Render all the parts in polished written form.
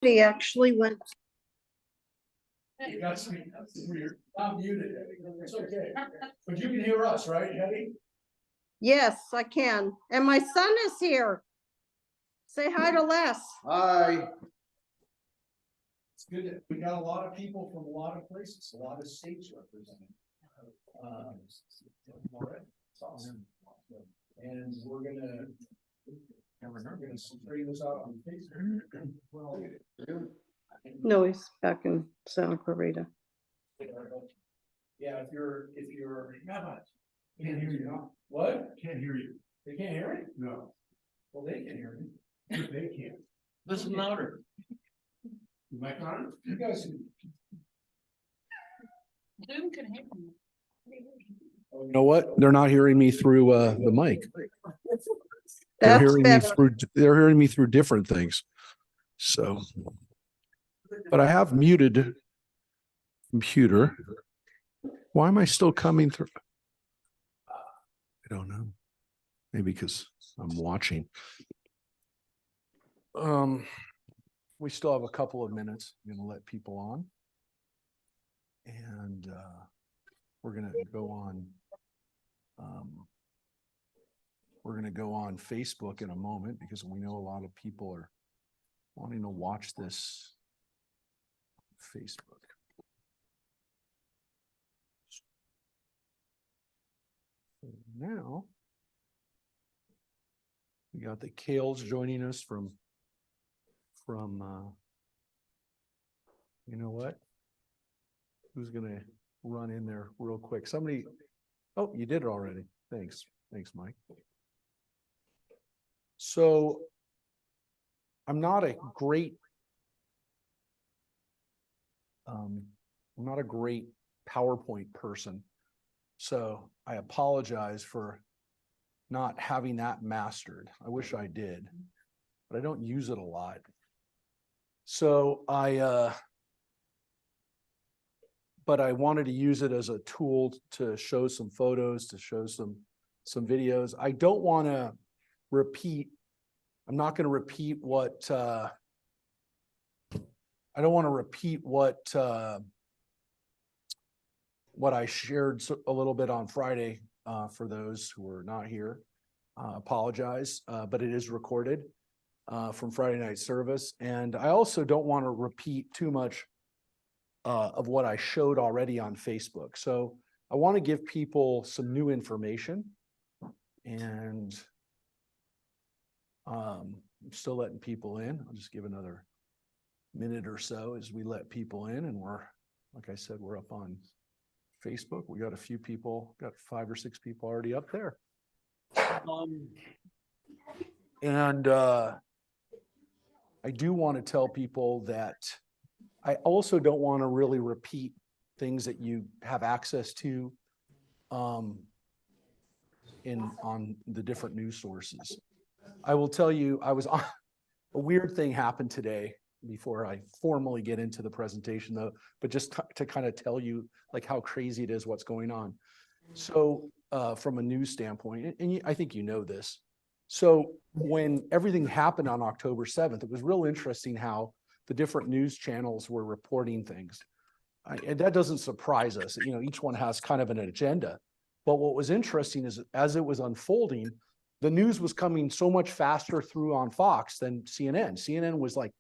He actually went. That's weird. I'm muted. It's okay. But you can hear us, right, Hetty? Yes, I can. And my son is here. Say hi to Les. Hi. It's good that we got a lot of people from a lot of places, a lot of states represented. It's awesome. And we're gonna bring this out on Facebook. Well, No, he's back in Santa Clarita. yeah, if you're, can't hear you. What? Can't hear you. They can't hear me? No. Well, they can hear me. They can't. Listen louder. You mic on? You guys. Zoom can hear me. You know what? They're not hearing me through the mic. They're That's hearing me better. through, they're hearing me through different things. So, but I have muted computer. Why am I still coming through? I don't know. Maybe because I'm watching. We still have a couple of minutes. I'm going to let people on. And we're going to go on. We're going to go on Facebook in a moment because we know a lot of people are wanting to watch this on Facebook. So now we got the Kales joining us from you know what? Who's gonna run in there real quick? Somebody, oh, you did it already. Thanks, Mike. So I'm not a great PowerPoint person. So I apologize for not having that mastered. I wish I did, but I don't use it a lot. So but I wanted to use it as a tool to show some photos, to show some videos. I don't want to repeat. I'm not going to repeat what I don't want to repeat what I shared a little bit on Friday for those who were not here. Apologize, but it is recorded from Friday night service. And I also don't want to repeat too much of what I showed already on Facebook. So I want to give people some new information, and I'm still letting people in. I'll just give another minute or so as we let people in, and we're, like I said, we're up on Facebook. We got a few people, got 5 or 6 people already up there. And I do want to tell people that I also don't want to really repeat things that you have access to on the different news sources. I will tell you, I was on a weird thing happened today before I formally get into the presentation though, but just to kind of tell you like how crazy it is, what's going on. So from a news standpoint, and I think you know this. So when everything happened on October 7th, it was real interesting how the different news channels were reporting things. And that doesn't surprise us. You know, each one has kind of an agenda. But what was interesting is as it was unfolding, the news was coming so much faster through on Fox than CNN. CNN was like,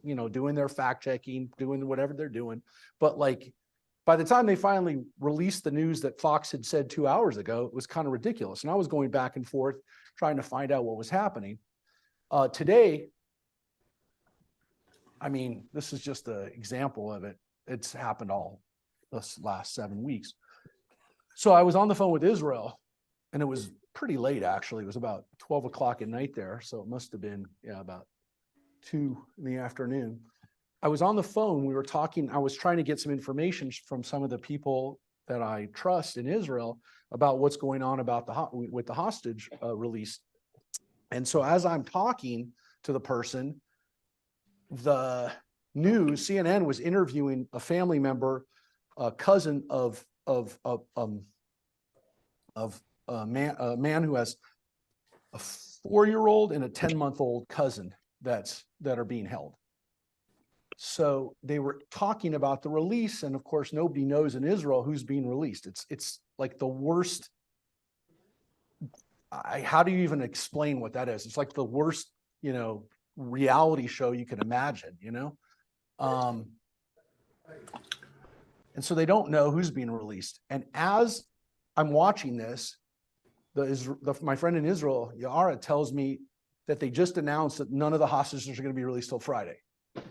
you know, doing their fact checking, doing whatever they're doing. But like, by the time they finally released the news that Fox had said 2 hours ago, it was kind of ridiculous. And I was going back and forth trying to find out what was happening. Today, I mean, this is just an example of it. It's happened all this last 7 weeks. So I was on the phone with Israel, and it was pretty late, actually. It was about 12 o'clock at night there. So it must have been, yeah, about 2 in the afternoon. I was on the phone. We were talking. I was trying to get some information from some of the people that I trust in Israel about what's going on about with the hostage release. And so as I'm talking to the person, the news, CNN was interviewing a family member, a cousin of a man who has a 4-year-old and a 10-month-old cousin that are being held. So they were talking about the release, and of course, nobody knows in Israel who's being released. It's like the worst. How do you even explain what that is? It's like the worst, reality show you can imagine, and so they don't know who's being released. And as I'm watching this, my friend in Israel, Yara, tells me that they just announced that none of the hostages are going to be released till Friday.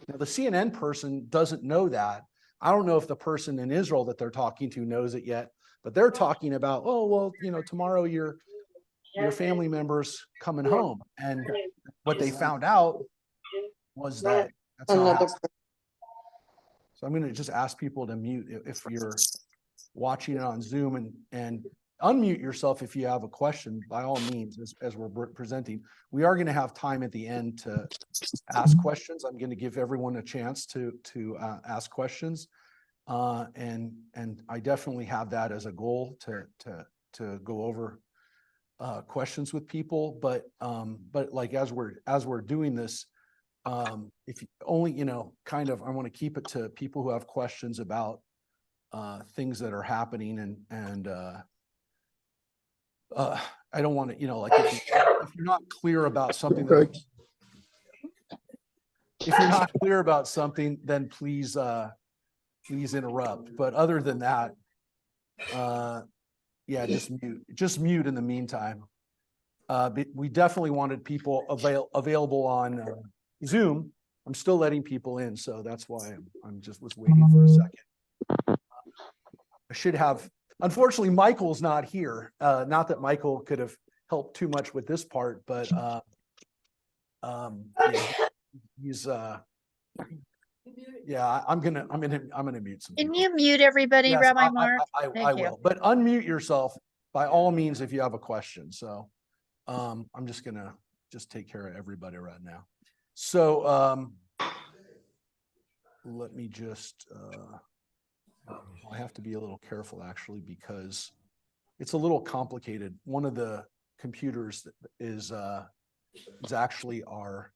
Now, the CNN person doesn't know that. I don't know if the person in Israel that they're talking to knows it yet, but they're talking about, oh, well, tomorrow your family members coming home. And what they found out was that that's not Another, happening. So I'm going to just ask people to mute if you're watching it on Zoom, and unmute yourself if you have a question, by all means, as we're presenting. We are going to have time at the end to ask questions. I'm going to give everyone a chance to ask questions. And I definitely have that as a goal to go over questions with people. But like, as we're doing this, if you only, I want to keep it to people who have questions about things that are happening, and I don't want to, like, if you're not clear about something, if you're not clear about something, then please interrupt. But other than that, yeah, just mute in the meantime. We definitely wanted people available on Zoom. I'm still letting people in, so that's why I'm just was waiting for a second. I should have. Unfortunately, Michael's not here. Not that Michael could have helped too much with this part, but yeah, he's yeah. I'm gonna mute some Can people. you mute everybody, Yes, Rabbi Mark? I Thank you. will, but unmute yourself by all means if you have a question. So I'm just gonna take care of everybody right now. So let me just I have to be a little careful actually, because it's a little complicated. One of the computers is actually our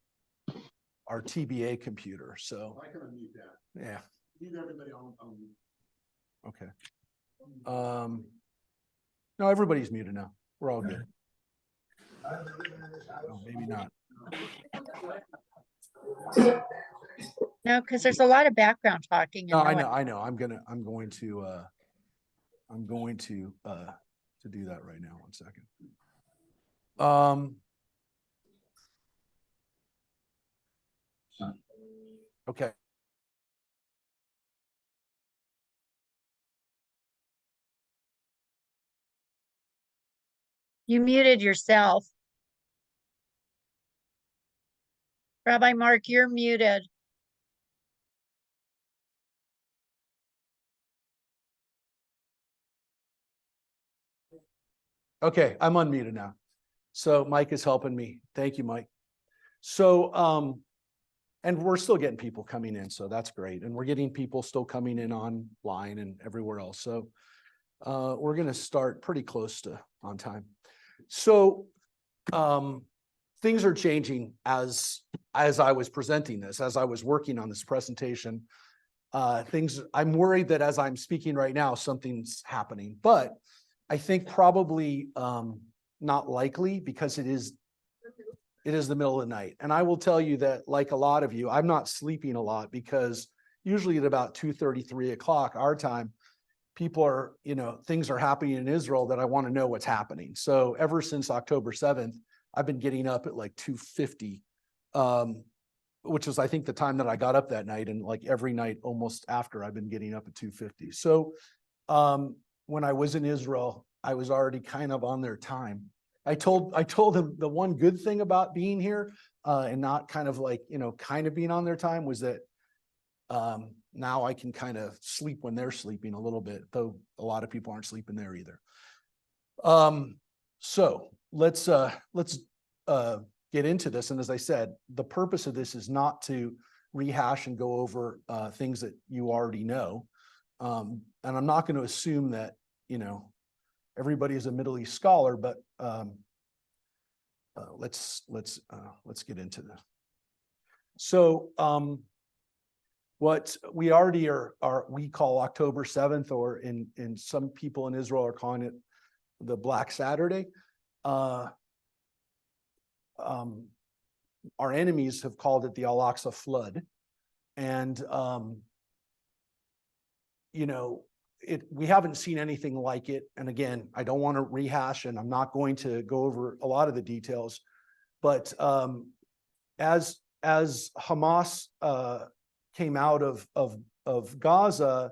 TBA computer. So I can unmute that. Yeah. Leave everybody on. Okay. No, everybody's muted now. We're all good. Oh, maybe not. No, because there's a lot of background talking. No, And I know. I'm going to do that right now. 1 second. Okay. You muted yourself. Rabbi Mark, you're muted. Okay, I'm unmuted now. So Mike is helping me. Thank you, Mike. So and we're still getting people coming in, so that's great. And we're getting people still coming in online and everywhere else. So we're going to start pretty close to on time. So things are changing as I was presenting this, as I was working on this presentation. I'm worried that as I'm speaking right now, something's happening, but I think probably not likely, because it is the middle of the night. And I will tell you that, like a lot of you, I'm not sleeping a lot, because usually at about 2:30, 3 o'clock our time, people are, things are happening in Israel that I want to know what's happening. So ever since October 7th, I've been getting up at like 2:50, which was, I think, the time that I got up that night. And like every night almost after, I've been getting up at 2:50. So when I was in Israel, I was already kind of on their time. I told them the one good thing about being here and not kind of like, kind of being on their time was that now I can kind of sleep when they're sleeping a little bit, though a lot of people aren't sleeping there either. So let's get into this. And as I said, the purpose of this is not to rehash and go over things that you already know. And I'm not going to assume that, everybody is a Middle East scholar, but let's get into this. So what we already we call October 7th, or in some people in Israel are calling it the Black Saturday. Our enemies have called it the Al-Aqsa flood. And, you know, we haven't seen anything like it. And again, I don't want to rehash, and I'm not going to go over a lot of the details, but as Hamas came out of Gaza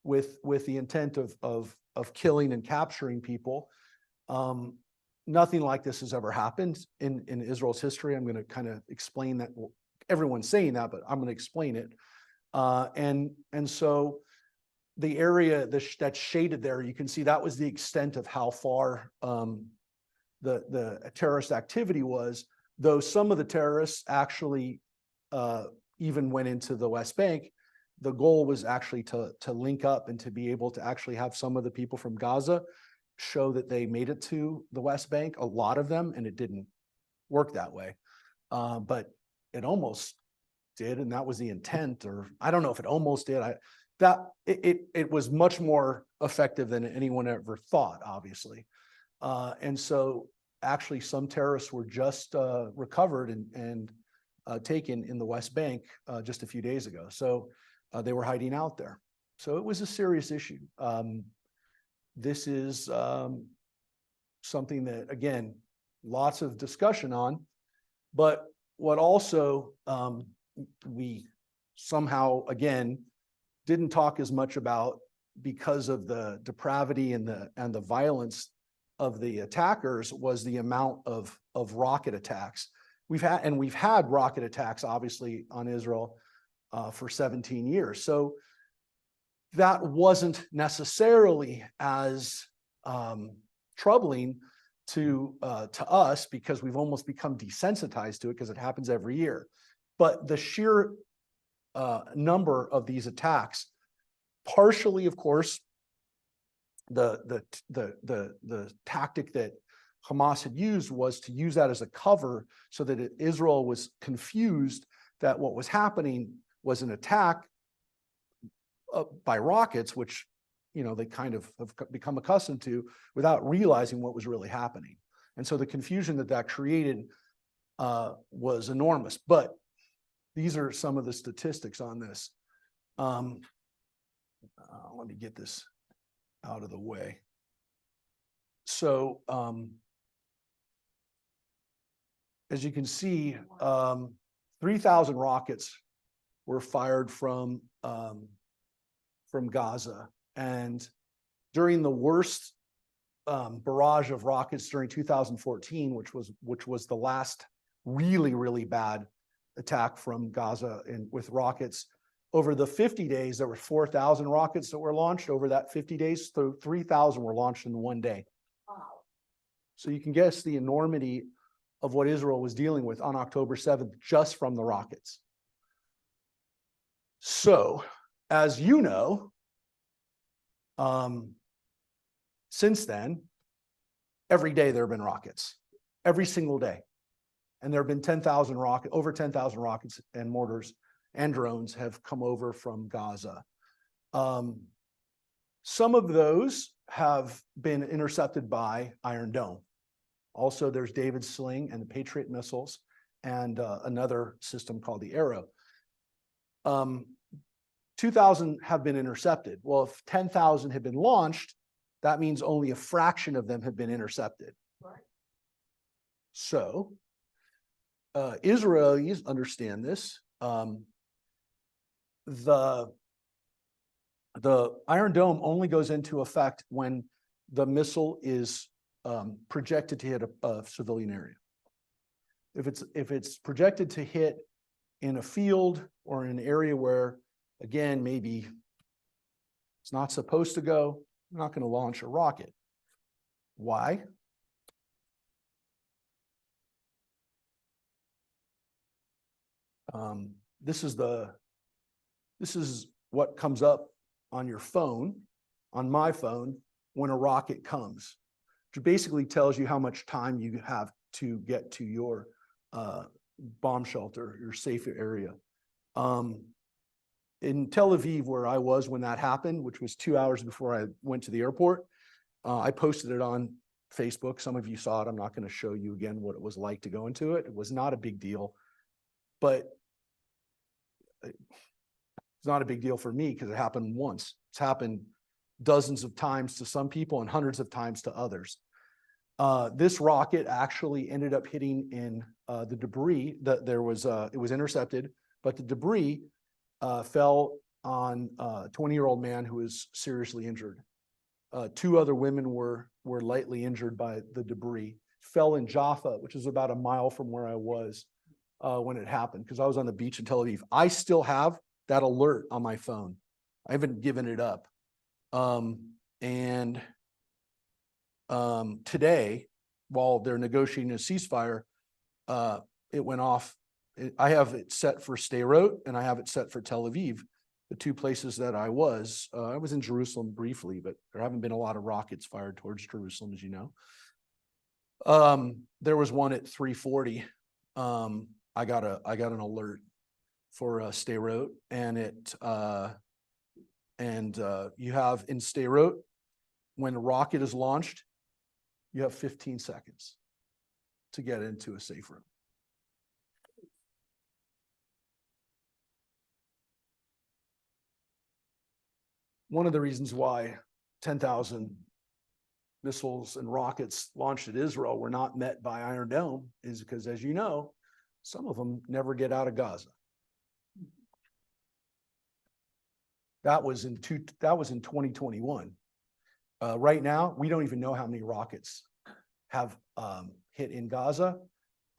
with the intent of killing and capturing people, nothing like this has ever happened in Israel's history. I'm going to kind of explain that. Well, everyone's saying that, but I'm going to explain it. And so the area that's shaded there, you can see that was the extent of how far the terrorist activity was, though some of the terrorists actually even went into the West Bank. The goal was actually to link up and to be able to actually have some of the people from Gaza show that they made it to the West Bank, a lot of them, and it didn't work that way. But it almost did, and that was the intent, or I don't know if it almost did. It was much more effective than anyone ever thought, obviously. And so actually some terrorists were just recovered and taken in the West Bank just a few days ago. So they were hiding out there. So it was a serious issue. This is something that, again, lots of discussion on, but what also we somehow, again, didn't talk as much about, because of the depravity and the violence of the attackers, was the amount of rocket attacks. We've had rocket attacks, obviously, on Israel for 17 years. So that wasn't necessarily as troubling to us, because we've almost become desensitized to it because it happens every year. But the sheer number of these attacks, partially, of course, the tactic that Hamas had used was to use that as a cover, so that Israel was confused that what was happening was an attack by rockets, which, you know, they kind of have become accustomed to, without realizing what was really happening. And so the confusion that created was enormous. But these are some of the statistics on this. Let me get this out of the way. So as you can see, 3,000 rockets were fired from Gaza. And during the worst barrage of rockets during 2014, which was the last really bad attack from Gaza with rockets, over the 50 days, there were 4,000 rockets that were launched. Over that 50 days, 3,000 were launched in one day. Wow. So you can guess the enormity of what Israel was dealing with on October 7th, just from the rockets. So, as you know, since then, every day there have been rockets, every single day. And there have been over 10,000 rockets and mortars and drones have come over from Gaza. Some of those have been intercepted by Iron Dome. Also, there's David's Sling and the Patriot missiles, and another system called the Arrow. 2,000 have been intercepted. Well, if 10,000 have been launched, that means only a fraction of them have been intercepted. Right. So Israelis understand this. The Iron Dome only goes into effect when the missile is projected to hit a civilian area. If it's projected to hit in a field or in an area where, again, maybe it's not supposed to go, I'm not going to launch a rocket. Why? This is what comes up on your phone, on my phone, when a rocket comes, which basically tells you how much time you have to get to your bomb shelter, your safe area. in Tel Aviv, where I was when that happened, which was 2 hours before I went to the airport, I posted it on Facebook. Some of you saw it. I'm not going to show you again what it was like to go into it. It was not a big deal, but it's not a big deal for me because it happened once. It's happened dozens of times to some people and hundreds of times to others. This rocket actually ended up hitting in the debris that there was, it was intercepted, but the debris fell on a 20-year-old man who was seriously injured. 2 other women were lightly injured by the debris. Fell in Jaffa, which is about a mile from where I was when it happened, because I was on the beach in Tel Aviv. I still have that alert on my phone. I haven't given it up. Today, while they're negotiating a ceasefire, it went off. I have it set for Sderot and I have it set for Tel Aviv, the 2 places that I was. I was in Jerusalem briefly, but there haven't been a lot of rockets fired towards Jerusalem, as you know. There was one at 3:40. I got an alert for Sderot, and you have in Sderot, when a rocket is launched, you have 15 seconds to get into a safe room. One of the reasons why 10,000 missiles and rockets launched at Israel were not met by Iron Dome is because, as you know, some of them never get out of Gaza. That was in 2021. Right now, we don't even know how many rockets have hit in Gaza.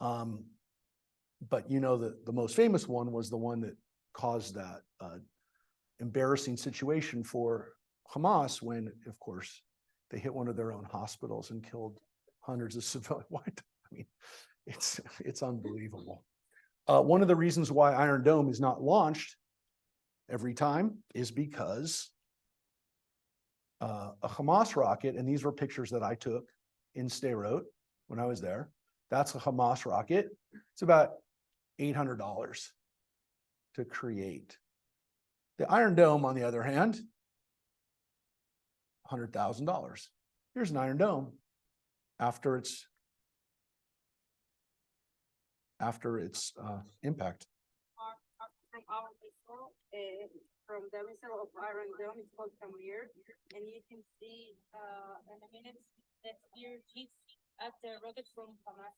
But you know that the most famous one was the one that caused that embarrassing situation for Hamas when, of course, they hit one of their own hospitals and killed hundreds of civilians. I mean, it's unbelievable. One of the reasons why Iron Dome is not launched every time is because a Hamas rocket, and these were pictures that I took in Sderot when I was there. That's a Hamas rocket. It's about $800 to create. The Iron Dome, on the other hand, $100,000. Here's an Iron Dome after its impact. From our missile, from the missile of Iron Dome, it's called Tamir, and you can see in a minute that here hits at the rocket from Hamas.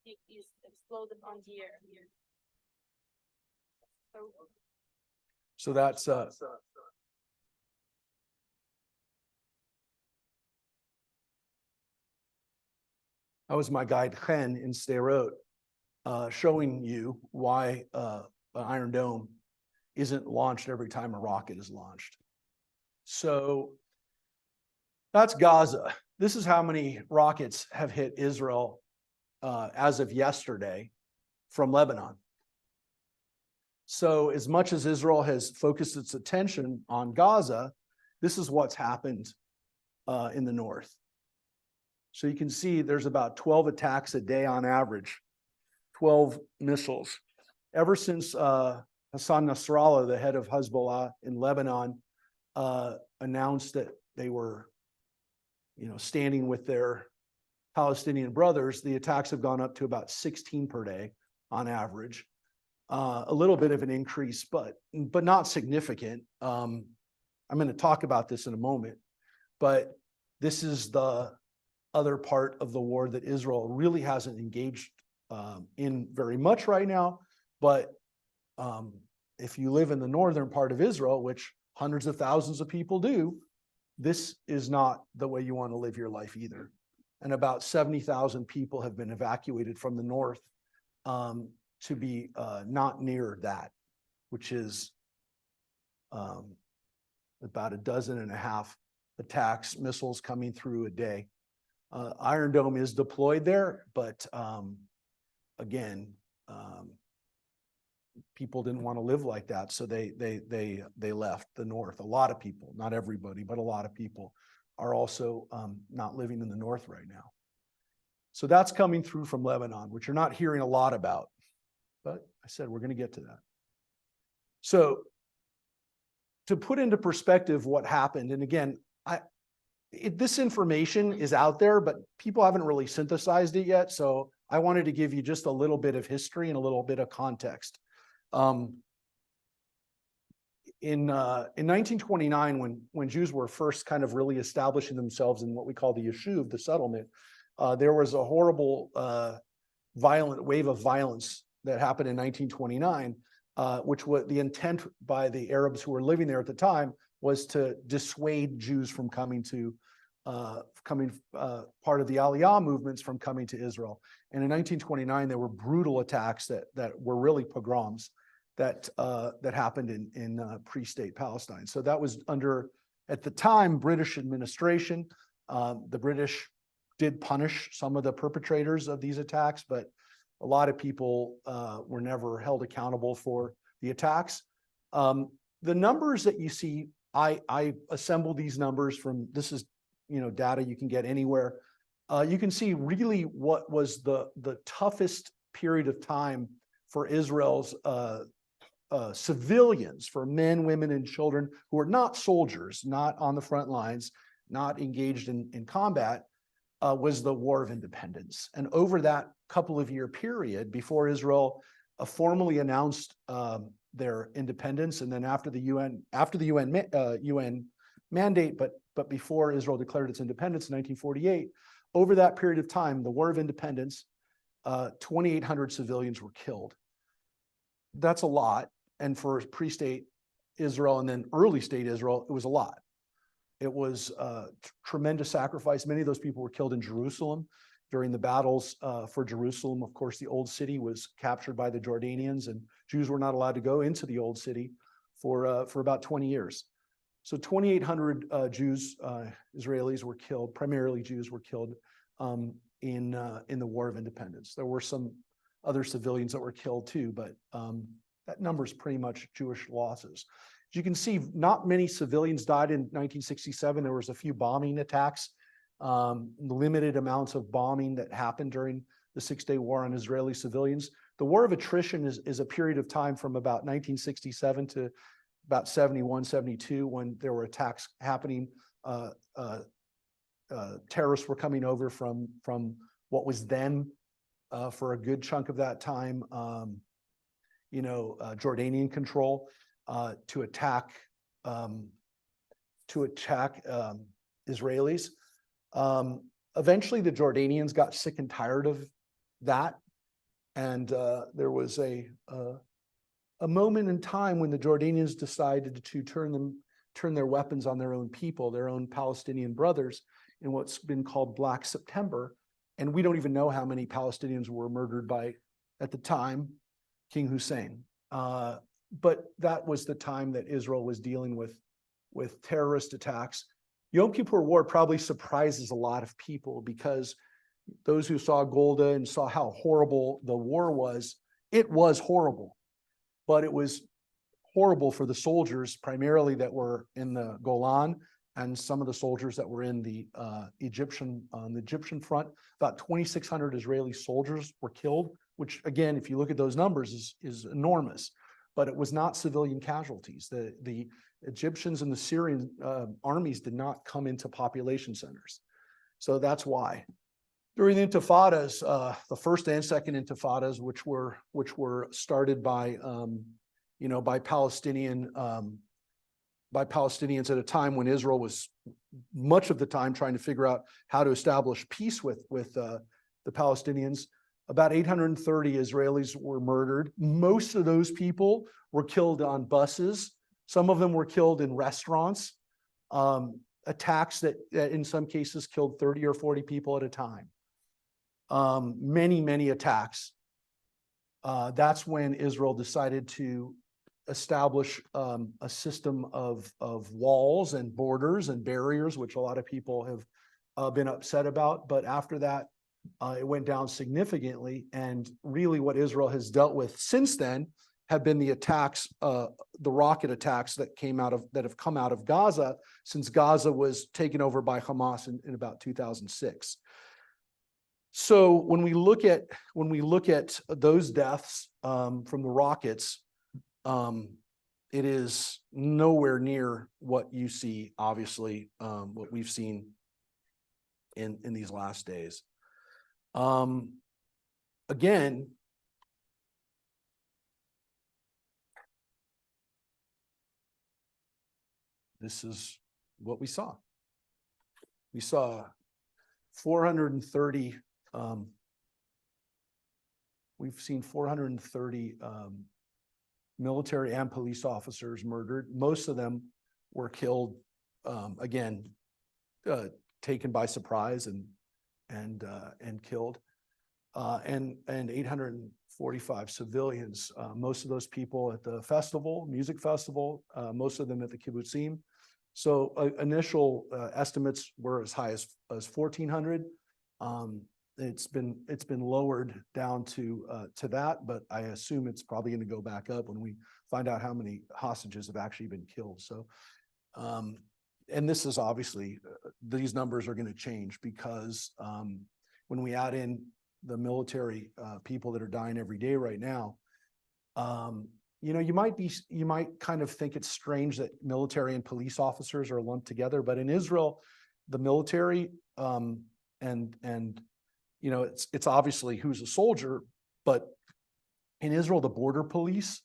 It is exploded on the air here. So that's that was my guide Chen in Sderot, showing you why an Iron Dome isn't launched every time a rocket is launched. So that's Gaza. This is how many rockets have hit Israel as of yesterday from Lebanon. So as much as Israel has focused its attention on Gaza, this is what's happened in the north. So you can see there's about 12 attacks a day on average, 12 missiles. Ever since Hassan Nasrallah, the head of Hezbollah in Lebanon, announced that they were, standing with their Palestinian brothers, the attacks have gone up to about 16 per day on average. A little bit of an increase, but not significant. I'm going to talk about this in a moment, but this is the other part of the war that Israel really hasn't engaged in very much right now. But if you live in the northern part of Israel, which hundreds of thousands of people do, this is not the way you want to live your life either. And about 70,000 people have been evacuated from the north to be not near that, which is about 12.5 attacks, missiles coming through a day. Iron Dome is deployed there, but again, people didn't want to live like that, so they left the north. A lot of people, not everybody, but a lot of people are also not living in the north right now. So that's coming through from Lebanon, which you're not hearing a lot about. But I said we're going to get to that. So to put into perspective what happened, and again, this information is out there, but people haven't really synthesized it yet. So I wanted to give you just a little bit of history and a little bit of context. In 1929, when Jews were first kind of really establishing themselves in what we call the Yeshuv, the settlement, there was a horrible violent wave of violence that happened in 1929, which was the intent by the Arabs who were living there at the time was to dissuade Jews from coming part of the Aliyah movements from coming to Israel. And in 1929, there were brutal attacks that were really pogroms that happened in pre-state Palestine. So that was under, at the time, British administration. The British did punish some of the perpetrators of these attacks, but a lot of people were never held accountable for the attacks. The numbers that you see, I assembled these numbers from, this is, data you can get anywhere. You can see really what was the toughest period of time for Israel's civilians, for men, women, and children who are not soldiers, not on the front lines, not engaged in combat, was the War of Independence. And over that couple of year period, before Israel formally announced their independence, and then after the UN mandate, but before Israel declared its independence in 1948, over that period of time, the War of Independence, 2,800 civilians were killed. That's a lot. And for pre-state Israel and then early state Israel, it was a lot. It was tremendous sacrifice. Many of those people were killed in Jerusalem during the battles for Jerusalem. Of course, the old city was captured by the Jordanians, and Jews were not allowed to go into the old city for about 20 years. So 2,800 Jews, Israelis were killed, primarily Jews were killed in the War of Independence. There were some other civilians that were killed too, but that number is pretty much Jewish losses. As you can see, not many civilians died in 1967. There was a few bombing attacks, limited amounts of bombing that happened during the Six-Day War on Israeli civilians. The War of Attrition is a period of time from about 1967 to about 71, 72, when there were attacks happening. Terrorists were coming over from what was then, for a good chunk of that time, Jordanian control, to attack Israelis. Eventually, the Jordanians got sick and tired of that, and there was a moment in time when the Jordanians decided to turn their weapons on their own people, their own Palestinian brothers, in what's been called Black September. And we don't even know how many Palestinians were murdered by, at the time, King Hussein. But that was the time that Israel was dealing with terrorist attacks. Yom Kippur War probably surprises a lot of people, because those who saw Golda and saw how horrible the war was, it was horrible. But it was horrible for the soldiers, primarily that were in the Golan, and some of the soldiers that were in the Egyptian front. About 2,600 Israeli soldiers were killed, which again, if you look at those numbers, is enormous. But it was not civilian casualties. The Egyptians and the Syrian armies did not come into population centers. So that's why. During the intifadas, the first and second intifadas, which were started by Palestinians at a time when Israel was much of the time trying to figure out how to establish peace with the Palestinians. About 830 Israelis were murdered. Most of those people were killed on buses. Some of them were killed in restaurants. Attacks that in some cases killed 30 or 40 people at a time. Many attacks. That's when Israel decided to establish a system of walls and borders and barriers, which a lot of people have been upset about. But after that, it went down significantly. And really what Israel has dealt with since then have been the attacks, the rocket attacks that have come out of Gaza, since Gaza was taken over by Hamas in about 2006. So when we look at those deaths from the rockets, it is nowhere near what you see, obviously, what we've seen in these last days. Again, this is what we saw. We saw 430, we've seen 430 military and police officers murdered. Most of them were killed, again, taken by surprise and killed, and 845 civilians. Most of those people at the festival, music festival, most of them at the kibbutzim. So initial estimates were as high as 1,400. It's been lowered down to that, but I assume it's probably going to go back up when we find out how many hostages have actually been killed. So, and this is obviously, these numbers are going to change because when we add in the military people that are dying every day right now, you know, you might kind of think it's strange that military and police officers are lumped together, but in Israel, the military and you know, it's obviously who's a soldier, but in Israel, the border police,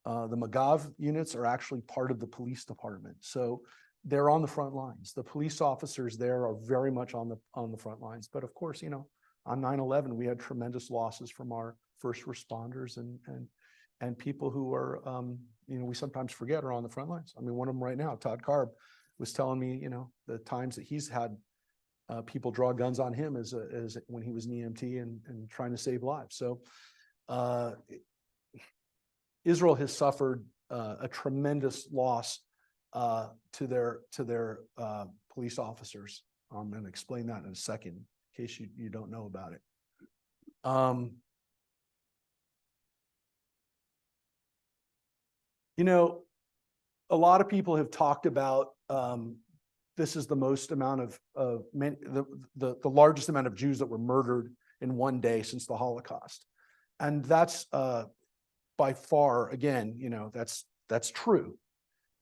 the Magav units are actually part of the police department. So they're on the front lines. The police officers there are very much on the front lines. But of course, you know, on 9/11, we had tremendous losses from our first responders and people who are, you know, we sometimes forget are on the front lines. I mean, one of them right now, Todd Karb, was telling me, you know, the times that he's had people draw guns on him as when he was an EMT and trying to save lives. So Israel has suffered a tremendous loss to their police officers. I'm going to explain that in a second, in case you don't know about it. You know, a lot of people have talked about this is the most amount of the largest amount of Jews that were murdered in one day since the Holocaust. And that's by far, again, you know, that's true.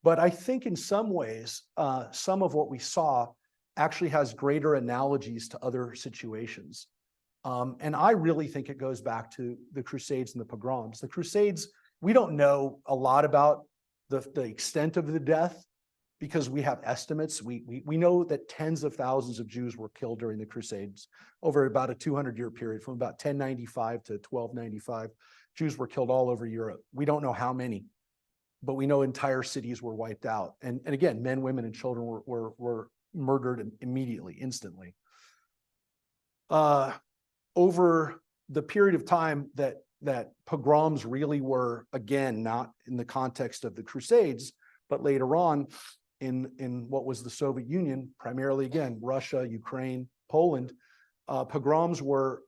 But I think in some ways, some of what we saw actually has greater analogies to other situations. And I really think it goes back to the Crusades and the pogroms. The Crusades, we don't know a lot about the extent of the death because we have estimates. We know that tens of thousands of Jews were killed during the Crusades over about a 200-year period, from about 1095 to 1295. Jews were killed all over Europe. We don't know how many, but we know entire cities were wiped out. And again, men, women, and children were murdered immediately, instantly. Over the period of time that pogroms really were, again, not in the context of the Crusades, but later on in what was the Soviet Union, primarily, again, Russia, Ukraine, Poland, pogroms were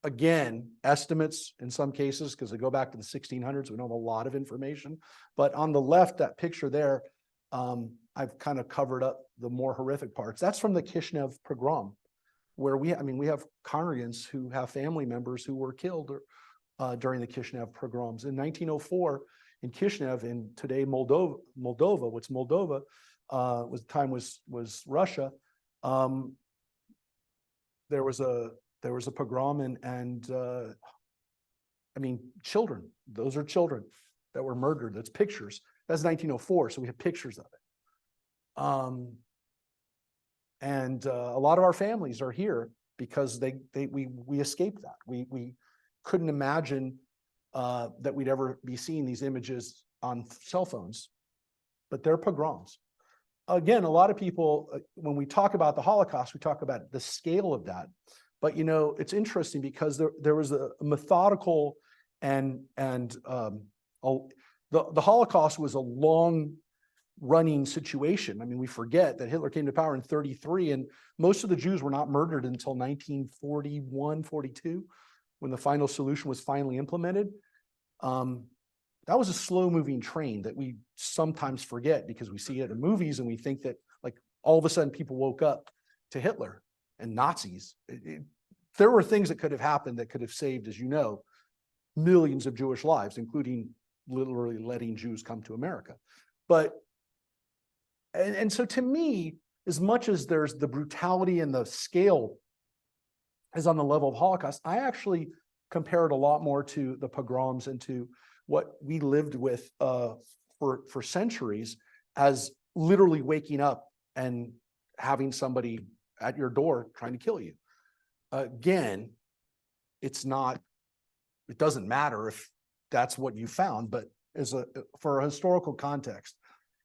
again, estimates in some cases, because they go back to the 1600s, we don't have a lot of information. But on the left, that picture there, I've kind of covered up the more horrific parts. That's from the Kishinev pogrom, where we have congregants who have family members who were killed during the Kishinev pogroms. In 1904, in Kishinev, in today Moldova, what's Moldova, was Russia. There was a pogrom and I mean, children, those are children that were murdered. That's pictures. That's 1904, so we have pictures of it. And a lot of our families are here because we escaped that. We couldn't imagine that we'd ever be seeing these images on cell phones, but they're pogroms. Again, a lot of people, when we talk about the Holocaust, we talk about the scale of that. But you know, it's interesting because there was a methodical and the Holocaust was a long running situation. I mean, we forget that Hitler came to power in 1933, and most of the Jews were not murdered until 1941, 42, when the final solution was finally implemented. That was a slow moving train that we sometimes forget because we see it in movies and we think that like all of a sudden people woke up to Hitler and Nazis. There were things that could have happened that could have saved, as you know, millions of Jewish lives, including literally letting Jews come to America. But, and so to me, as much as there's the brutality and the scale is on the level of Holocaust, I actually compare it a lot more to the pogroms and to what we lived with for centuries, as literally waking up and having somebody at your door trying to kill you. Again, it doesn't matter if that's what you found, but for a historical context.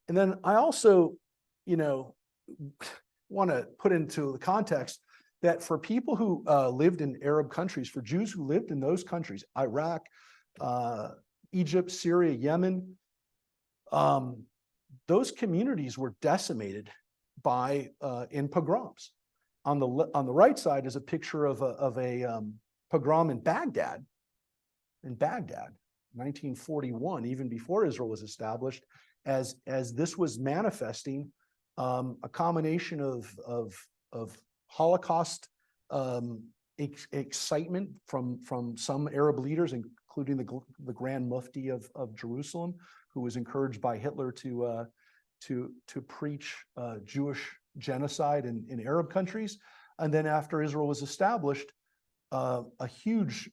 And then I also, want to put into the context that for people who lived in Arab countries, for Jews who lived in those countries, Iraq, Egypt, Syria, Yemen, those communities were decimated by in pogroms. On the right side is a picture of a pogrom in Baghdad. In Baghdad, 1941, even before Israel was established, as this was manifesting a combination of Holocaust excitement from some Arab leaders, including the Grand Mufti of Jerusalem, who was encouraged by Hitler to preach Jewish genocide in Arab countries. And then after Israel was established, a huge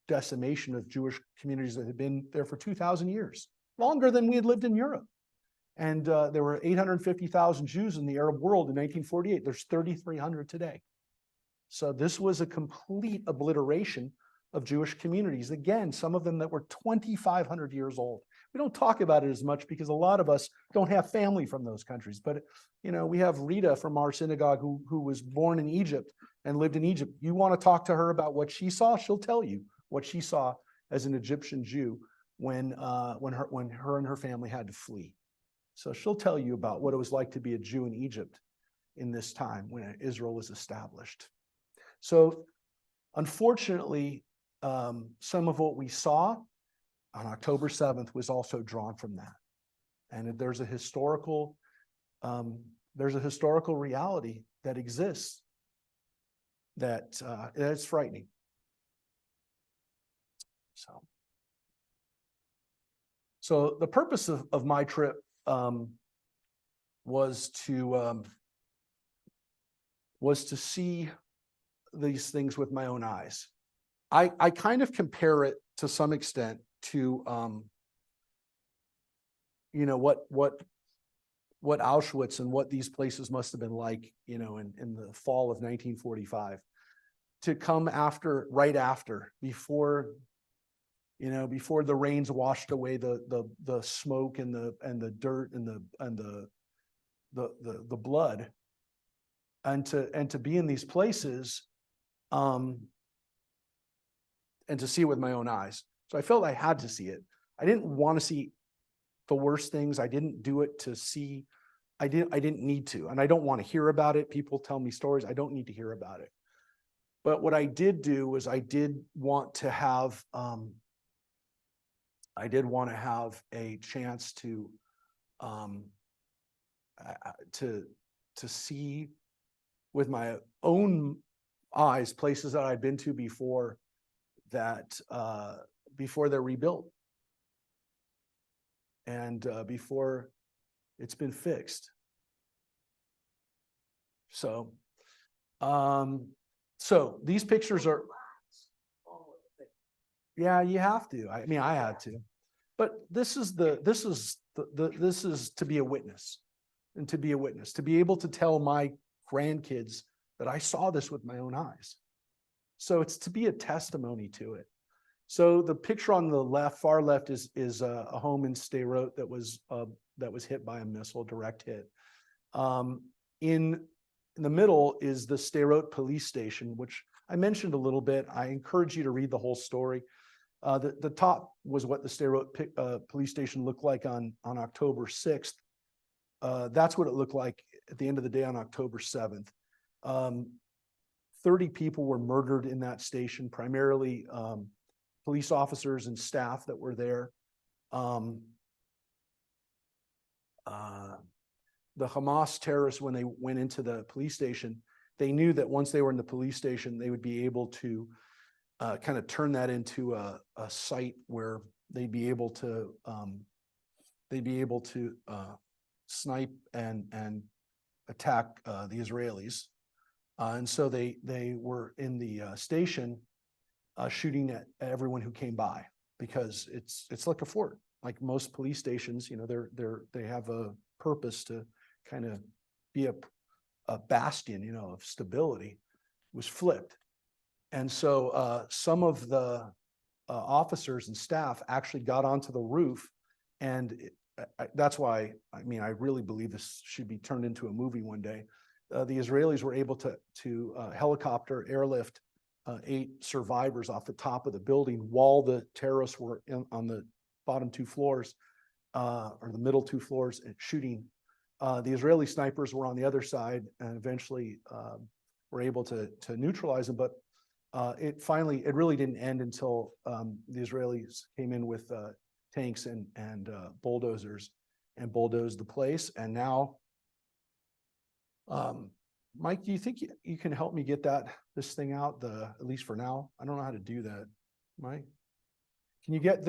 decimation of Jewish communities that had been there for 2,000 years, longer than we had lived in Europe. And there were 850,000 Jews in the Arab world in 1948. There's 3,300 today. So this was a complete obliteration of Jewish communities. Again, some of them that were 2,500 years old. We don't talk about it as much because a lot of us don't have family from those countries. But, we have Rita from our synagogue who was born in Egypt and lived in Egypt. You want to talk to her about what she saw? She'll tell you what she saw as an Egyptian Jew when her and her family had to flee. So she'll tell you about what it was like to be a Jew in Egypt in this time when Israel was established. So unfortunately, some of what we saw on October 7th was also drawn from that. And there's a historical reality that exists that it's frightening. So the purpose of my trip was to see these things with my own eyes. I kind of compare it to some extent to what Auschwitz and what these places must have been like, in the fall of 1945, to come right after, before the rains washed away the smoke and the dirt and the blood, and to be in these places, and to see it with my own eyes. So I felt I had to see it. I didn't want to see the worst things. I didn't do it to see. I didn't need to, and I don't want to hear about it. People tell me stories. I don't need to hear about it. But what I did do was I did want to have a chance to see with my own eyes places that I'd been to before they're rebuilt and before it's been fixed. So these pictures are, yeah, you have to. I mean, I had to, but this is to be a witness, and to be able to tell my grandkids that I saw this with my own eyes. So it's to be a testimony to it. So the picture on the left, far left, is a home in Sderot that was hit by a missile, direct hit. In the middle is the Sderot police station, which I mentioned a little bit. I encourage you to read the whole story. The top was what the Sderot police station looked like on October 6th. That's what it looked like at the end of the day on October 7th. 30 people were murdered in that station, primarily police officers and staff that were there. The Hamas terrorists, when they went into the police station, they knew that once they were in the police station, they would be able to kind of turn that into a site where they'd be able to snipe and attack the Israelis. And so they were in the station shooting at everyone who came by, because it's like a fort, like most police stations. You know, they have a purpose to kind of be a bastion, you know, of stability. It was flipped. And so some of the officers and staff actually got onto the roof, and that's why, I mean, I really believe this should be turned into a movie one day. The Israelis were able to helicopter airlift 8 survivors off the top of the building while the terrorists were on the bottom 2 floors, or the middle 2 floors, and shooting. The Israeli snipers were on the other side, and eventually were able to neutralize them. But it really didn't end until the Israelis came in with tanks and bulldozers and bulldozed the place. And now, Mike, do you think you can help me get this thing out, at least for now? I don't know how to do that. Mike, can you get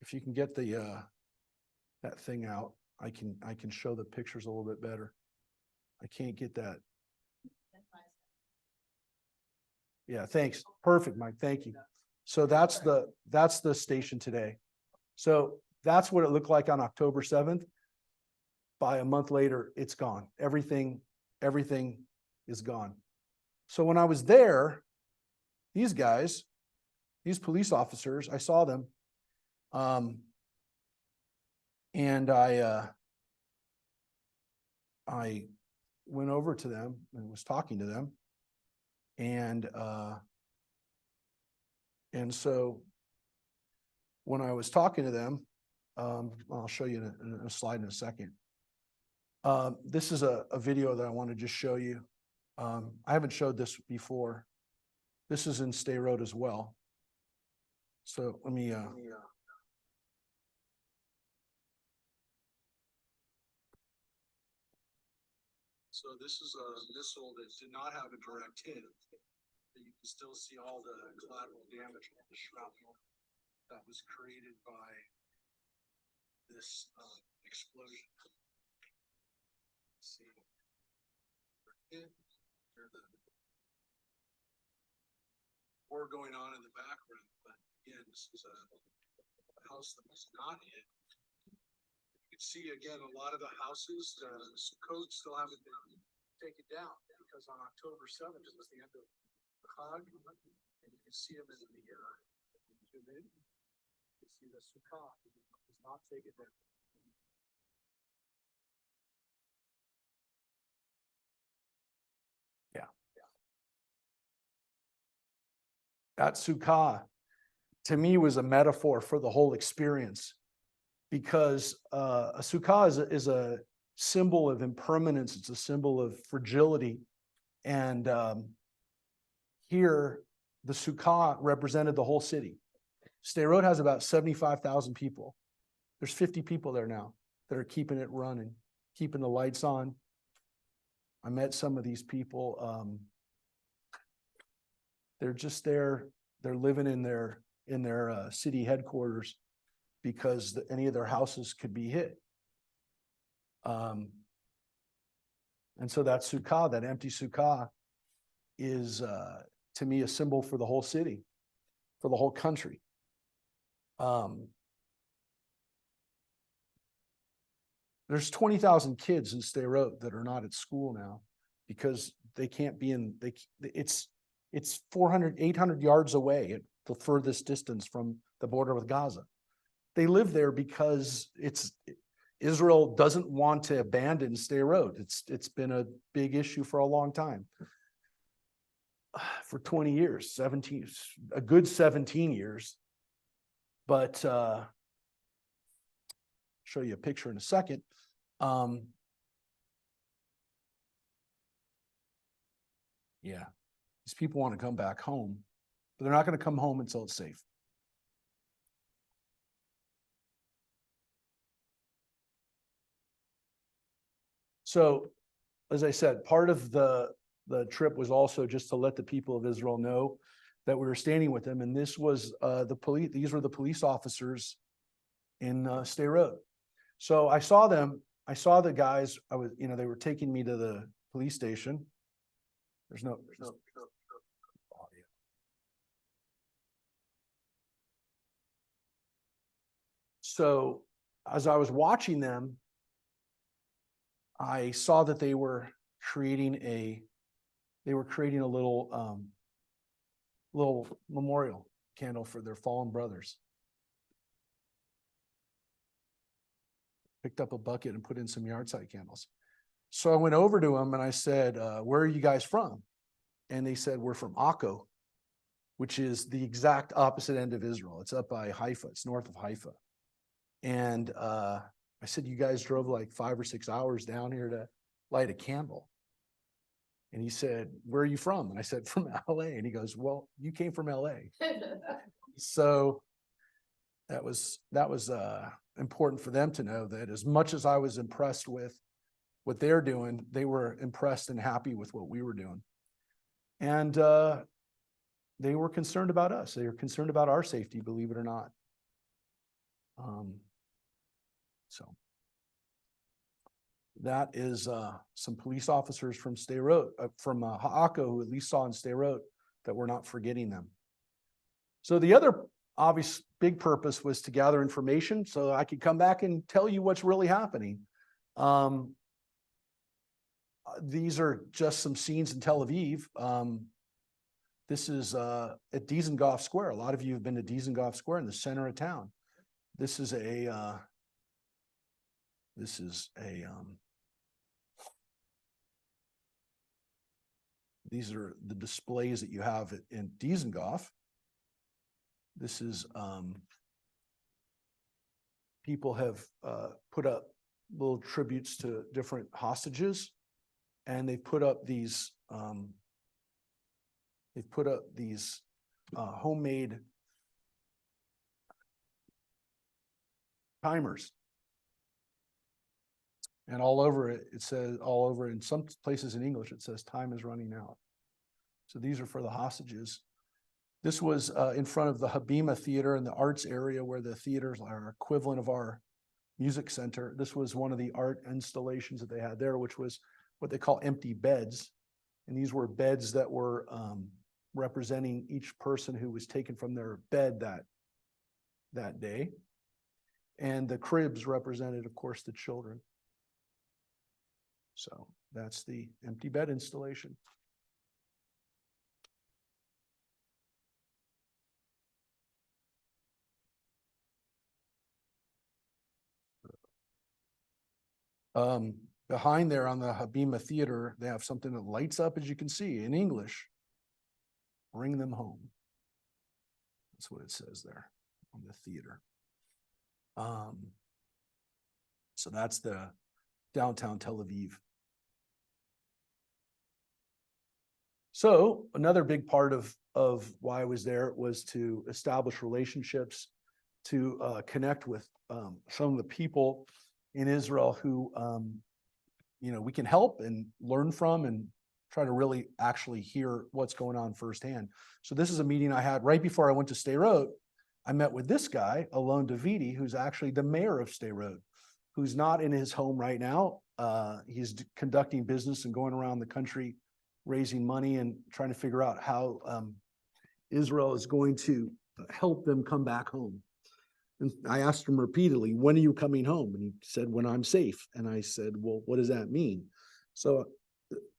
if you can get that thing out, I can show the pictures a little bit better. I can't get that. Yeah, thanks. Perfect, Mike. Thank you. So that's the station today. So that's what it looked like on October 7th. By a month later, it's gone. Everything is gone. So when I was there, these guys, these police officers, I saw them. And I went over to them and was talking to them. And so when I was talking to them, I'll show you in a slide in a second. This is a video that I want to just show you. I haven't showed this before. This is in Stay Road as well. So let me So this is a missile that did not have a direct hit. But you can still see all the collateral damage, all the shrapnel that was created by this explosion. Let's see. There's the war going on in the background, but again, this is a house that was not hit. You can see again a lot of the houses, the codes still haven't been taken down, because on October 7th it was the end of the Chag, and you can see them in the zoom in. You see the Sukkah was not taken down. That Sukkah, to me, was a metaphor for the whole experience, because a Sukkah is a symbol of impermanence. It's a symbol of fragility. And here, the Sukkah represented the whole city. Stay Road has about 75,000 people. There's 50 people there now that are keeping it running, keeping the lights on. I met some of these people. They're just there. They're living in their city headquarters because any of their houses could be hit. And so that Sukkah, that empty Sukkah, is to me a symbol for the whole city, for the whole country. There's 20,000 kids in Stay Road that are not at school now because they can't be in. It's 800 yards away at the furthest distance from the border with Gaza. They live there because Israel doesn't want to abandon Stay Road. It's been a big issue for a long time. For 20 years, a good 17 years. But show you a picture in a second. Yeah. These people want to come back home, but they're not going to come home until it's safe. So, as I said, part of the the trip was also just to let the people of Israel know that we were standing with them. And this was the police, these were the police officers in Sderot. So I saw them, I saw the guys, they were taking me to the police station. There's no audio. So as I was watching them, I saw that they were creating a little memorial candle for their fallen brothers. Picked up a bucket and put in some yard side candles. So I went over to them and I said, where are you guys from? And they said, we're from Akko, which is the exact opposite end of Israel. It's up by Haifa. It's north of Haifa. And I said, you guys drove like 5 or 6 hours down here to light a candle. And he said, where are you from? And I said, from LA. And he goes, well, you came from LA. So that was important for them to know that as much as I was impressed with what they're doing, they were impressed and happy with what we were doing. And they were concerned about us. They were concerned about our safety, believe it or not. So that is some police officers from Sderot, from Ha'ako, who at least saw in Sderot that we're not forgetting them. So the other obvious big purpose was to gather information so I could come back and tell you what's really happening. These are just some scenes in Tel Aviv. This is at Dizengoff Square. A lot of you have been to Dizengoff Square in the center of town. This is these are the displays that you have in Dizengoff. This is, people have put up little tributes to different hostages, and they put up these, homemade timers. And all over it, it says, all over in some places in English, it says time is running out. So these are for the hostages. This was in front of the Habima Theater in the arts area, where the theaters are equivalent of our music center. This was one of the art installations that they had there, which was what they call empty beds. And these were beds that were representing each person who was taken from their bed that day. And the cribs represented, of course, the children. So that's the empty bed installation. Behind there on the Habima Theater, they have something that lights up, as you can see, in English. Bring them home. That's what it says there on the theater. So that's the downtown Tel Aviv. So another big part of why I was there was to establish relationships, to connect with some of the people in Israel who, we can help and learn from and try to really actually hear what's going on firsthand. So this is a meeting I had right before I went to Sderot. I met with this guy, Alon Davidi, who's actually the mayor of Sderot, who's not in his home right now. He's conducting business and going around the country, raising money and trying to figure out how Israel is going to help them come back home. And I asked him repeatedly, when are you coming home? And he said, when I'm safe. And I said, well, what does that mean? So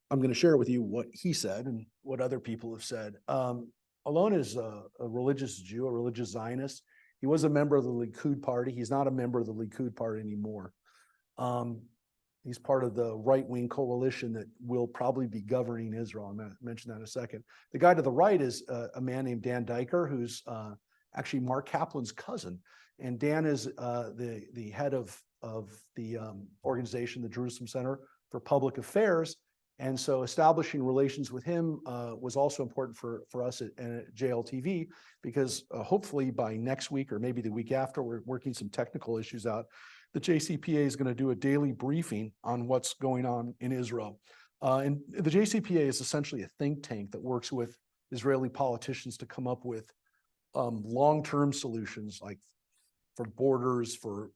I'm going to share with you what he said and what other people have said. Alon is a religious Jew, a religious Zionist. He was a member of the Likud party. He's not a member of the Likud party anymore. He's part of the right-wing coalition that will probably be governing Israel. I'm going to mention that in a second. The guy to the right is a man named Dan Diker, who's actually Mark Kaplan's cousin. And Dan is the head of the organization, the Jerusalem Center for Public Affairs. And so establishing relations with him was also important for us at JLTV, because hopefully by next week or maybe the week after, we're working some technical issues out. The JCPA is going to do a daily briefing on what's going on in Israel. And the JCPA is essentially a think tank that works with Israeli politicians to come up with long-term solutions, like for borders, for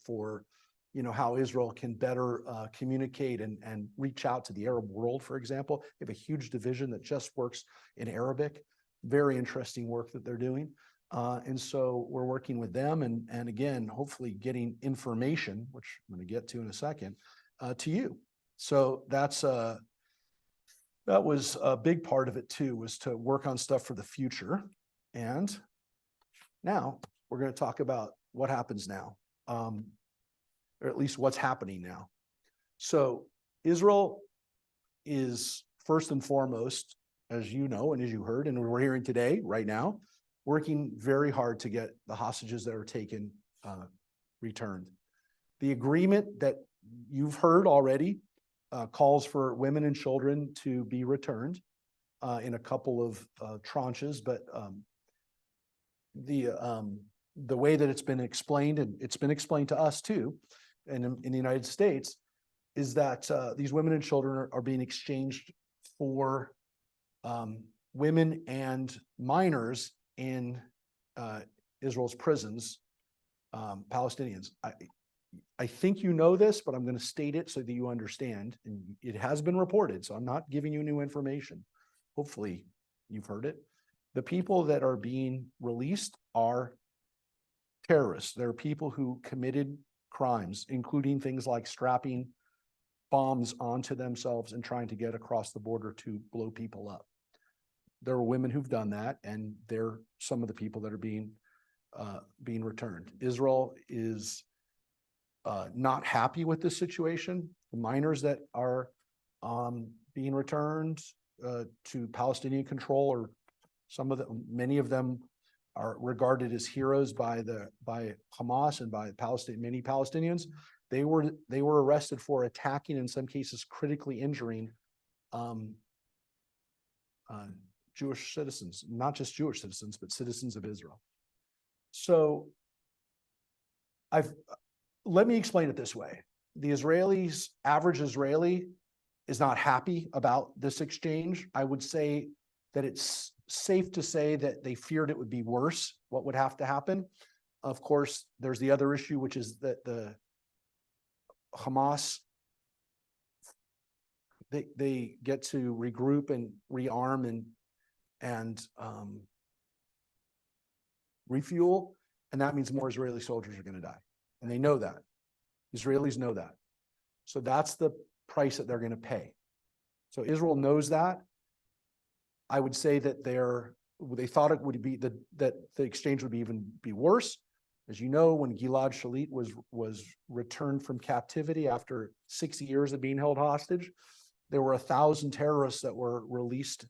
how Israel can better communicate and reach out to the Arab world, for example. They have a huge division that just works in Arabic. Very interesting work that they're doing. And so we're working with them and again, hopefully getting information, which I'm going to get to in a second, to you. So that was a big part of it too, was to work on stuff for the future. And now we're going to talk about what happens now, or at least what's happening now. So Israel is first and foremost, as you know, and as you heard, and we're hearing today, right now, working very hard to get the hostages that are taken returned. The agreement that you've heard already calls for women and children to be returned in a couple of tranches, but the way that it's been explained, and it's been explained to us too, and in the United States, is that these women and children are being exchanged for women and minors in Israel's prisons, Palestinians. I think you know this, but I'm going to state it so that you understand. And it has been reported, so I'm not giving you new information. Hopefully you've heard it. The people that are being released are terrorists. They're people who committed crimes, including things like strapping bombs onto themselves and trying to get across the border to blow people up. There are women who've done that, and they're some of the people that are being returned. Israel is not happy with this situation. The minors that are being returned to Palestinian control, or many of them are regarded as heroes by Hamas and by many Palestinians. They were arrested for attacking, in some cases, critically injuring Jewish citizens, not just Jewish citizens, but citizens of Israel. So let me explain it this way. The average Israeli is not happy about this exchange. I would say that it's safe to say that they feared it would be worse, what would have to happen. Of course, there's the other issue, which is that the Hamas, they get to regroup and rearm and refuel, and that means more Israeli soldiers are going to die. And they know that. Israelis know that. So that's the price that they're going to pay. So Israel knows that. I would say that they thought it would be that the exchange would be worse. As you know, when Gilad Shalit was returned from captivity after 6 years of being held hostage, there were 1,000 terrorists that were released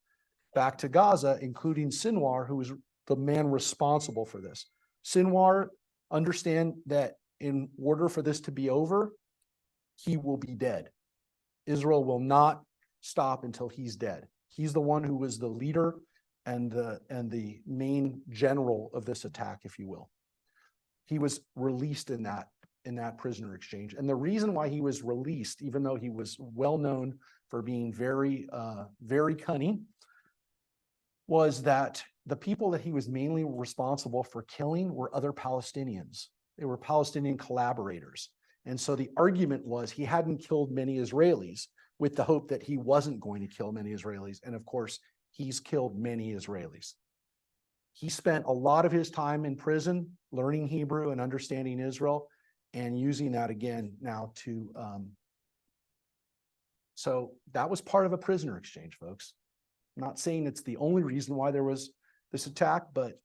back to Gaza, including Sinwar, who was the man responsible for this. Sinwar, understand that in order for this to be over, he will be dead. Israel will not stop until he's dead. He's the one who was the leader and the main general of this attack, if you will. He was released in that prisoner exchange. And the reason why he was released, even though he was well known for being very, very cunning, was that the people that he was mainly responsible for killing were other Palestinians. They were Palestinian collaborators. And so the argument was he hadn't killed many Israelis, with the hope that he wasn't going to kill many Israelis. And of course, he's killed many Israelis. He spent a lot of his time in prison learning Hebrew and understanding Israel, and using that again now to, so that was part of a prisoner exchange, folks. I'm not saying it's the only reason why there was this attack, but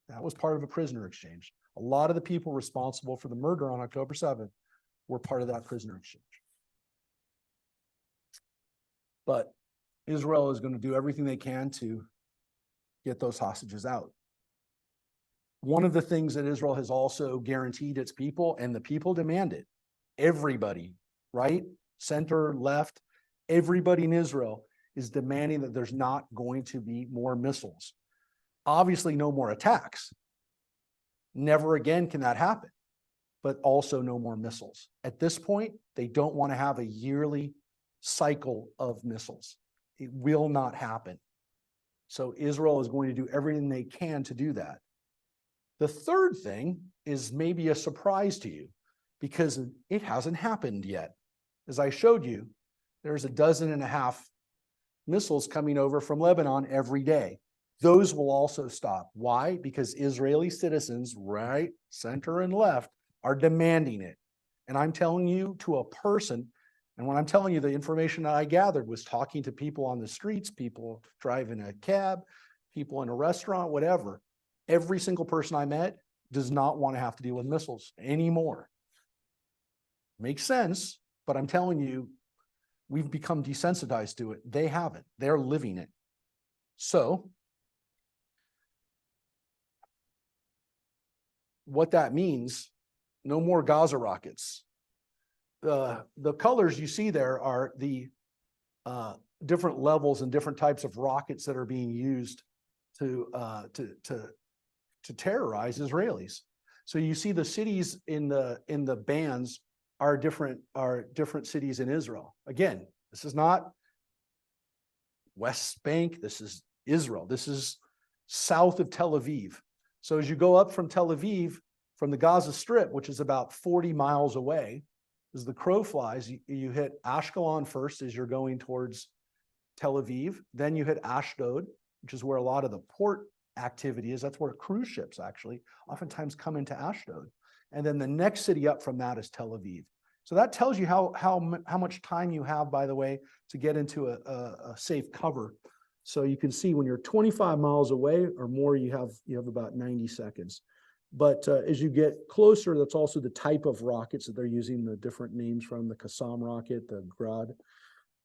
that was part of a prisoner exchange. A lot of the people responsible for the murder on October 7th were part of that prisoner exchange. But Israel is going to do everything they can to get those hostages out. One of the things that Israel has also guaranteed its people, and the people demand it, everybody, right, center, left, everybody in Israel is demanding that there's not going to be more missiles. Obviously, no more attacks. Never again can that happen, but also no more missiles. At this point, they don't want to have a yearly cycle of missiles. It will not happen. So Israel is going to do everything they can to do that. The third thing is maybe a surprise to you because it hasn't happened yet. As I showed you, there's 12.5 missiles coming over from Lebanon every day. Those will also stop. Why? Because Israeli citizens, right, center and left, are demanding it. And I'm telling you to a person, and when I'm telling you the information that I gathered was talking to people on the streets, people driving a cab, people in a restaurant, whatever. Every single person I met does not want to have to deal with missiles anymore. Makes sense, but I'm telling you, we've become desensitized to it. They haven't. They're living it. So what that means, no more Gaza rockets. The colors you see there are the different levels and different types of rockets that are being used to terrorize Israelis. So you see the cities in the bands are different cities in Israel. Again, this is not West Bank. This is Israel. This is south of Tel Aviv. So as you go up from Tel Aviv, from the Gaza Strip, which is about 40 miles away, as the crow flies, you hit Ashkelon first as you're going towards Tel Aviv. Then you hit Ashdod, which is where a lot of the port activity is. That's where cruise ships actually oftentimes come into Ashdod. And then the next city up from that is Tel Aviv. So that tells you how much time you have, by the way, to get into a safe cover. So you can see when you're 25 miles away or more, you have about 90 seconds. But as you get closer, that's also the type of rockets that they're using, the different names from the Qassam rocket, the Grad,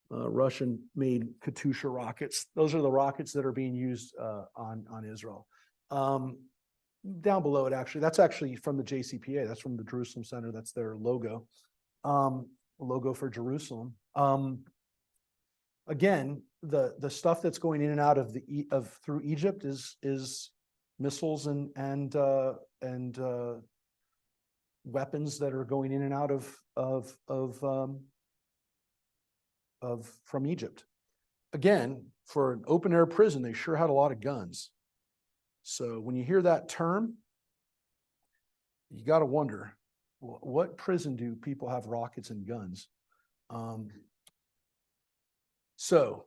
Russian-made Katyusha rockets. Those are the rockets that are being used on Israel. Down below it, actually, that's actually from the JCPA. That's from the Jerusalem Center. That's their logo, logo for Jerusalem. Again, the stuff that's going in and out of through Egypt is missiles and weapons that are going in and out of from Egypt. Again, for an open air prison, they sure had a lot of guns. So when you hear that term, you got to wonder, what prison do people have rockets and guns? So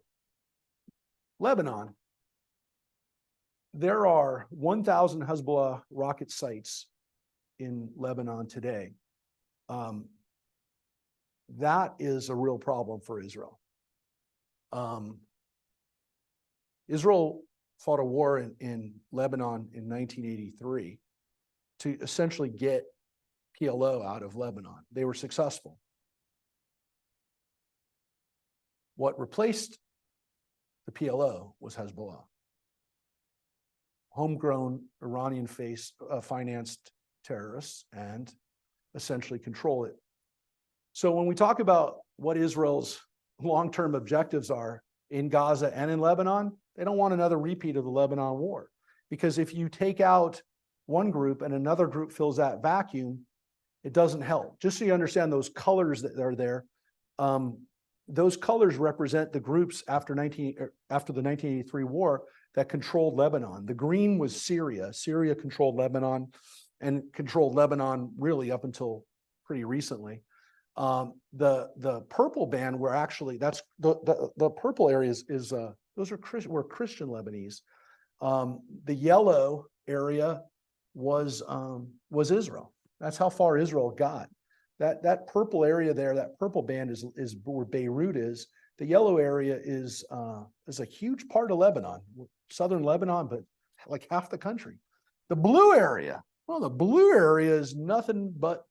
Lebanon, there are 1,000 Hezbollah rocket sites in Lebanon today. That is a real problem for Israel. Israel fought a war in Lebanon in 1983 to essentially get PLO out of Lebanon. They were successful. What replaced the PLO was Hezbollah. Homegrown Iranian financed terrorists and essentially control it. So when we talk about what Israel's long-term objectives are in Gaza and in Lebanon, they don't want another repeat of the Lebanon war. Because if you take out one group and another group fills that vacuum, it doesn't help. Just so you understand those colors that are there, those colors represent the groups after the 1983 war that controlled Lebanon. The green was Syria. Syria controlled Lebanon and controlled Lebanon really up until pretty recently. The purple band were actually, that's the purple areas were Christian Lebanese. The yellow area was Israel. That's how far Israel got. That purple area there, that purple band is where Beirut is. The yellow area is a huge part of Lebanon, southern Lebanon, but like half the country. The blue area, well, the blue area is nothing but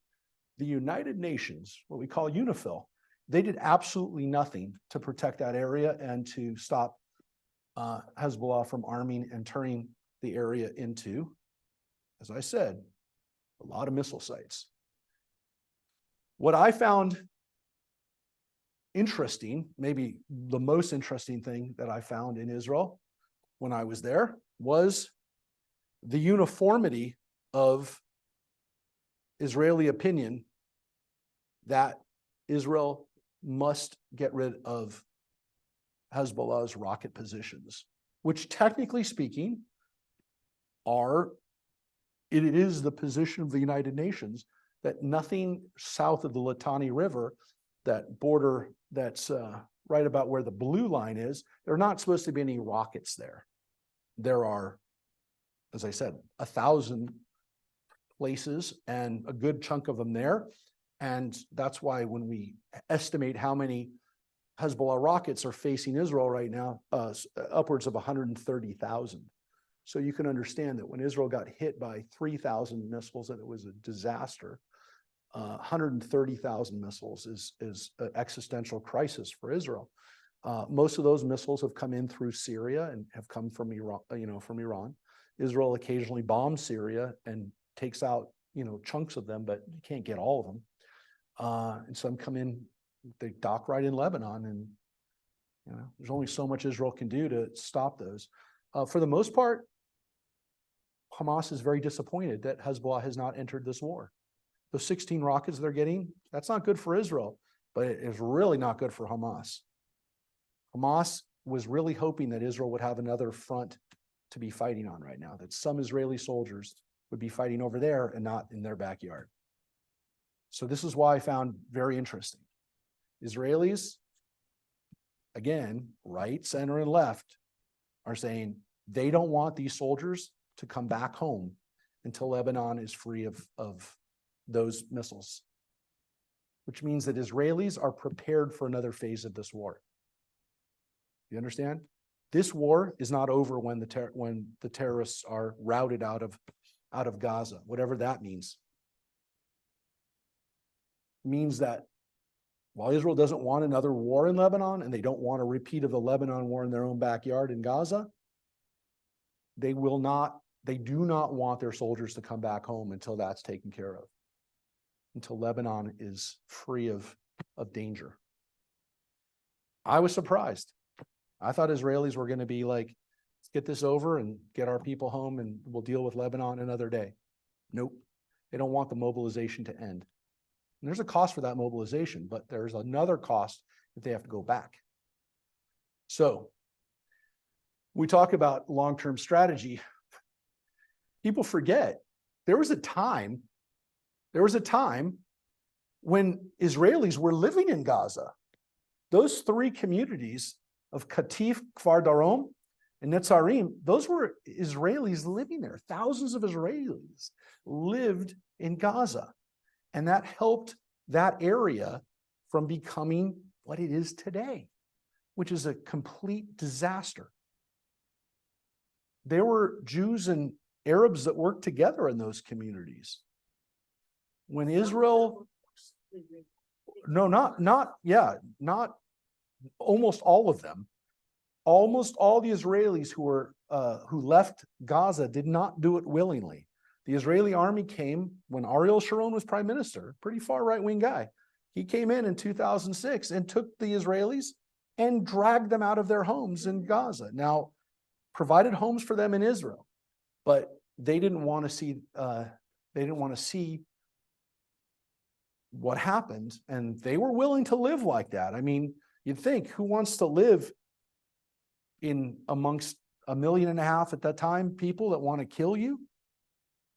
the United Nations, what we call UNIFIL. They did absolutely nothing to protect that area and to stop Hezbollah from arming and turning the area into, as I said, a lot of missile sites. What I found interesting, maybe the most interesting thing that I found in Israel when I was there, was the uniformity of Israeli opinion that Israel must get rid of Hezbollah's rocket positions, which technically speaking it is the position of the United Nations that nothing south of the Litani River, that border that's right about where the blue line is, there are not supposed to be any rockets there. There are, as I said, 1,000 places and a good chunk of them there. And that's why when we estimate how many Hezbollah rockets are facing Israel right now, upwards of 130,000. So you can understand that when Israel got hit by 3,000 missiles, that it was a disaster. 130,000 missiles is an existential crisis for Israel. Most of those missiles have come in through Syria and have come from Iran, from Iran. Israel occasionally bombs Syria and takes out, chunks of them, but you can't get all of them. And some come in, they dock right in Lebanon, and there's only so much Israel can do to stop those. For the most part, Hamas is very disappointed that Hezbollah has not entered this war. Those 16 rockets they're getting, that's not good for Israel, but it is really not good for Hamas. Hamas was really hoping that Israel would have another front to be fighting on right now, that some Israeli soldiers would be fighting over there and not in their backyard. So this is why I found very interesting. Israelis, again, right, center, and left, are saying they don't want these soldiers to come back home until Lebanon is free of those missiles, which means that Israelis are prepared for another phase of this war. You understand? This war is not over when the terrorists are routed out of Gaza, whatever that means. It means that while Israel doesn't want another war in Lebanon, and they don't want a repeat of the Lebanon war in their own backyard in Gaza, they do not want their soldiers to come back home until that's taken care of, until Lebanon is free of danger. I was surprised. I thought Israelis were going to be like, let's get this over and get our people home and we'll deal with Lebanon another day. Nope. They don't want the mobilization to end. And there's a cost for that mobilization, but there's another cost if they have to go back. So we talk about long-term strategy. People forget there was a time when Israelis were living in Gaza. Those three communities of Katif, Kfar Darom, and Netzarim, those were Israelis living there. Thousands of Israelis lived in Gaza. And that helped that area from becoming what it is today, which is a complete disaster. There were Jews and Arabs that worked together in those communities. When Israel, not almost all of them. Almost all the Israelis who left Gaza did not do it willingly. The Israeli army came when Ariel Sharon was prime minister, pretty far right-wing guy. He came in 2006 and took the Israelis and dragged them out of their homes in Gaza. Now, provided homes for them in Israel, but they didn't want to see what happened, and they were willing to live like that. I mean, you'd think, who wants to live in amongst 1.5 million at that time people that want to kill you?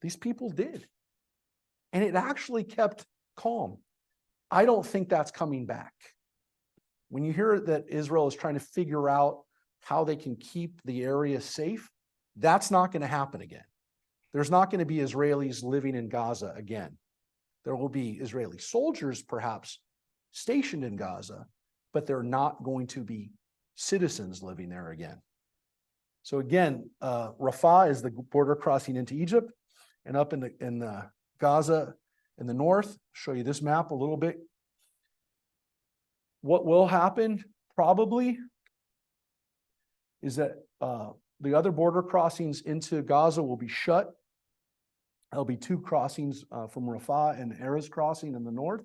These people did. And it actually kept calm. I don't think that's coming back. When you hear that Israel is trying to figure out how they can keep the area safe, that's not going to happen again. There's not going to be Israelis living in Gaza again. There will be Israeli soldiers perhaps stationed in Gaza, but they're not going to be citizens living there again. So again, Rafah is the border crossing into Egypt, and up in the Gaza in the north. Show you this map a little bit. What will happen probably is that the other border crossings into Gaza will be shut. There'll be 2 crossings from Rafah and Erez crossing in the north,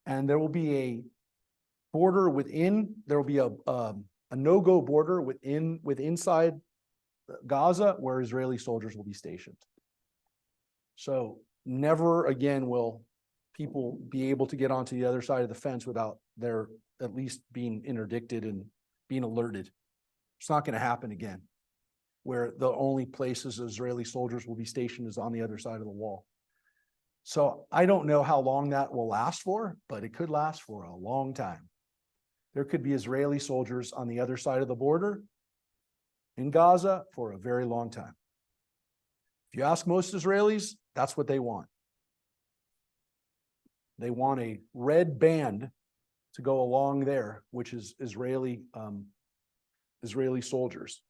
and there will be a border within. There will be a no-go border inside Gaza where Israeli soldiers will be stationed. So never again will people be able to get onto the other side of the fence without their at least being interdicted and being alerted. It's not going to happen again, where the only places Israeli soldiers will be stationed is on the other side of the wall. So I don't know how long that will last for, but it could last for a long time. There could be Israeli soldiers on the other side of the border in Gaza for a very long time. If you ask most Israelis, that's what they want. They want a red band to go along there, which is Israeli soldiers.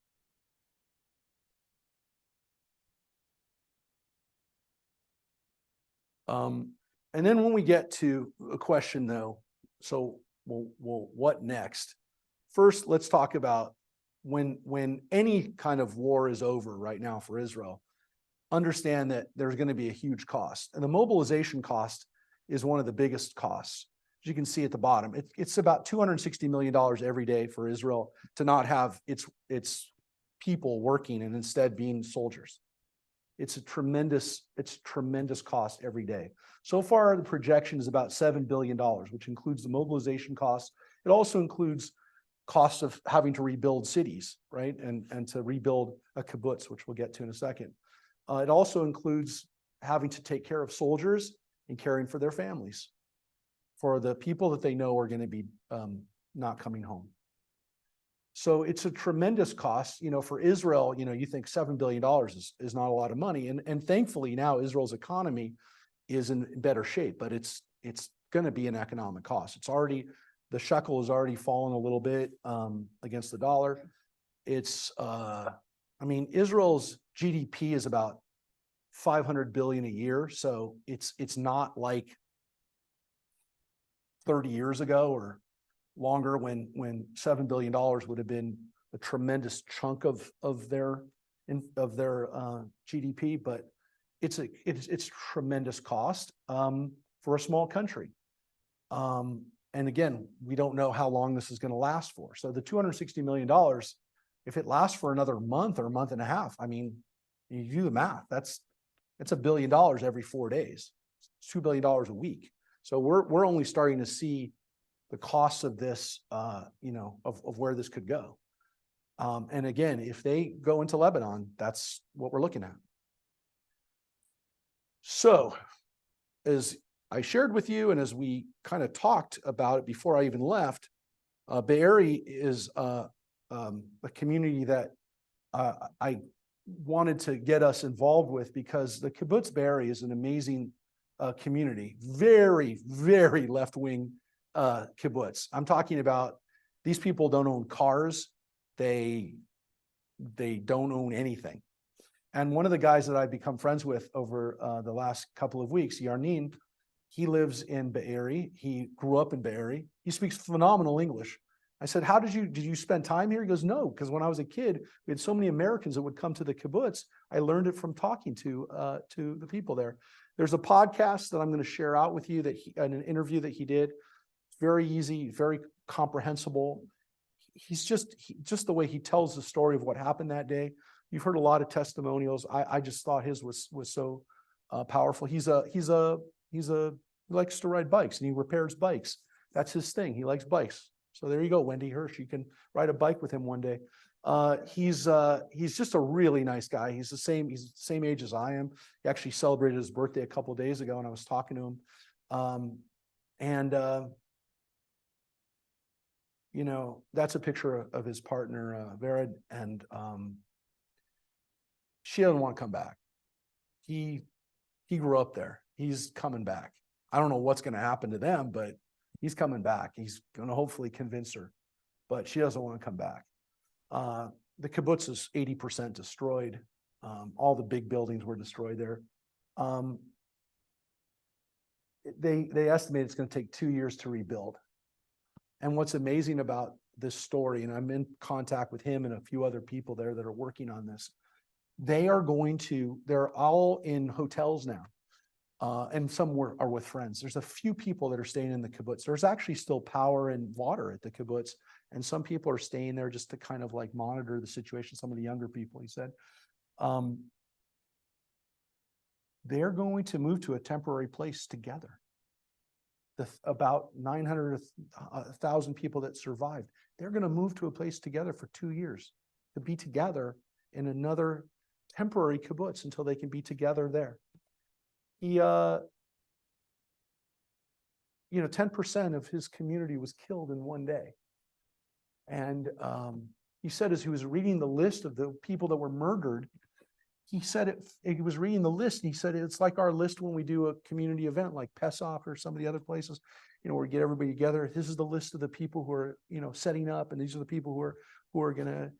And then when we get to a question though, so what next? First, let's talk about when any kind of war is over right now for Israel, understand that there's going to be a huge cost. And the mobilization cost is one of the biggest costs. As you can see at the bottom, it's about $260 million every day for Israel to not have its people working and instead being soldiers. It's a tremendous cost every day. So far, the projection is about $7 billion, which includes the mobilization costs. It also includes costs of having to rebuild cities, right? And to rebuild a kibbutz, which we'll get to in a second. It also includes having to take care of soldiers and caring for their families, for the people that they know are going to be not coming home. So it's a tremendous cost, for Israel. You think $7 billion is not a lot of money. And thankfully now Israel's economy is in better shape, but it's going to be an economic cost. The shekel has already fallen a little bit against the dollar. Israel's GDP is about 500 billion a year. So it's not like 30 years ago or longer when $7 billion would have been a tremendous chunk of their GDP, but it's tremendous cost for a small country. And again, we don't know how long this is going to last for. So the $260 million, if it lasts for another month or a month and a half, you do the math. That's $1 billion every 4 days. It's $2 billion a week. So we're only starting to see the costs of this, of where this could go. And again, if they go into Lebanon, that's what we're looking at. So as I shared with you, and as we kind of talked about it before I even left, Be'eri is a community that I wanted to get us involved with, because the kibbutz Be'eri is an amazing community, very, very left-wing kibbutz. I'm talking about these people don't own cars. They don't own anything. And one of the guys that I've become friends with over the last couple of weeks, Yarnin, he lives in Be'eri. He grew up in Be'eri. He speaks phenomenal English. I said, did you spend time here? He goes, no, because when I was a kid, we had so many Americans that would come to the kibbutz. I learned it from talking to the people there. There's a podcast that I'm going to share out with you an interview that he did. It's very easy, very comprehensible. He's just the way he tells the story of what happened that day. You've heard a lot of testimonials. I just thought his was so powerful. He likes to ride bikes and he repairs bikes. That's his thing. He likes bikes. So there you go, Wendy Hirsch. You can ride a bike with him one day. He's just a really nice guy. He's the same age as I am. He actually celebrated his birthday a couple of days ago, and I was talking to him. That's a picture of his partner, Vered, and she doesn't want to come back. He grew up there. He's coming back. I don't know what's going to happen to them, but he's coming back. He's going to hopefully convince her, but she doesn't want to come back. The kibbutz is 80% destroyed. All the big buildings were destroyed there. They estimate it's going to take 2 years to rebuild. And what's amazing about this story, and I'm in contact with him and a few other people there that are working on this, they're all in hotels now. And some are with friends. There's a few people that are staying in the kibbutz. There's actually still power and water at the kibbutz. And some people are staying there just to kind of like monitor the situation. Some of the younger people, he said. They're going to move to a temporary place together. about 900, 1,000 people that survived, they're going to move to a place together for 2 years to be together in another temporary kibbutz until they can be together there. He, 10% of his community was killed in one day. And he said, as he was reading the list of the people that were murdered, he said he was reading the list, and he said, it's like our list when we do a community event like Pesach or some of the other places, where we get everybody together. This is the list of the people who are, setting up, and these are the people who are gonna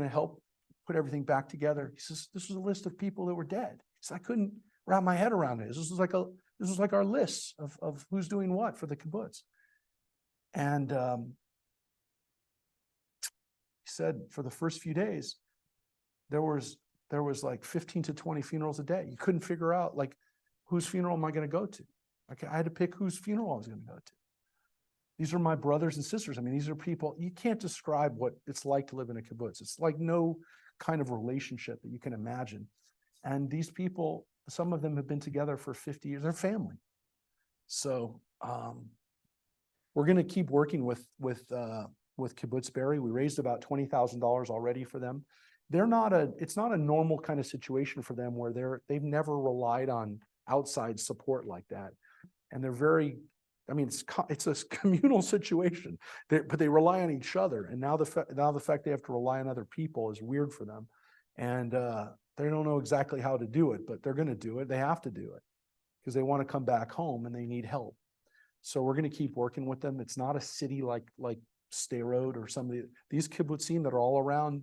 help put everything back together. He says, this was a list of people that were dead. He said, I couldn't wrap my head around it. This was like our lists of who's doing what for the kibbutz. And he said for the first few days, there was like 15 to 20 funerals a day. You couldn't figure out, like, whose funeral am I going to go to? Okay, I had to pick whose funeral I was going to go to. These are my brothers and sisters. I mean, these are people, you can't describe what it's like to live in a kibbutz. It's like no kind of relationship that you can imagine. And these people, some of them have been together for 50 years. They're family. So we're going to keep working with Kibbutz Berry. We raised about $20,000 already for them. It's not a normal kind of situation for them where they've never relied on outside support like that. And they're very, it's a communal situation, but they rely on each other. And now the fact they have to rely on other people is weird for them. And they don't know exactly how to do it, but they're going to do it. They have to do it because they want to come back home and they need help. So we're going to keep working with them. It's not a city like Sderot or some of these kibbutzim that are all around.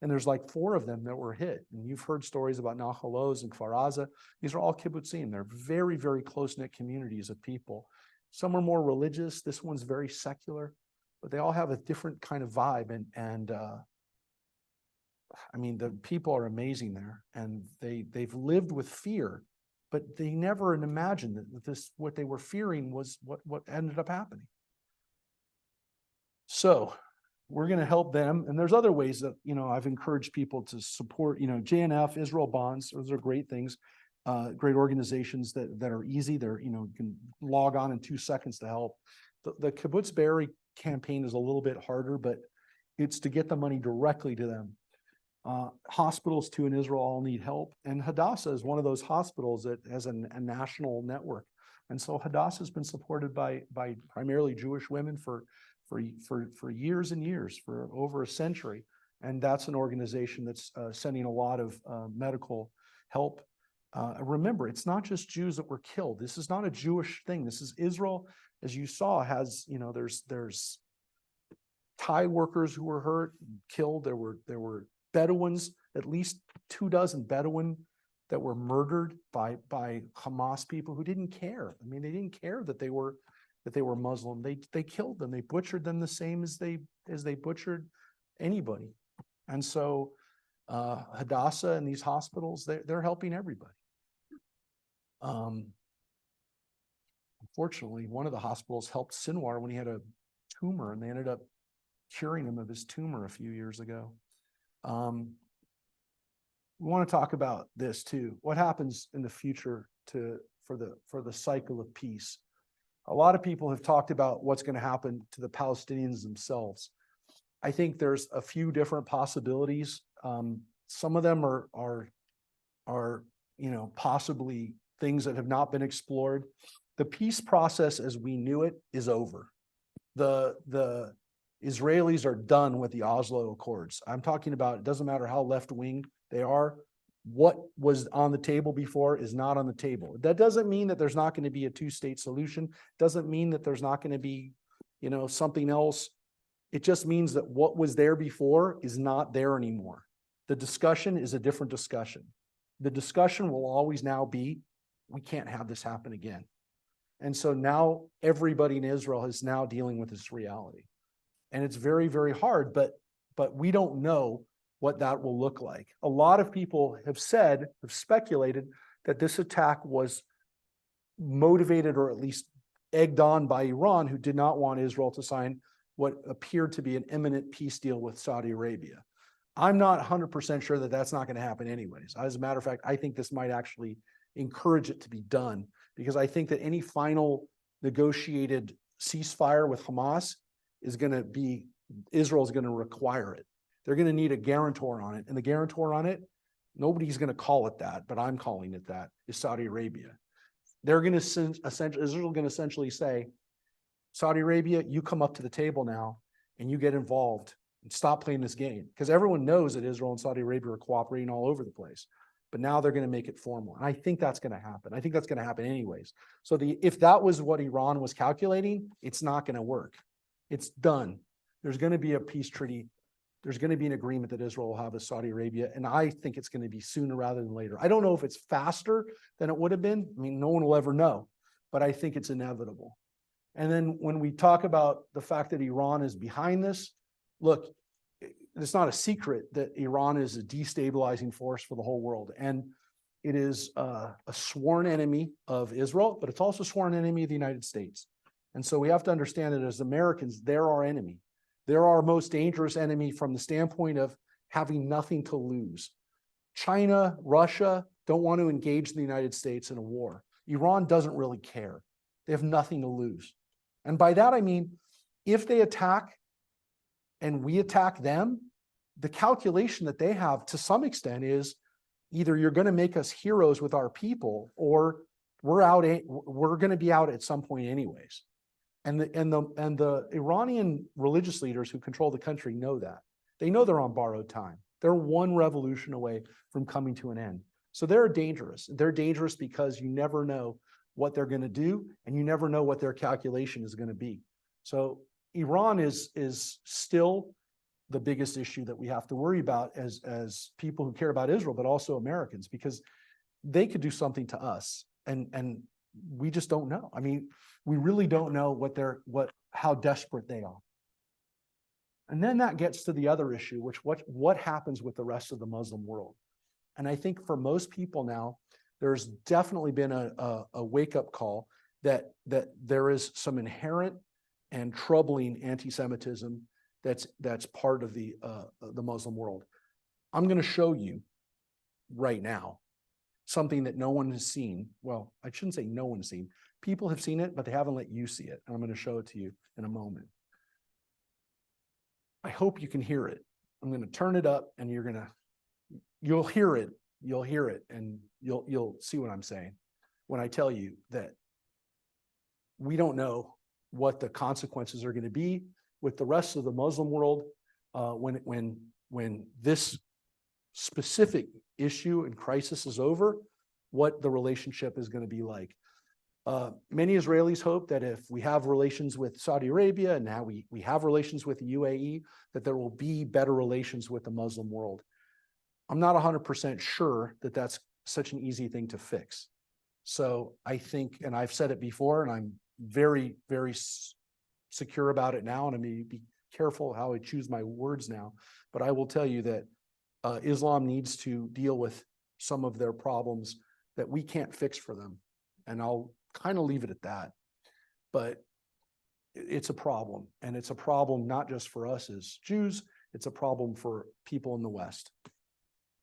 And there's like 4 of them that were hit. And you've heard stories about Nahal Oz and Kfar Aza. These are all kibbutzim. They're very, very close-knit communities of people. Some are more religious. This one's very secular, but they all have a different kind of vibe. And the people are amazing there, and they've lived with fear, but they never imagined that what they were fearing was what ended up happening. So we're going to help them. And there's other ways that, I've encouraged people to support, JNF, Israel Bonds. Those are great things, great organizations that are easy. They're, you can log on in 2 seconds to help. The Kibbutz Berry campaign is a little bit harder, but it's to get the money directly to them. Hospitals too in Israel all need help. And Hadassah is one of those hospitals that has a national network. And so Hadassah has been supported by primarily Jewish women for years and years, for over a century. And that's an organization that's sending a lot of medical help. Remember, it's not just Jews that were killed. This is not a Jewish thing. This is Israel, as you saw, has, there's Thai workers who were hurt, killed. There were Bedouins, at least 24 Bedouin that were murdered by Hamas people who didn't care. They didn't care that they were Muslim. They killed them. They butchered them the same as they butchered anybody. And so Hadassah and these hospitals, they're helping everybody. Unfortunately, one of the hospitals helped Sinwar when he had a tumor, and they ended up curing him of his tumor a few years ago. We want to talk about this too. What happens in the future for the cycle of peace? A lot of people have talked about what's going to happen to the Palestinians themselves. I think there's a few different possibilities. Some of them are possibly things that have not been explored. The peace process as we knew it is over. The Israelis are done with the Oslo Accords. I'm talking about, it doesn't matter how left-wing they are, what was on the table before is not on the table. That doesn't mean that there's not going to be a 2-state solution. Doesn't mean that there's not going to be, something else. It just means that what was there before is not there anymore. The discussion is a different discussion. The discussion will always now be, we can't have this happen again. And so now everybody in Israel is now dealing with this reality. And it's very, very hard, but we don't know what that will look like. A lot of people have speculated that this attack was motivated or at least egged on by Iran, who did not want Israel to sign what appeared to be an imminent peace deal with Saudi Arabia. I'm not 100% sure that that's not going to happen anyways. As a matter of fact, I think this might actually encourage it to be done, because I think that any final negotiated ceasefire with Hamas is going to be, Israel is going to require it. They're going to need a guarantor on it. And the guarantor on it, nobody's going to call it that, but I'm calling it that, is Saudi Arabia. They're going to essentially, Israel going to essentially say, Saudi Arabia, you come up to the table now and you get involved and stop playing this game. Because everyone knows that Israel and Saudi Arabia are cooperating all over the place. But now they're going to make it formal. And I think that's going to happen. I think that's going to happen anyways. So if that was what Iran was calculating, it's not going to work. It's done. There's going to be a peace treaty. There's going to be an agreement that Israel will have with Saudi Arabia. And I think it's going to be sooner rather than later. I don't know if it's faster than it would have been. I mean, no one will ever know. But I think it's inevitable. And then when we talk about the fact that Iran is behind this, look, it's not a secret that Iran is a destabilizing force for the whole world. And it is a sworn enemy of Israel, but it's also a sworn enemy of the United States. And so we have to understand that as Americans, they're our enemy. They're our most dangerous enemy from the standpoint of having nothing to lose. China, Russia don't want to engage the United States in a war. Iran doesn't really care. They have nothing to lose. And by that, I mean, if they attack and we attack them, the calculation that they have to some extent is either you're going to make us heroes with our people or we're going to be out at some point anyways. And the Iranian religious leaders who control the country know that. They know they're on borrowed time. They're one revolution away from coming to an end. So they're dangerous. They're dangerous because you never know what they're going to do and you never know what their calculation is going to be. So Iran is still the biggest issue that we have to worry about as people who care about Israel, but also Americans, because they could do something to us and we just don't know. I mean, we really don't know how desperate they are. And then that gets to the other issue, which what happens with the rest of the Muslim world. And I think for most people now, there's definitely been a wake-up call that there is some inherent and troubling anti-Semitism that's part of the Muslim world. I'm going to show you right now something that no one has seen. Well, I shouldn't say no one has seen. People have seen it, but they haven't let you see it. And I'm going to show it to you in a moment. I hope you can hear it. I'm going to turn it up and you'll hear it. You'll hear it and you'll see what I'm saying when I tell you that we don't know what the consequences are going to be with the rest of the Muslim world when this specific issue and crisis is over, what the relationship is going to be like. Many Israelis hope that if we have relations with Saudi Arabia and now we have relations with the UAE, that there will be better relations with the Muslim world. I'm not 100% sure that that's such an easy thing to fix. So I think, and I've said it before, and I'm very, very secure about it now, and I may be careful how I choose my words now, but I will tell you that Islam needs to deal with some of their problems that we can't fix for them. And I'll kind of leave it at that. But it's a problem, and it's a problem not just for us as Jews, it's a problem for people in the West.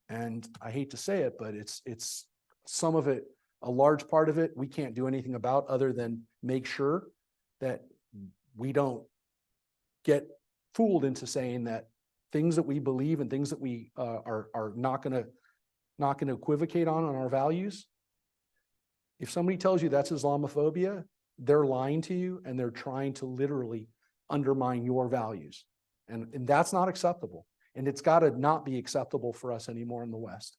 And I hate to say it, but it's some of it, a large part of it, we can't do anything about other than make sure that we don't get fooled into saying that things that we believe and things that we are not going to equivocate on our values. If somebody tells you that's Islamophobia, they're lying to you and they're trying to literally undermine your values. And that's not acceptable. And it's got to not be acceptable for us anymore in the West.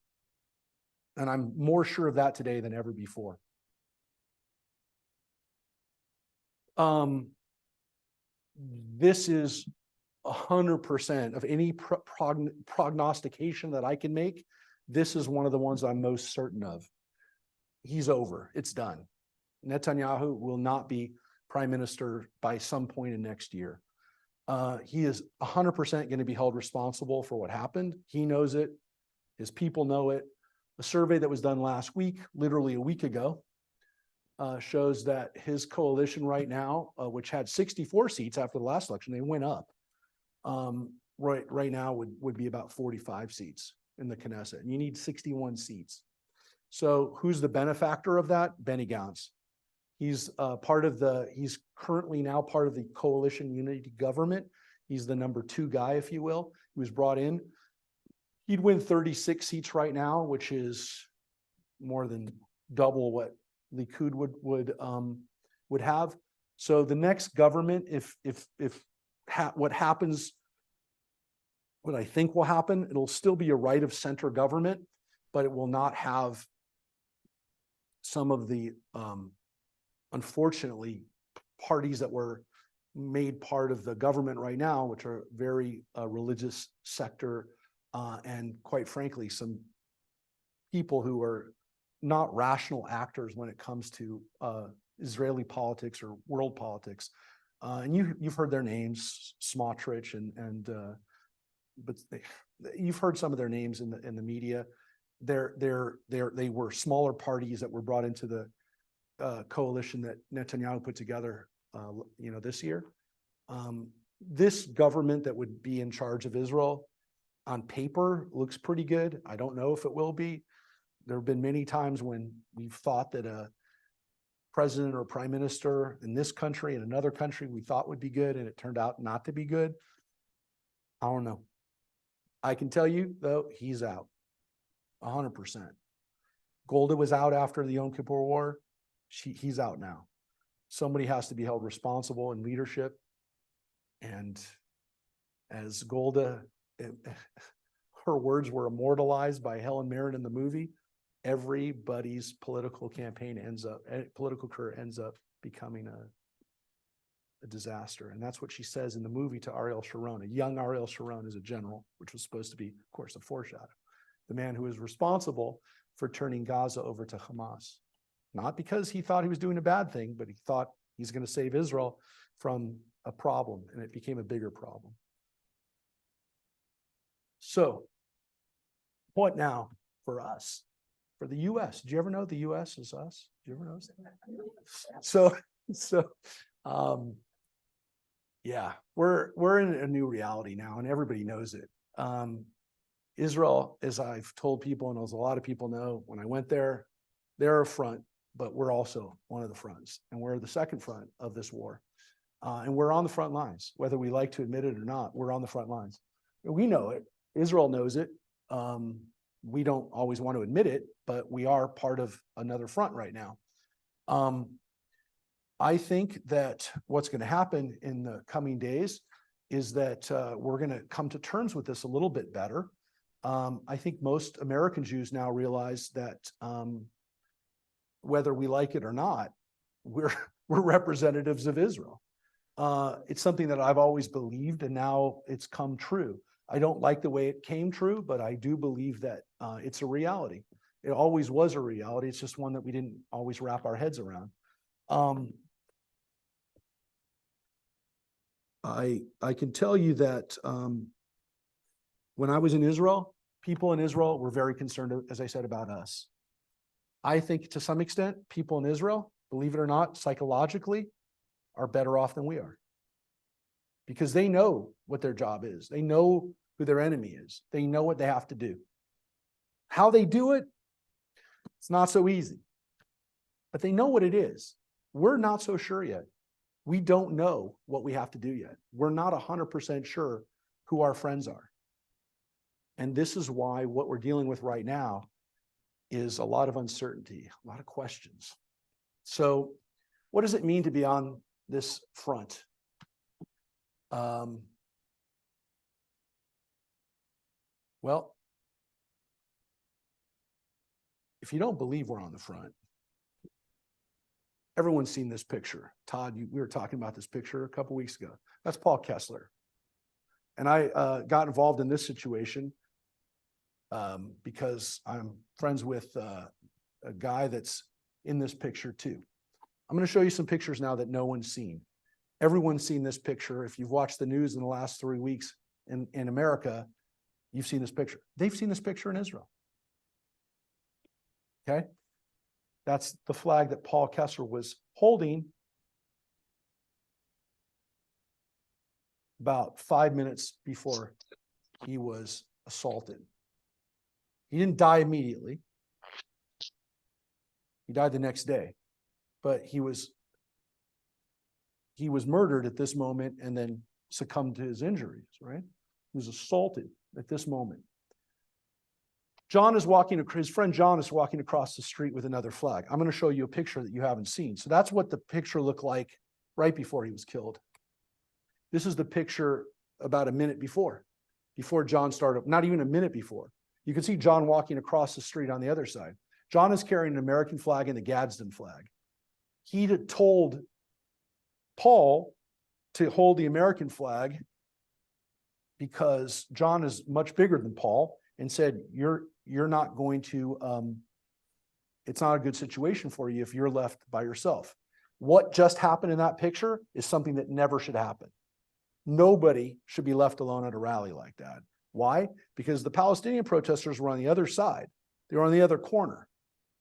And I'm more sure of that today than ever before. This is 100% of any prognostication that I can make. This is one of the ones I'm most certain of. He's over. It's done. Netanyahu will not be prime minister by some point in next year. He is 100% going to be held responsible for what happened. He knows it. His people know it. A survey that was done last week, literally a week ago, shows that his coalition right now, which had 64 seats after the last election, they went up. Right now would be about 45 seats in the Knesset. And you need 61 seats. So who's the benefactor of that? Benny Gantz. He's he's currently now part of the coalition unity government. He's the number 2 guy, if you will. He was brought in. He'd win 36 seats right now, which is more than double what Likud would have. So the next government, what happens, what I think will happen, it'll still be a right of center government, but it will not have some of the, unfortunately, parties that were made part of the government right now, which are very religious sector, and quite frankly, some people who are not rational actors when it comes to Israeli politics or world politics. And you've heard their names, Smotrich but you've heard some of their names in the media. They were smaller parties that were brought into the coalition that Netanyahu put together, this year. This government that would be in charge of Israel on paper looks pretty good. I don't know if it will be. There have been many times when we've thought that a president or prime minister in this country and another country we thought would be good, and it turned out not to be good. I don't know. I can tell you though, he's out 100%. Golda was out after the Yom Kippur War. He's out now. Somebody has to be held responsible in leadership. And as Golda, her words were immortalized by Helen Mirren in the movie, everybody's political career ends up becoming a disaster. And that's what she says in the movie to Ariel Sharon. A young Ariel Sharon is a general, which was supposed to be, of course, a foreshadow. The man who is responsible for turning Gaza over to Hamas. Not because he thought he was doing a bad thing, but he thought he's going to save Israel from a problem, and it became a bigger problem. So, what now for us? For the U.S. Did you ever know the U.S. is us? Did you ever notice that? Yeah, we're in a new reality now, and everybody knows it. Israel, as I've told people, and as a lot of people know, when I went there, they're a front, but we're also one of the fronts, and we're the second front of this war. And we're on the front lines, whether we like to admit it or not. We're on the front lines. We know it. Israel knows it. We don't always want to admit it, but we are part of another front right now. I think that what's going to happen in the coming days is that we're going to come to terms with this a little bit better. I think most American Jews now realize that whether we like it or not, we're representatives of Israel. It's something that I've always believed, and now it's come true. I don't like the way it came true, but I do believe that it's a reality. It always was a reality. It's just one that we didn't always wrap our heads around. I can tell you that when I was in Israel, people in Israel were very concerned, as I said, about us. I think to some extent, people in Israel, believe it or not, psychologically, are better off than we are. Because they know what their job is. They know who their enemy is. They know what they have to do. How they do it, it's not so easy. But they know what it is. We're not so sure yet. We don't know what we have to do yet. We're not 100% sure who our friends are. And this is why what we're dealing with right now is a lot of uncertainty, a lot of questions. So what does it mean to be on this front? Well, if you don't believe we're on the front, everyone's seen this picture. Todd, we were talking about this picture a couple weeks ago. That's Paul Kessler. And I got involved in this situation because I'm friends with a guy that's in this picture too. I'm going to show you some pictures now that no one's seen. Everyone's seen this picture. If you've watched the news in the last 3 weeks in America, you've seen this picture. They've seen this picture in Israel. Okay? That's the flag that Paul Kessler was holding about 5 minutes before he was assaulted. He didn't die immediately. He died the next day. but he was murdered at this moment and then succumbed to his injuries, right? He was assaulted at this moment. His friend John is walking across the street with another flag. I'm going to show you a picture that you haven't seen. So that's what the picture looked like right before he was killed. This is the picture about a minute before John started, not even a minute before. You can see John walking across the street on the other side. John is carrying an American flag and the Gadsden flag. He had told Paul to hold the American flag because John is much bigger than Paul, and said, you're not going to, it's not a good situation for you if you're left by yourself. What just happened in that picture is something that never should happen. Nobody should be left alone at a rally like that. Why? Because the Palestinian protesters were on the other side. They were on the other corner.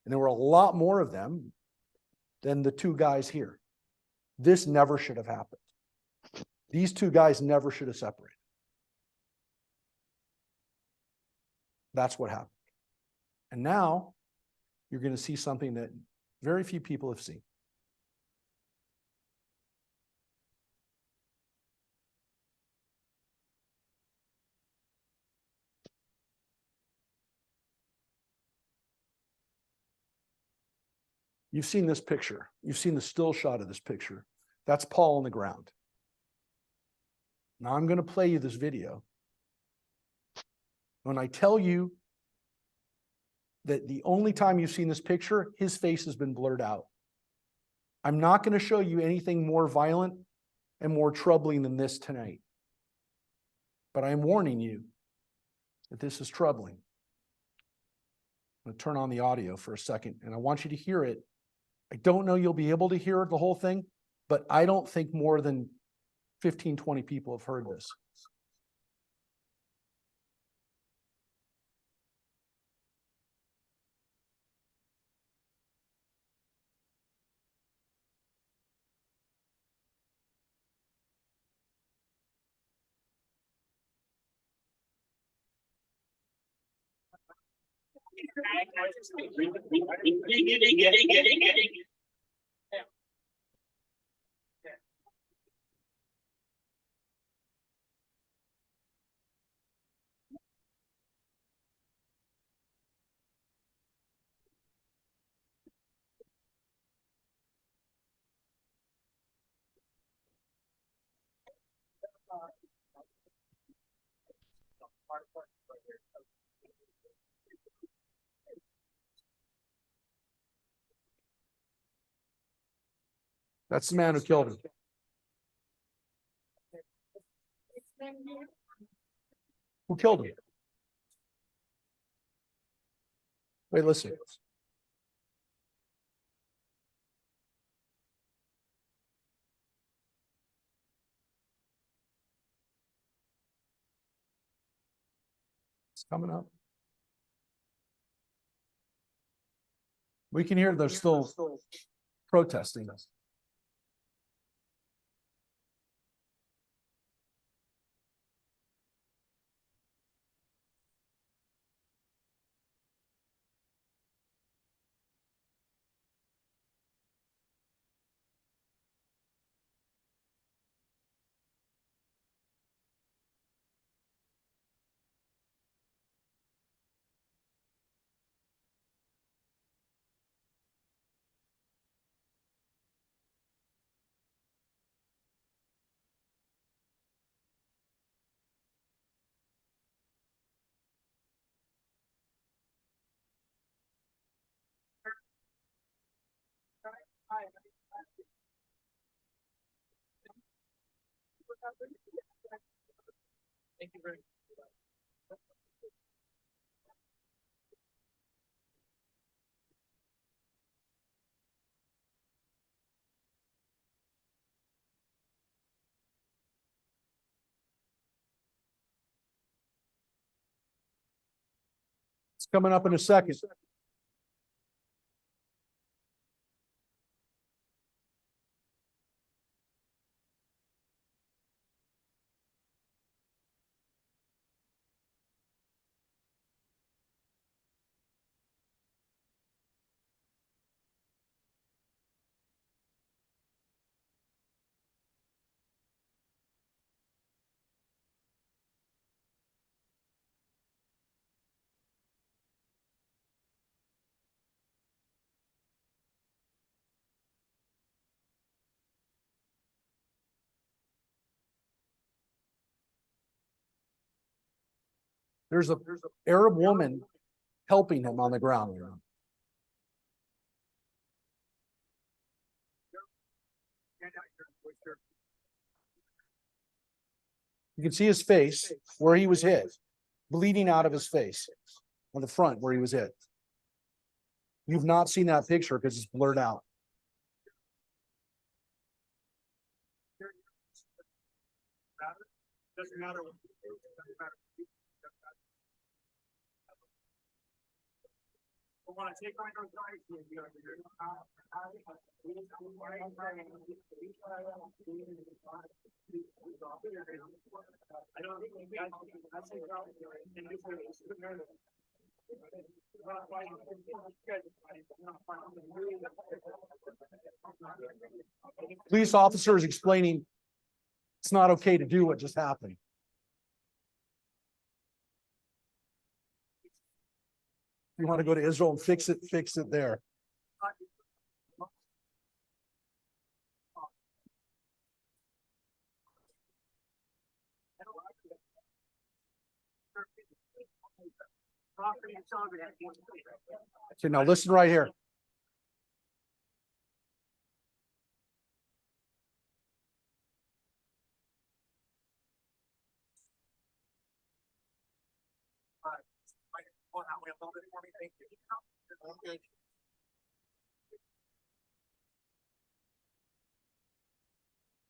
And there were a lot more of them than the two guys here. This never should have happened. These two guys never should have separated. That's what happened. And now you're going to see something that very few people have seen. You've seen this picture. You've seen the still shot of this picture. That's Paul on the ground. Now I'm going to play you this video. When I tell you that the only time you've seen this picture, his face has been blurred out. I'm not going to show you anything more violent and more troubling than this tonight. But I'm warning you that this is troubling. I'm going to turn on the audio for a second, and I want you to hear it. I don't know you'll be able to hear the whole thing, but I don't think more than 15, 20 people have heard this. That's the man who killed him. Who killed him? Wait, listen. It's coming up. We can hear they're still protesting us. Thank you very much. It's coming up in a second. There's a Arab woman helping him on the ground. You can see his face where he was hit, bleeding out of his face on the front where he was hit. You've not seen that picture because it's blurred out. Doesn't matter. Want to take my Police officers explaining it's not okay to do what just happened. You want to go to Israel and fix it there. Okay, now listen right here.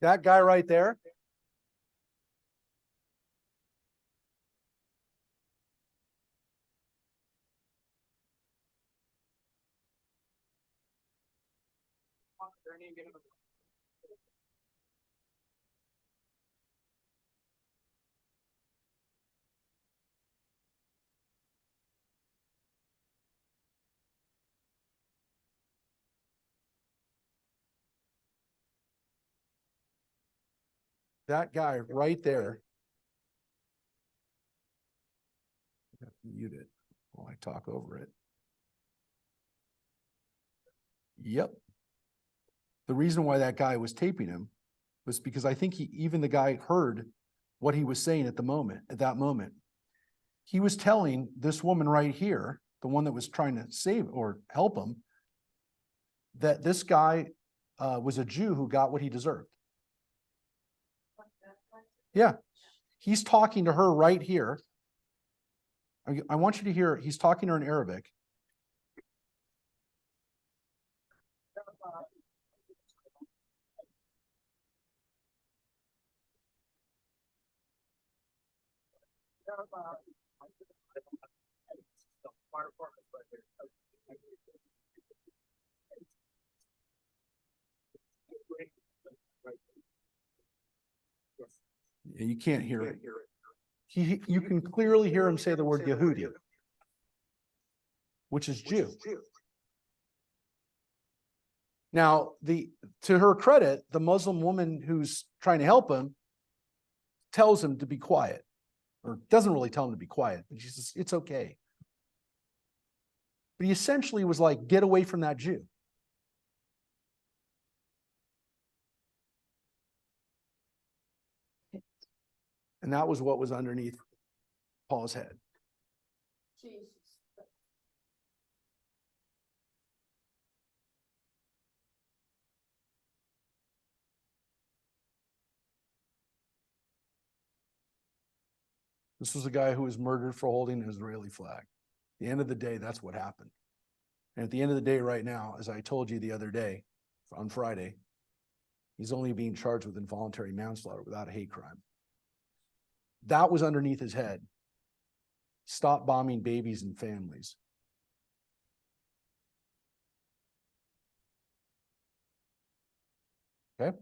That guy right there. That guy right there. Mute it while I talk over it. Yep. The reason why that guy was taping him was because I think even the guy heard what he was saying at that moment. He was telling this woman right here, the one that was trying to save or help him, that this guy was a Jew who got what he deserved. Yeah. He's talking to her right here. I want you to hear, he's talking to her in Arabic. Yeah, you can't hear it. You can clearly hear him say the word Yehudi, which is Jew. Now, to her credit, the Muslim woman who's trying to help him tells him to be quiet, or doesn't really tell him to be quiet, but she says, it's okay. But he essentially was like, get away from that Jew. And that was what was underneath Paul's head. Jesus. This was a guy who was murdered for holding an Israeli flag. At the end of the day, that's what happened. And at the end of the day right now, as I told you the other day, on Friday, he's only being charged with involuntary manslaughter without a hate crime. That was underneath his head. Stop bombing babies and families. Okay.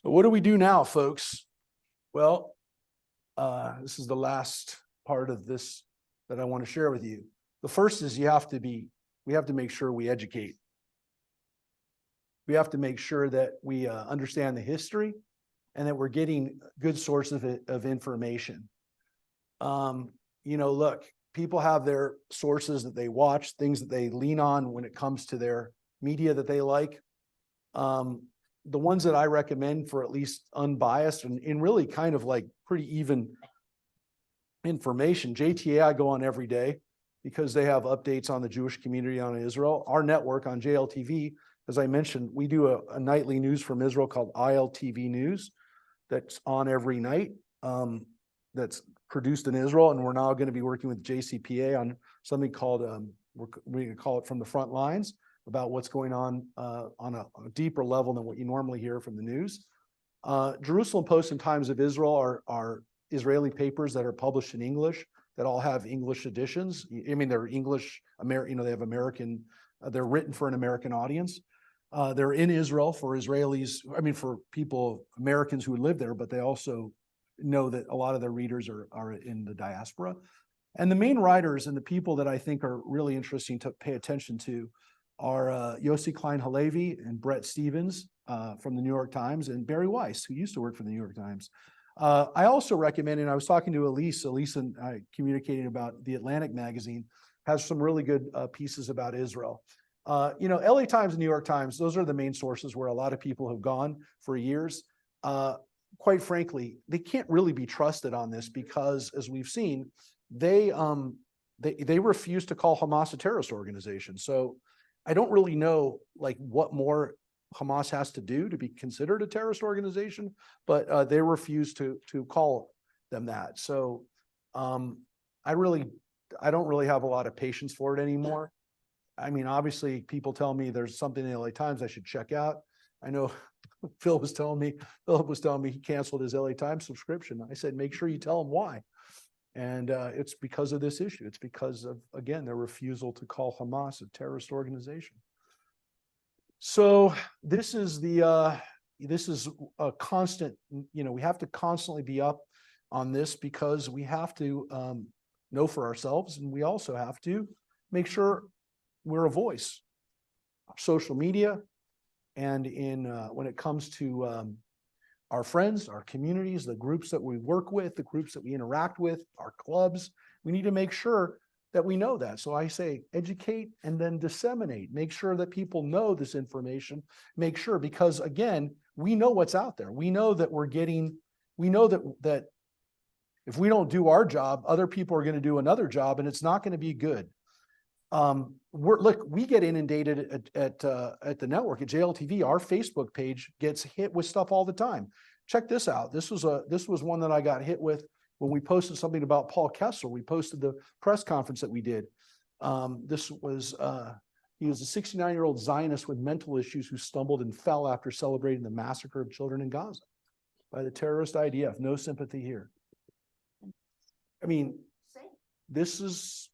So what do we do now, folks? Well, this is the last part of this that I want to share with you. The first is we have to make sure we educate. We have to make sure that we understand the history and that we're getting good sources of information. Look, people have their sources that they watch, things that they lean on when it comes to their media that they like. the ones that I recommend for at least unbiased and really kind of like pretty even information. JTA I go on every day because they have updates on the Jewish community on Israel. Our network on JLTV, as I mentioned, we do a nightly news from Israel called ILTV News that's on every night. That's produced in Israel, and we're now going to be working with JCPA on something called we can call it From the Front Lines, about what's going on a deeper level than what you normally hear from the news. Jerusalem Post and Times of Israel are Israeli papers that are published in English that all have English editions. I mean, they're English, they have American, they're written for an American audience. They're in Israel for Israelis, for people, Americans who live there, but they also know that a lot of their readers are in the diaspora. And the main writers and the people that I think are really interesting to pay attention to are Yossi Klein Halevi and Brett Stevens from the New York Times, and Barry Weiss, who used to work for the New York Times. I also recommend, and I was talking to Elise and I communicated about the Atlantic magazine, has some really good pieces about Israel. LA Times and New York Times, those are the main sources where a lot of people have gone for years. Quite frankly, they can't really be trusted on this because, as we've seen, they refuse to call Hamas a terrorist organization. So I don't really know what more Hamas has to do to be considered a terrorist organization, but they refuse to call them that. So I don't really have a lot of patience for it anymore. I mean, obviously, people tell me there's something in the LA Times I should check out. I know Philip was telling me he canceled his LA Times subscription. I said, make sure you tell him why. And it's because of this issue. It's because of, again, their refusal to call Hamas a terrorist organization. So this is a constant, we have to constantly be up on this because we have to know for ourselves, and we also have to make sure we're a voice. Social media, and when it comes to our friends, our communities, the groups that we work with, the groups that we interact with, our clubs, we need to make sure that we know that. So I say educate and then disseminate. Make sure that people know this information. Make sure, because again, we know what's out there. We know that that if we don't do our job, other people are going to do another job, and it's not going to be good. We get inundated at the network at JLTV. Our Facebook page gets hit with stuff all the time. Check this out. This was one that I got hit with when we posted something about Paul Kessler. We posted the press conference that we did. He was a 69-year-old Zionist with mental issues who stumbled and fell after celebrating the massacre of children in Gaza by the terrorist IDF. No sympathy here. I mean, this was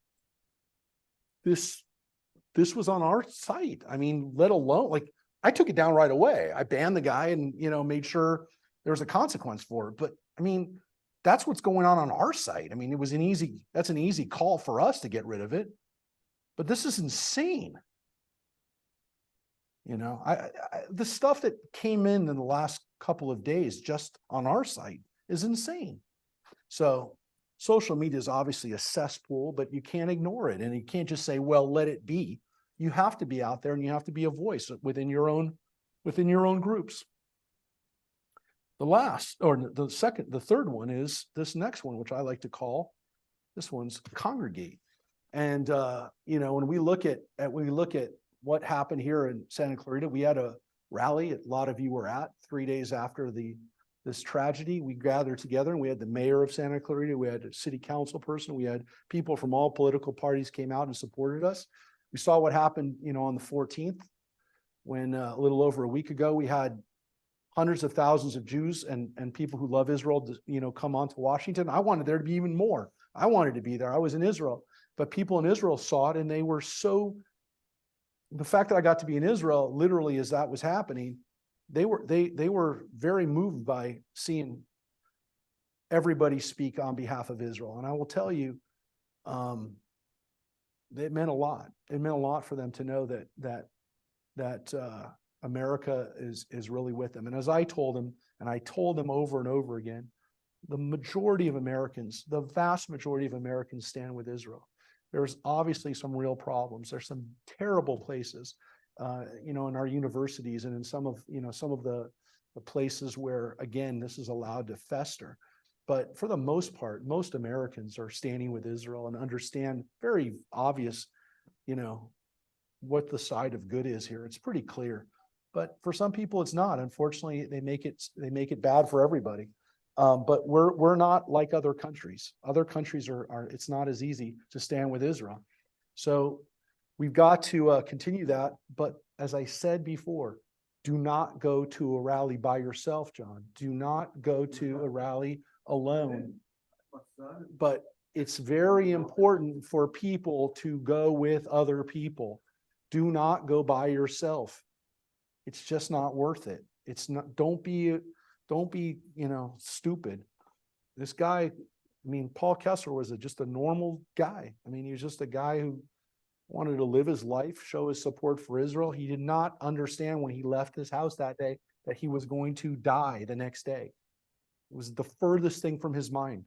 on our site. I mean, let alone, I took it down right away. I banned the guy and, made sure there was a consequence for it. But I mean, that's what's going on our site. I mean, that's an easy call for us to get rid of it. But this is insane. The stuff that came in the last couple of days just on our site is insane. So social media is obviously a cesspool, but you can't ignore it. And you can't just say, well, let it be. You have to be out there and you have to be a voice within your own groups. The third one is this next one, which I like to call, this one's congregate. And, when we look at what happened here in Santa Clarita, we had a rally, a lot of you were at 3 days after this tragedy. We gathered together and we had the mayor of Santa Clarita, we had a city council person, we had people from all political parties came out and supported us. We saw what happened, on the 14th, when a little over a week ago, we had hundreds of thousands of Jews and people who love Israel, come on to Washington. I wanted there to be even more. I wanted to be there. I was in Israel, but people in Israel saw it and they were the fact that I got to be in Israel, literally as that was happening, they were very moved by seeing everybody speak on behalf of Israel. And I will tell you, it meant a lot. It meant a lot for them to know that America is really with them. And as I told them, and I told them over and over again, the majority of Americans, the vast majority of Americans stand with Israel. There's obviously some real problems. There's some terrible places. in our universities and in some of the places where, again, this is allowed to fester. But for the most part, most Americans are standing with Israel and understand very obvious, what the side of good is here. It's pretty clear. But for some people, it's not. Unfortunately, they make it bad for everybody. But we're not like other countries. Other countries are it's not as easy to stand with Israel. So we've got to continue that. But as I said before, do not go to a rally by yourself, John. Do not go to a rally alone. But it's very important for people to go with other people. Do not go by yourself. It's just not worth it. It's not, don't be, stupid. This guy, Paul Kessler was just a normal guy. He was just a guy who wanted to live his life, show his support for Israel. He did not understand when he left his house that day that he was going to die the next day. It was the furthest thing from his mind.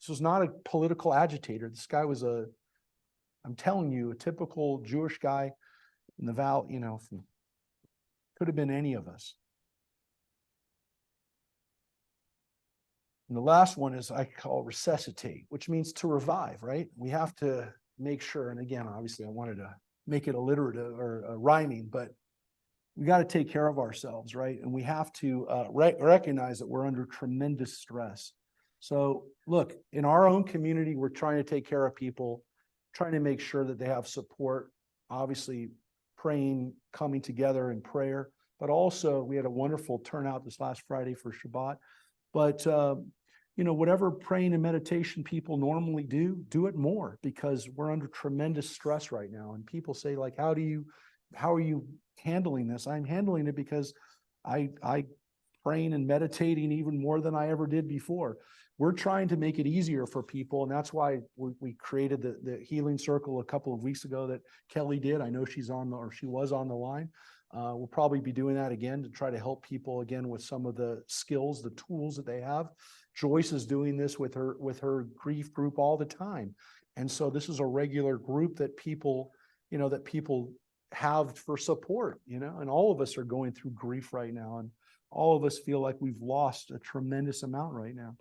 This was not a political agitator. This guy was I'm telling you, a typical Jewish guy in the valley, could have been any of us. And the last one is I call resuscitate, which means to revive, right? We have to make sure, and again, obviously I wanted to make it alliterative or rhyming, but we got to take care of ourselves, right? And we have to recognize that we're under tremendous stress. So look, in our own community, we're trying to take care of people, trying to make sure that they have support, obviously praying, coming together in prayer, but also we had a wonderful turnout this last Friday for Shabbat. But, whatever praying and meditation people normally do it more, because we're under tremendous stress right now. And people say, like, how are you handling this? I'm handling it because I praying and meditating even more than I ever did before. We're trying to make it easier for people. And that's why we created the healing circle a couple of weeks ago that Kelly did. I know she was on the line. We'll probably be doing that again to try to help people again with some of the skills, the tools that they have. Joyce is doing this with her grief group all the time. And so this is a regular group that people have for support, and all of us are going through grief right now. And all of us feel like we've lost a tremendous amount right now.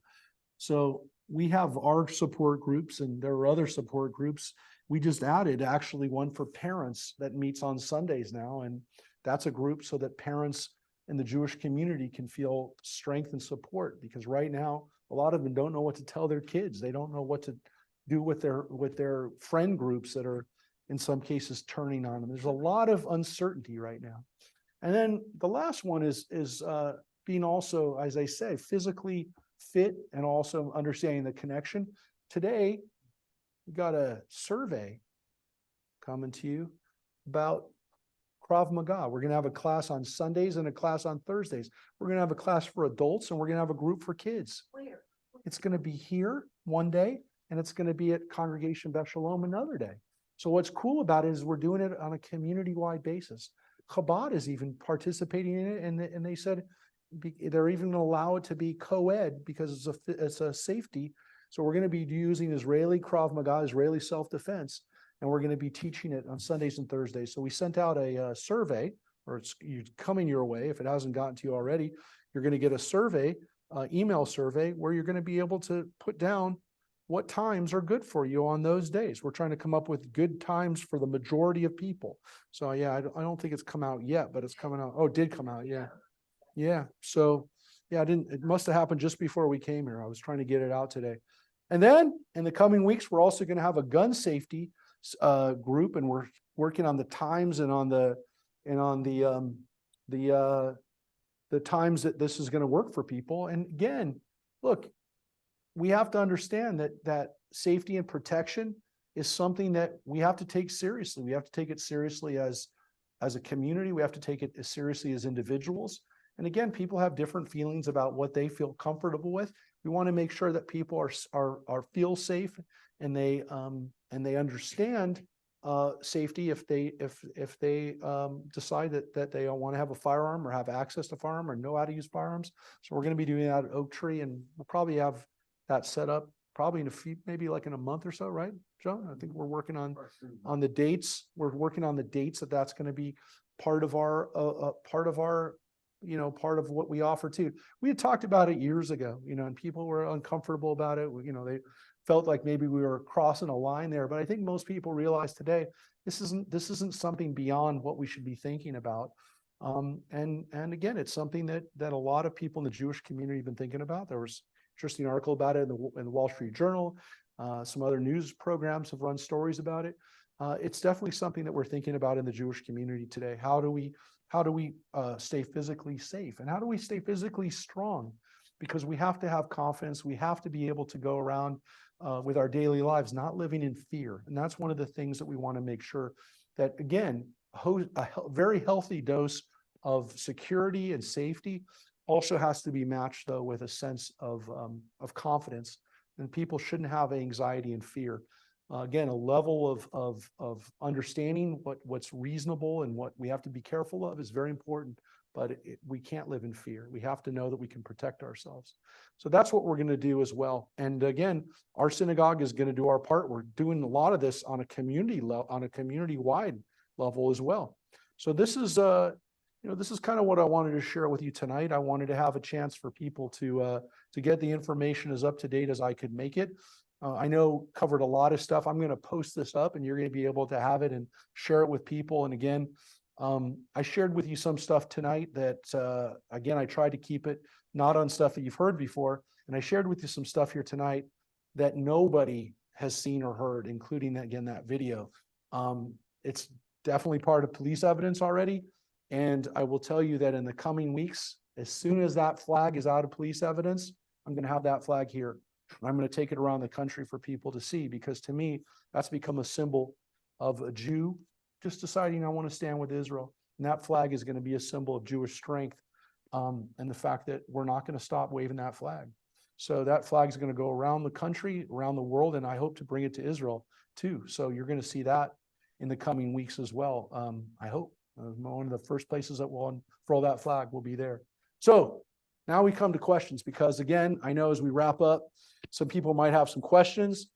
So we have our support groups, and there are other support groups. We just added actually one for parents that meets on Sundays now. And that's a group so that parents in the Jewish community can feel strength and support, because right now, a lot of them don't know what to tell their kids. They don't know what to do with their friend groups that are in some cases turning on them. There's a lot of uncertainty right now. And then the last one is being also, as I say, physically fit and also understanding the connection. Today, we got a survey coming to you about Krav Maga. We're going to have a class on Sundays and a class on Thursdays. We're going to have a class for adults, and we're going to have a group for kids. Where? It's going to be here one day, and it's going to be at Congregation Beth Shalom another day. So what's cool about it is we're doing it on a community-wide basis. Chabad is even participating in it, and they said they're even going to allow it to be co-ed because it's a safety. So we're going to be using Israeli Krav Maga, Israeli self-defense, and we're going to be teaching it on Sundays and Thursdays. So we sent out a survey, or it's coming your way. If it hasn't gotten to you already, you're going to get a survey, email survey, where you're going to be able to put down what times are good for you on those days. We're trying to come up with good times for the majority of people. So yeah, I don't think it's come out yet, but it's coming out. Oh, it did come out. Yeah. Yeah. So yeah, it must have happened just before we came here. I was trying to get it out today. And then in the coming weeks, we're also going to have a gun safety group, and we're working on the times and on the times that this is going to work for people. And again, look, we have to understand that safety and protection is something that we have to take seriously. We have to take it seriously as a community. We have to take it as seriously as individuals. And again, people have different feelings about what they feel comfortable with. We want to make sure that people are feel safe, and they understand safety if they decide that they don't want to have a firearm or have access to firearm or know how to use firearms. So we're going to be doing that at Oak Tree, and we'll probably have that set up probably in maybe like in a month or so, right? Joan? I think we're working on the dates. We're working on the dates that's going to be part of our, part of what we offer too. We had talked about it years ago, and people were uncomfortable about it. They felt like maybe we were crossing a line there, but I think most people realize today, this isn't something beyond what we should be thinking about. And again, it's something that a lot of people in the Jewish community have been thinking about. There was an interesting article about it in the Wall Street Journal. Some other news programs have run stories about it. It's definitely something that we're thinking about in the Jewish community today. How do we stay physically safe, and how do we stay physically strong? Because we have to have confidence. We have to be able to go around with our daily lives, not living in fear. And that's one of the things that we want to make sure that, again, very healthy dose of security and safety also has to be matched, though, with a sense of confidence. And people shouldn't have anxiety and fear. Again, a level of understanding what's reasonable and what we have to be careful of is very important, but we can't live in fear. We have to know that we can protect ourselves. So that's what we're going to do as well. And again, our synagogue is going to do our part. We're doing a lot of this on a community-wide level as well. So this is this is kind of what I wanted to share with you tonight. I wanted to have a chance for people to get the information as up to date as I could make it. I know covered a lot of stuff. I'm going to post this up and you're going to be able to have it and share it with people. And again, I shared with you some stuff tonight that, again, I tried to keep it not on stuff that you've heard before. And I shared with you some stuff here tonight that nobody has seen or heard, including, again, that video. It's definitely part of police evidence already. And I will tell you that in the coming weeks, as soon as that flag is out of police evidence, I'm going to have that flag here. I'm going to take it around the country for people to see, because to me, that's become a symbol of a Jew just deciding I want to stand with Israel. And that flag is going to be a symbol of Jewish strength, and the fact that we're not going to stop waving that flag. So that flag is going to go around the country, around the world, and I hope to bring it to Israel too. So you're going to see that in the coming weeks as well. I hope one of the first places that will unfurl that flag will be there. So now we come to questions, because again, I know as we wrap up, some people might have some questions.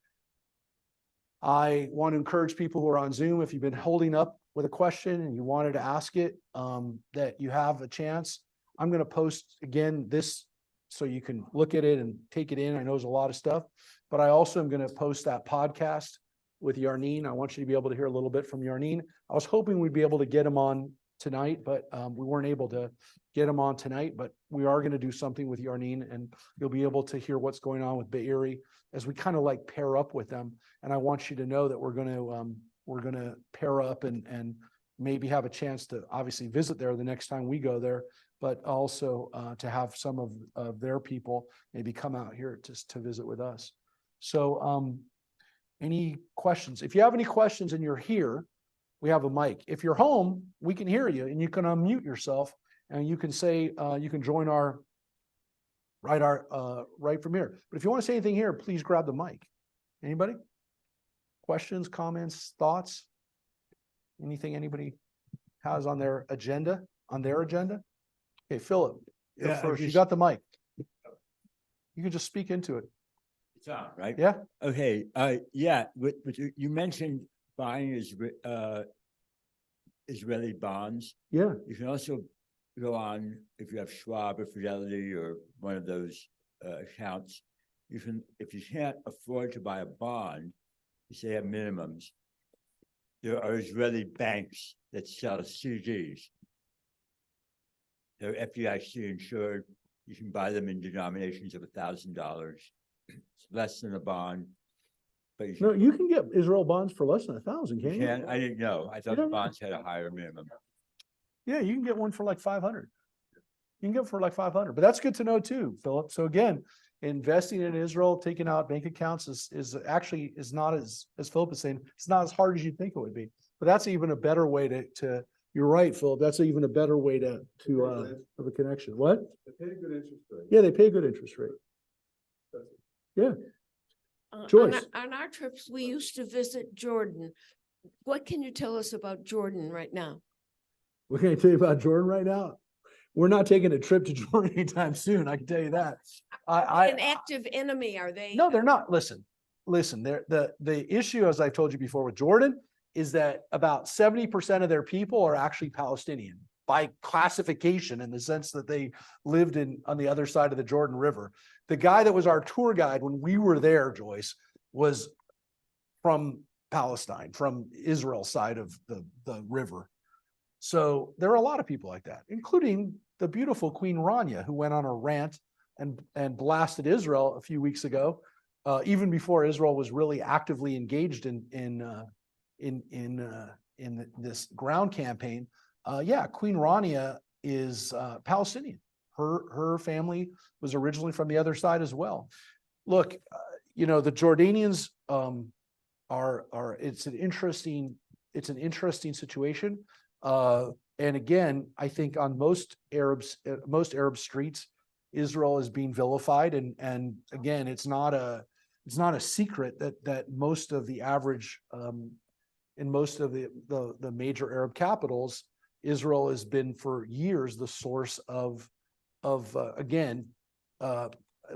I want to encourage people who are on Zoom, if you've been holding up with a question and you wanted to ask it, that you have a chance. I'm going to post again this so you can look at it and take it in. I know there's a lot of stuff, but I also am going to post that podcast with Yarneen. I want you to be able to hear a little bit from Yarneen. I was hoping we'd be able to get him on tonight, but we weren't able to get him on tonight, but we are going to do something with Yarneen, and you'll be able to hear what's going on with Be'eri as we kind of like pair up with them. And I want you to know that we're going to pair up and maybe have a chance to obviously visit there the next time we go there, but also to have some of their people maybe come out here to visit with us. So any questions? If you have any questions and you're here, we have a mic. If you're home, we can hear you, and you can unmute yourself and you can say, you can join right from here. But if you want to say anything here, please grab the mic. Anybody? Questions, comments, thoughts? Anything anybody has on their agenda? Okay, Philip, you're Yeah, first. You got the mic. You can just speak into it. It's on, right? Yeah. Okay, yeah, but you mentioned buying Israeli bonds. Yeah. You can also go on, if you have Schwab or Fidelity or one of those accounts, if you can't afford to buy a bond, you say have minimums. There are Israeli banks that sell CDs. They're FDIC insured. You can buy them in denominations of $1,000. It's less than a bond. But you No, you can get Israel bonds for less than 1,000, can't you? can. I didn't know. I thought the bonds had a higher minimum. Yeah, you can get one for like 500. You can get it for like 500, but that's good to know too, Philip. So again, investing in Israel, taking out bank accounts is actually not as Philip is saying, it's not as hard as you think it would be. But that's even a better way to you're right, Philip. That's even a better way to have a connection. What? They pay a good interest rate. Yeah, they pay a good interest rate. Yeah. Joyce. On our trips, we used to visit Jordan. What can you tell us about Jordan right now? What can I tell you about Jordan right now? We're not taking a trip to Jordan anytime soon. I can tell you that. An active enemy, are they? No, they're not. Listen, listen, the issue, as I've told you before with Jordan, is that about 70% of their people are actually Palestinian by classification, in the sense that they lived on the other side of the Jordan River. The guy that was our tour guide when we were there, Joyce, was from Palestine, from Israel's side of the river. So there are a lot of people like that, including the beautiful Queen Rania, who went on a rant and blasted Israel a few weeks ago, even before Israel was really actively engaged in this ground campaign. Yeah, Queen Rania is Palestinian. Her family was originally from the other side as well. Look, the Jordanians it's an interesting situation. And again, I think on most Arab streets, Israel is being vilified. And again, it's not a secret that most of the average, in most of the major Arab capitals, Israel has been for years the source of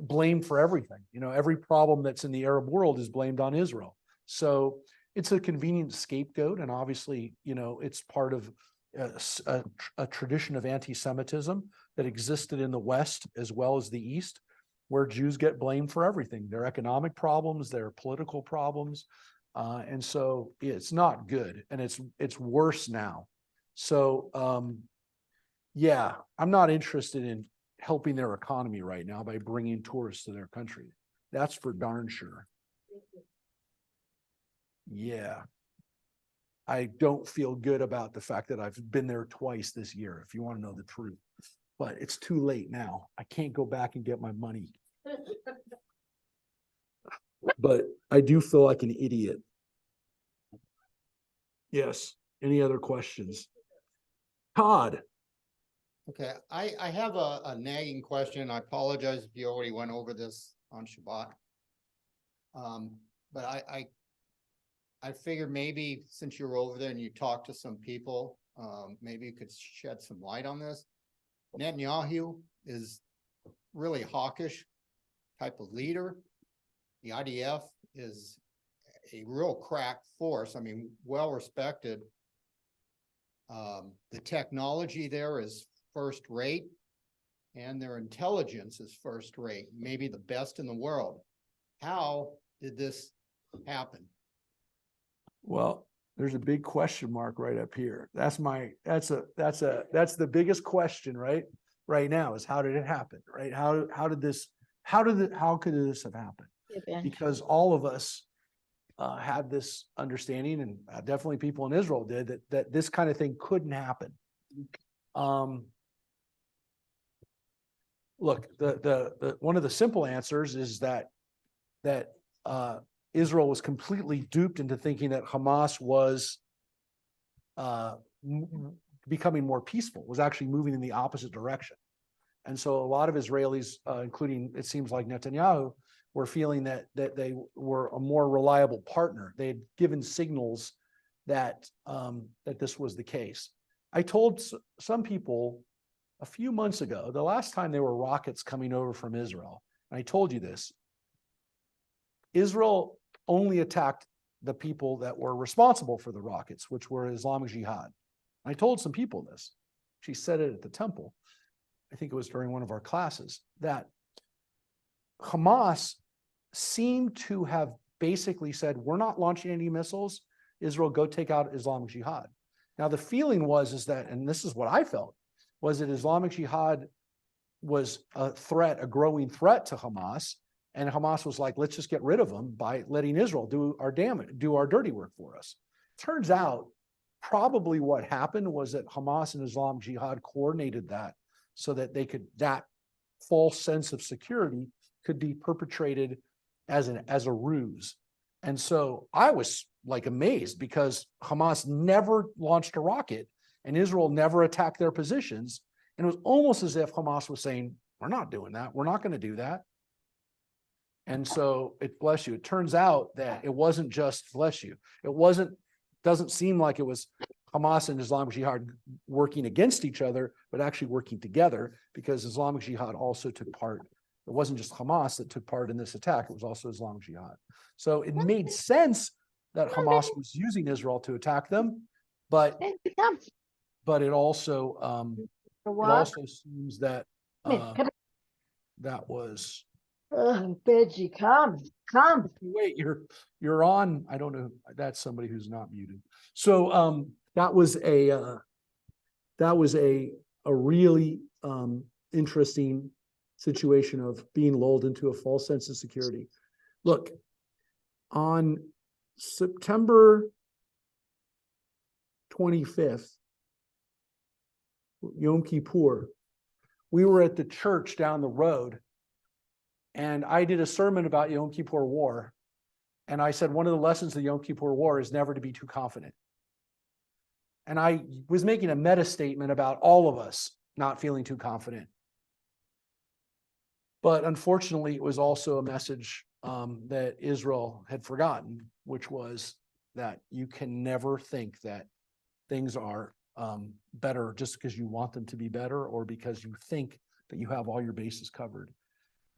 blame for everything. Every problem that's in the Arab world is blamed on Israel. So it's a convenient scapegoat, and obviously, it's part of a tradition of anti-Semitism that existed in the West as well as the East, where Jews get blamed for everything, their economic problems, their political problems. And so it's not good, and it's worse now. So yeah, I'm not interested in helping their economy right now by bringing tourists to their country. That's for darn sure. Yeah. I don't feel good about the fact that I've been there twice this year, if you want to know the truth. But it's too late now. I can't go back and get my money. But I do feel like an idiot. Yes. Any other questions? Todd. Okay, I have a nagging question. I apologize if you already went over this on Shabbat. But I figured maybe since you were over there and you talked to some people, maybe you could shed some light on this. Netanyahu is really hawkish type of leader. The IDF is a real crack force. I mean, well respected. The technology there is first rate, and their intelligence is first rate, maybe the best in the world. How did this happen? Well, there's a big question mark right up here. That's the biggest question right now is how did it happen, right? How could this have happened? Because all of us had this understanding, and definitely people in Israel did, that this kind of thing couldn't happen. Look, the one of the simple answers is that Israel was completely duped into thinking that Hamas was becoming more peaceful, was actually moving in the opposite direction. And so a lot of Israelis, including it seems like Netanyahu, were feeling that they were a more reliable partner. They had given signals that this was the case. I told some people a few months ago, the last time there were rockets coming over from Israel, and I told you this, Israel only attacked the people that were responsible for the rockets, which were Islamic Jihad. I told some people this. She said it at the temple. I think it was during one of our classes, that Hamas seemed to have basically said, we're not launching any missiles. Israel, go take out Islamic Jihad. Now, the feeling is that, and this is what I felt, was that Islamic Jihad was a growing threat to Hamas. And Hamas was like, let's just get rid of them by letting Israel do our dirty work for us. Turns out, probably what happened was that Hamas and Islamic Jihad coordinated that so that that false sense of security could be perpetrated as a ruse. And so I was like amazed, because Hamas never launched a rocket and Israel never attacked their positions. And it was almost as if Hamas was saying, we're not doing that. We're not going to do that. And so it turns out that it wasn't just doesn't seem like it was Hamas and Islamic Jihad working against each other, but actually working together, because Islamic Jihad also took part It wasn't just Hamas that took part in this attack, it was also Islamic Jihad. So it made sense that Hamas was using Israel to attack them, but it also seems that that was Benji, come. wait, you're on, I don't know, that's somebody who's not muted. So that was a really interesting situation of being lulled into a false sense of security. Look, on September 25th, Yom Kippur, we were at the church down the road, and I did a sermon about Yom Kippur War. And I said, one of the lessons of the Yom Kippur War is never to be too confident. And I was making a meta statement about all of us not feeling too confident. But unfortunately, it was also a message that Israel had forgotten, which was that you can never think that things are better just because you want them to be better or because you think that you have all your bases covered.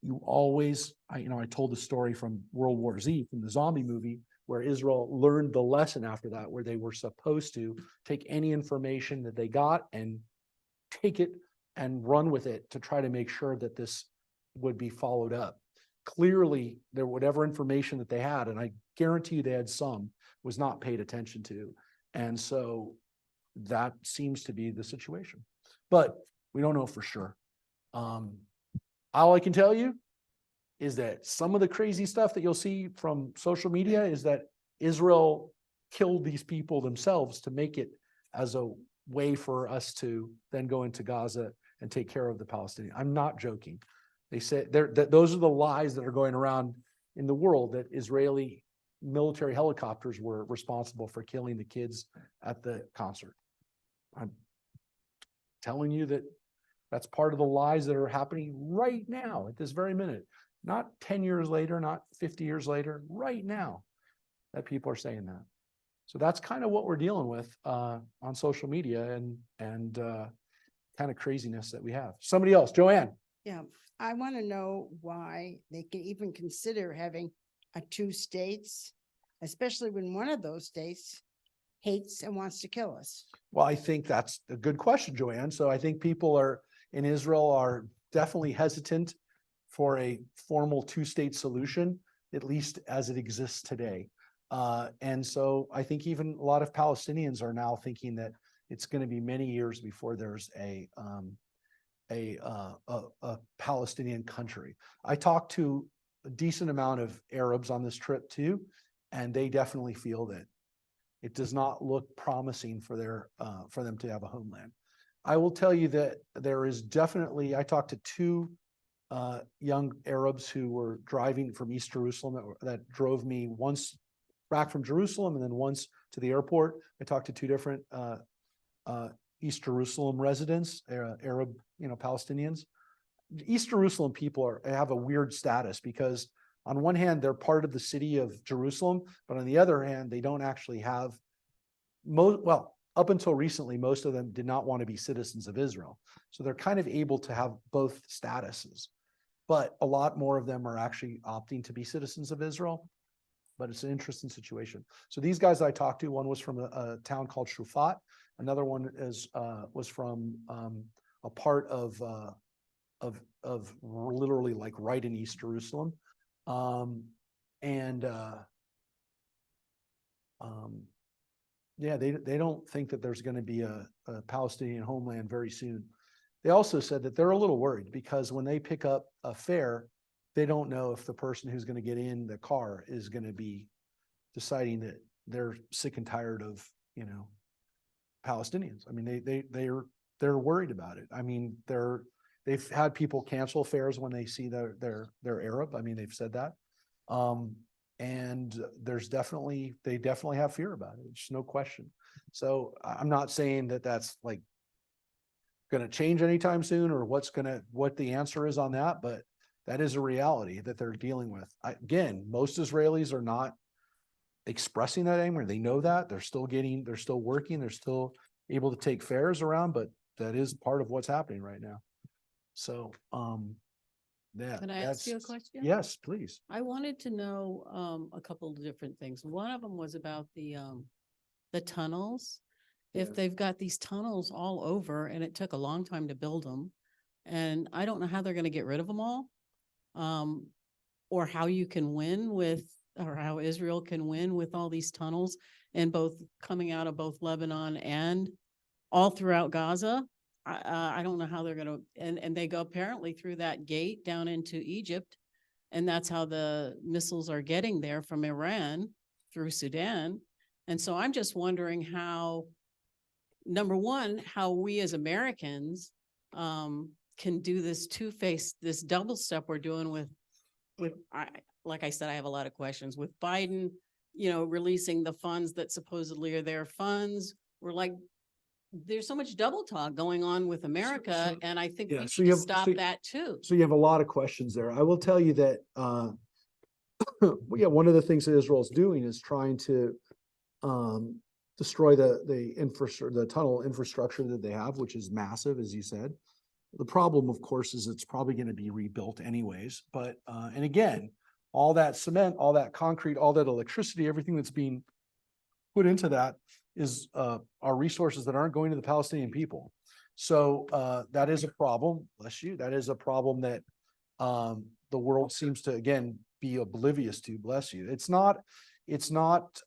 You always, I told the story from World War Z, from the zombie movie, where Israel learned the lesson after that, where they were supposed to take any information that they got and take it and run with it to try to make sure that this would be followed up. Clearly, whatever information that they had, and I guarantee you they had some, was not paid attention to. And so that seems to be the situation. But we don't know for sure. All I can tell you is that some of the crazy stuff that you'll see from social media is that Israel killed these people themselves to make it as a way for us to then go into Gaza and take care of the Palestinians. I'm not joking. They said that those are the lies that are going around in the world, that Israeli military helicopters were responsible for killing the kids at the concert. I'm telling you that that's part of the lies that are happening right now at this very minute. Not 10 years later, not 50 years later, right now, that people are saying that. So that's kind of what we're dealing with on social media and kind of craziness that we have. Somebody else, Joanne. Yeah, I want to know why they can even consider having a two states, especially when one of those states hates and wants to kill us. Well, I think that's a good question, Joanne. So I think people in Israel are definitely hesitant for a formal two-state solution, at least as it exists today. And so I think even a lot of Palestinians are now thinking that it's going to be many years before there's a Palestinian country. I talked to a decent amount of Arabs on this trip too, and they definitely feel that it does not look promising for them to have a homeland. I will tell you that there is definitely, I talked to two young Arabs who were driving from East Jerusalem that drove me once back from Jerusalem and then once to the airport. I talked to two different East Jerusalem residents, Arab, Palestinians. East Jerusalem people have a weird status because on one hand, they're part of the city of Jerusalem, but on the other hand, they don't actually have up until recently, most of them did not want to be citizens of Israel. So they're kind of able to have both statuses, but a lot more of them are actually opting to be citizens of Israel. But it's an interesting situation. So these guys that I talked to, one was from a town called Shufat. Another one was from a part of literally like right in East Jerusalem. Yeah, they don't think that there's going to be a Palestinian homeland very soon. They also said that they're a little worried because when they pick up a fare, they don't know if the person who's going to get in the car is going to be deciding that they're sick and tired of, Palestinians. I mean, they're worried about it. I mean, they've had people cancel fares when they see they're Arab. I mean, they've said that. And they definitely have fear about it. There's no question. So I'm not saying that that's like going to change anytime soon or what the answer is on that, but that is a reality that they're dealing with. Again, most Israelis are not expressing that anymore. They know that they're still working, they're still able to take fares around, but that is part of what's happening right now. So that, Can I ask you a that's- question? Yes, please. I wanted to know, a couple of different things. One of them was about the tunnels. If Yes. they've got these tunnels all over and it took a long time to build them, and I don't know how they're gonna get rid of them all. Or how you can win with, or how Israel can win with all these tunnels and both coming out of both Lebanon and all throughout Gaza. I don't know how they're gonna, and they go apparently through that gate down into Egypt. And that's how the missiles are getting there from Iran through Sudan. And so I'm just wondering how, number one, how we as Americans can do this two-faced, this double step we're doing with, like I said, I have a lot of questions with Biden, releasing the funds that supposedly are their funds. We're like, there's so much double talk going on with America, and I think we yeah, need so you to have- stop so- that too. So you have a lot of questions there. I will tell you that, well, yeah, one of the things that Israel's doing is trying to destroy the infrastructure, the tunnel infrastructure that they have, which is massive, as you said. The problem, of course, is it's probably going to be rebuilt anyways. But, and again, all that cement, all that concrete, all that electricity, everything that's being put into that is are resources that aren't going to the Palestinian people. So that is a problem, bless you. That is a problem that the world seems to, again, be oblivious to, bless you. It's not, it's not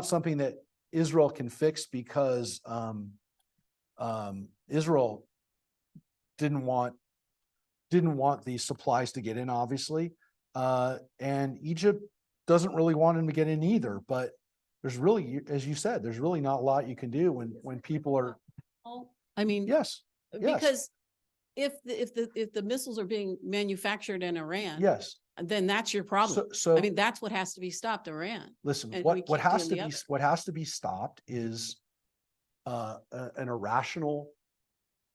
something that Israel can fix because Israel didn't want these supplies to get in, obviously. And Egypt doesn't really want them to get in either, but there's really, as you said, there's really not a lot you can do when people are, I mean, yes, yes. because if the missiles are being manufactured in Iran, yes. then that's your problem. So I mean, that's what has to be stopped, Iran. listen, and we what keep has doing to the be, other. what has to be stopped is an irrational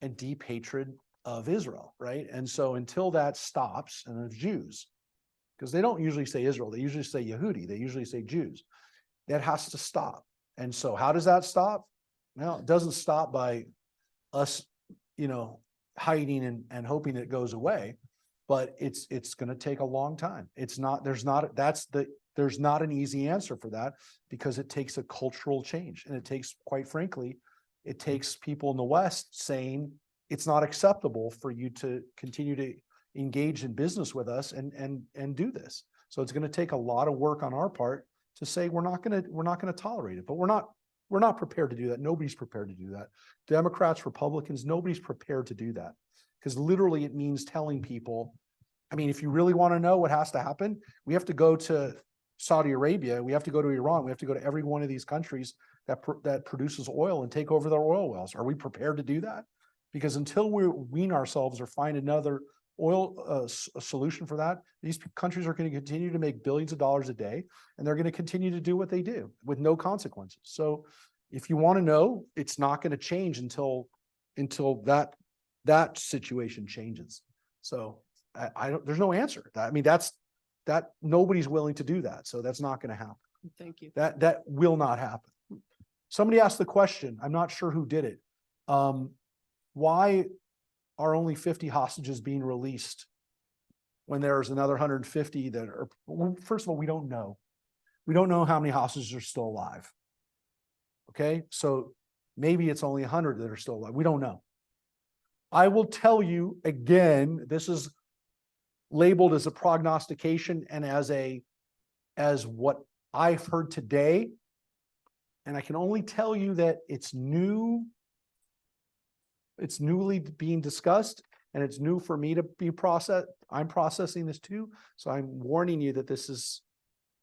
and deep hatred of Israel, right? And so until that stops, and of Jews, because they don't usually say Israel, they usually say Yehudi, they usually say Jews. That has to stop. And so how does that stop? Well, it doesn't stop by us, hiding and hoping it goes away, but it's going to take a long time. There's not an easy answer for that because it takes a cultural change. And it takes, quite frankly, it takes people in the West saying it's not acceptable for you to continue to engage in business with us and do this. So it's going to take a lot of work on our part to say we're not going to tolerate it, but we're not prepared to do that. Nobody's prepared to do that. Democrats, Republicans, nobody's prepared to do that because literally it means telling people, I mean, if you really want to know what has to happen, we have to go to Saudi Arabia, we have to go to Iran, we have to go to every one of these countries that produces oil and take over their oil wells. Are we prepared to do that? Because until we wean ourselves or find another oil solution for that, these countries are going to continue to make billions of dollars a day, and they're going to continue to do what they do with no consequences. So if you want to know, it's not going to change until that situation changes. So I don't, there's no answer. I mean, that nobody's willing to do that. So that's not going to happen. Thank you. That will not happen. Somebody asked the question, I'm not sure who did it. Why are only 50 hostages being released when there's another 150 that are, well, first of all, we don't know. We don't know how many hostages are still alive. Okay, so maybe it's only 100 that are still alive. We don't know. I will tell you again, this is labeled as a prognostication and as what I've heard today. And I can only tell you that it's new. It's newly being discussed and it's new for me to be processed. I'm processing this too. So I'm warning you that this is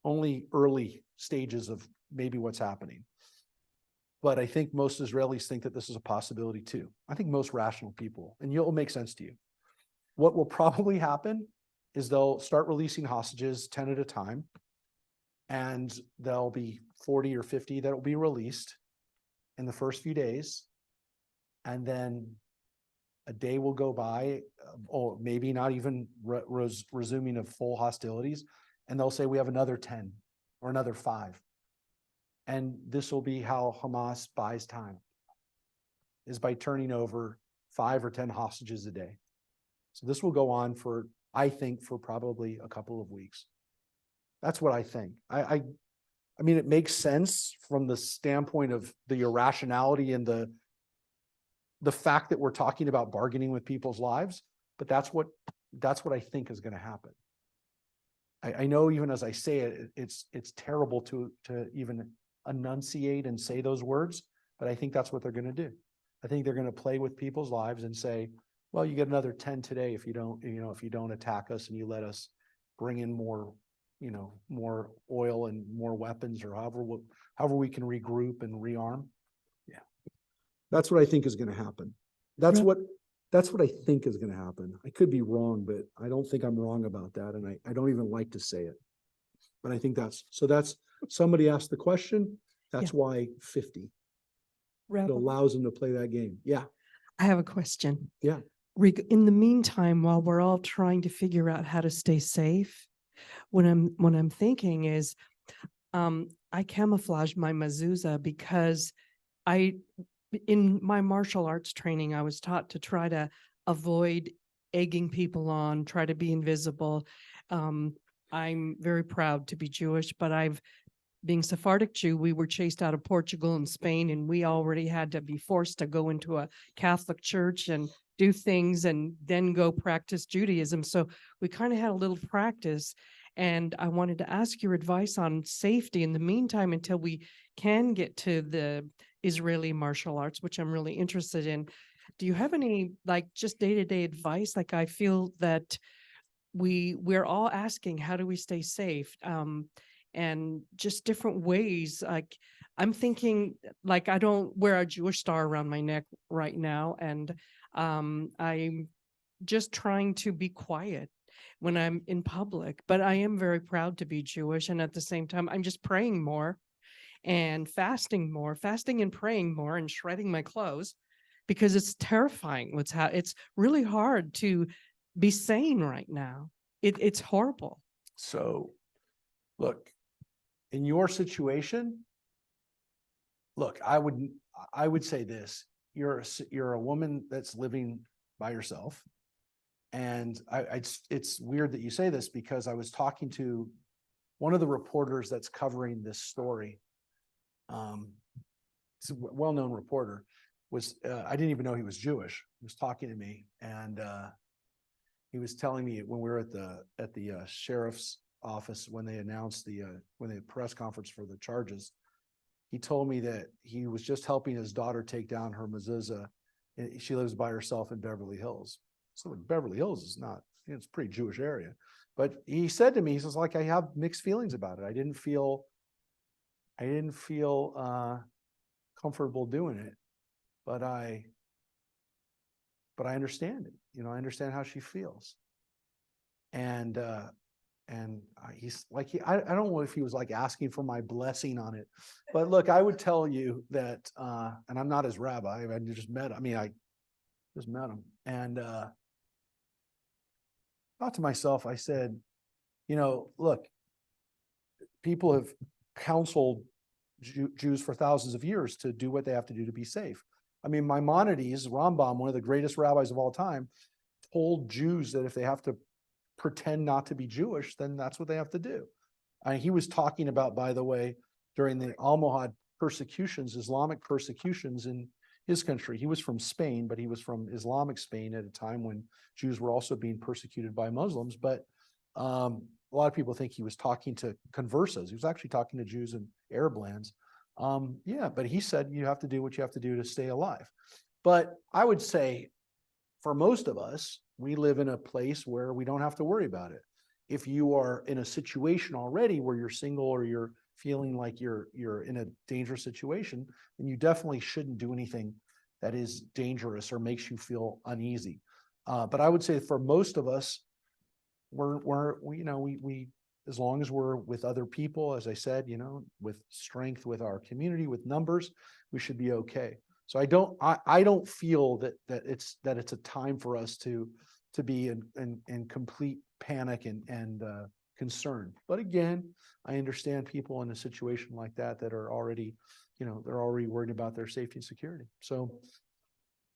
only early stages of maybe what's happening. But I think most Israelis think that this is a possibility too. I think most rational people, and it'll make sense to you. What will probably happen is they'll start releasing hostages 10 at a time. And there'll be 40 or 50 that will be released in the first few days. And then a day will go by, or maybe not even resuming of full hostilities. And they'll say, we have another 10 or another 5. And this will be how Hamas buys time, is by turning over 5 or 10 hostages a day. So this will go on for, I think, for probably a couple of weeks. That's what I think. I mean, it makes sense from the standpoint of the irrationality and the fact that we're talking about bargaining with people's lives, but that's what I think is going to happen. I know even as I say it, it's terrible to even enunciate and say those words, but I think that's what they're going to do. I think they're going to play with people's lives and say, well, you get another 10 today if you don't attack us and you let us bring in more, more oil and more weapons, or however we can regroup and rearm. Yeah. That's what I think is going to happen. That's what I think is going to happen. I could be wrong, but I don't think I'm wrong about that. And I don't even like to say it, but I think that's somebody asked the question. That's why 50. It allows them to play that game. Yeah. I have a question. Yeah. In the meantime, while we're all trying to figure out how to stay safe, what I'm thinking is, I camouflage my mezuzah because in my martial arts training, I was taught to try to avoid egging people on, try to be invisible. I'm very proud to be Jewish, but being Sephardic Jew, we were chased out of Portugal and Spain, and we already had to be forced to go into a Catholic church and do things and then go practice Judaism. So we kind of had a little practice, and I wanted to ask your advice on safety in the meantime until we can get to the Israeli martial arts, which I'm really interested in. Do you have any just day-to-day advice? I feel that we're all asking, how do we stay safe? And just different ways. I'm thinking, I don't wear a Jewish star around my neck right now. And I'm just trying to be quiet when I'm in public, but I am very proud to be Jewish. And at the same time, I'm just praying more and fasting and praying more and shredding my clothes, because it's terrifying it's really hard to be sane right now. It's horrible. So look, in your situation, look, I would say this: you're a woman that's living by yourself, and it's weird that you say this, because I was talking to one of the reporters that's covering this story. It's a well-known reporter. I didn't even know he was Jewish. He was talking to me, and he was telling me when we were at the sheriff's office when they announced when the press conference for the charges. He told me that he was just helping his daughter take down her mezuzah. She lives by herself in Beverly Hills. So Beverly Hills is not, it's a pretty Jewish area. But he said to me, he says, I have mixed feelings about it. I didn't feel comfortable doing it, but I understand it. I understand how she feels. And he's I don't know if he was asking for my blessing on it, but look, I would tell you that, and I'm not his rabbi. I just met him. I just met him, and thought to myself, I said, look, people have counseled Jews for thousands of years to do what they have to do to be safe. Maimonides, Rambam, one of the greatest rabbis of all time, told Jews that if they have to pretend not to be Jewish, then that's what they have to do. He was talking about, by the way, during the Almohad persecutions, Islamic persecutions in his country. He was from Spain, but he was from Islamic Spain at a time when Jews were also being persecuted by Muslims. But a lot of people think he was talking to conversos. He was actually talking to Jews in Arab lands. But he said you have to do what you have to do to stay alive. But I would say for most of us, we live in a place where we don't have to worry about it. If you are in a situation already where you're single or you're feeling like you're in a dangerous situation, then you definitely shouldn't do anything that is dangerous or makes you feel uneasy. But I would say for most of us, we as long as we're with other people, as I said, with strength, with our community, with numbers, we should be okay. So I don't feel that it's a time for us to be in complete panic and concern. But again, I understand people in a situation like that are already, they're already worried about their safety and security. So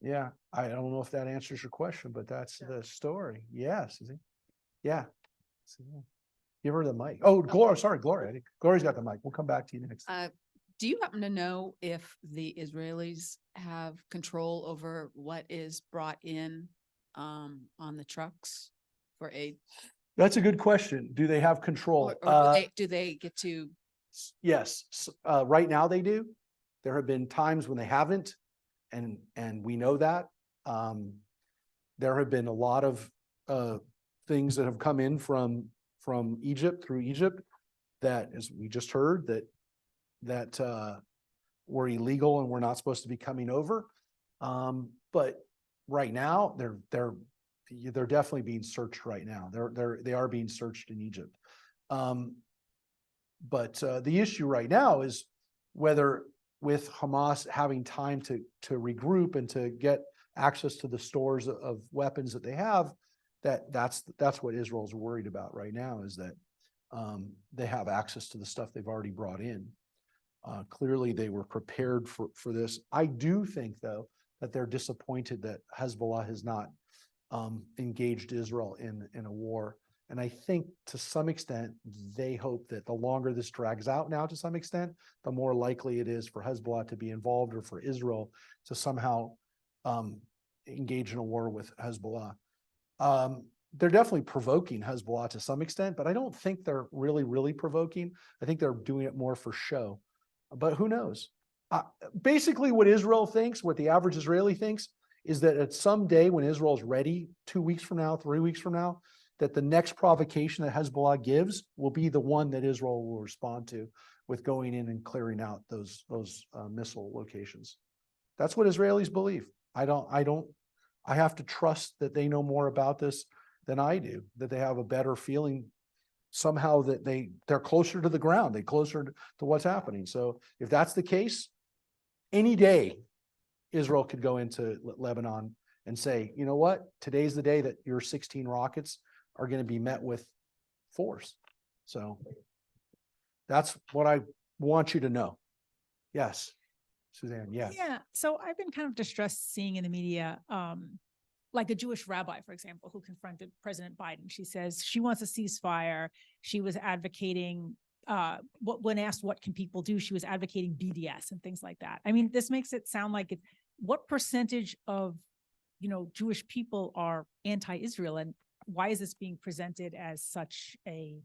Yeah, I don't know if that answers your question, but that's the story. Yes. Yeah. Give her the mic. Oh, Gloria, sorry, Gloria. Gloria's got the mic. We'll come back to you next. Do you happen to know if the Israelis have control over what is brought in on the trucks for aid? That's a good question. Do they have control? Or do they get to? Yes, right now they do. There have been times when they haven't, and we know that. There have been a lot of things that have come in from Egypt, through Egypt, that, as we just heard, that were illegal and were not supposed to be coming over. But right now they're definitely being searched right now. They are being searched in Egypt. But the issue right now is whether, with Hamas having time to regroup and to get access to the stores of weapons that they have, that's what Israel's worried about right now, is that they have access to the stuff they've already brought in. Clearly they were prepared for this. I do think, though, that they're disappointed that Hezbollah has not engaged Israel in a war. And I think to some extent, they hope that the longer this drags out now, to some extent, the more likely it is for Hezbollah to be involved, or for Israel to somehow engage in a war with Hezbollah. They're definitely provoking Hezbollah to some extent, but I don't think they're really provoking. I think they're doing it more for show, but who knows? Basically what Israel thinks, what the average Israeli thinks, is that at some day when Israel's ready, 2 weeks from now, 3 weeks from now, that the next provocation that Hezbollah gives will be the one that Israel will respond to, with going in and clearing out those missile locations. That's what Israelis believe. I have to trust that they know more about this than I do, that they have a better feeling somehow, that they're closer to the ground, they're closer to what's happening. So if that's the case, any day Israel could go into Lebanon and say, you know what, today's the day that your 16 rockets are going to be met with force. So that's what I want you to know. Yes, Suzanne, yes. Yeah, so I've been kind of distressed seeing in the media, like a Jewish rabbi, for example, who confronted President Biden. She says she wants a ceasefire. She was advocating, when asked what can people do, she was advocating BDS and things like that. I mean, this makes it sound like what percentage of, Jewish people are anti-Israel, and why is this being presented as such a?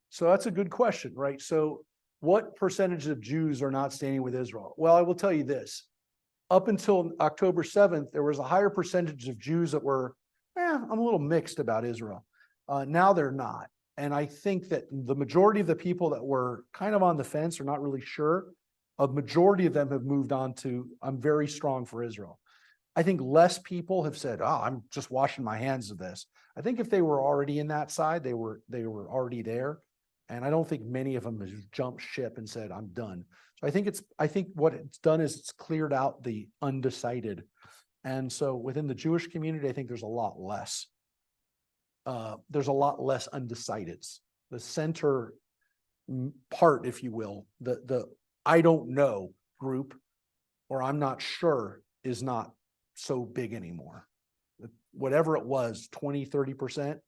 So that's a good question, right? So what percentage of Jews are not standing with Israel? Well, I will tell you this. Up until October 7th, there was a higher percentage of Jews that were, I'm a little mixed about Israel. Now they're not. And I think that the majority of the people that were kind of on the fence or not really sure, a majority of them have moved on to, I'm very strong for Israel. I think less people have said, I'm just washing my hands of this. I think if they were already in that side, they were already there. And I don't think many of them have jumped ship and said, I'm done. So I think what it's done is it's cleared out the undecided. And so within the Jewish community, I think there's a lot less. There's a lot less undecideds. The center part, if you will, the I don't know group, or I'm not sure, is not so big anymore. Whatever it was, 20, 30%,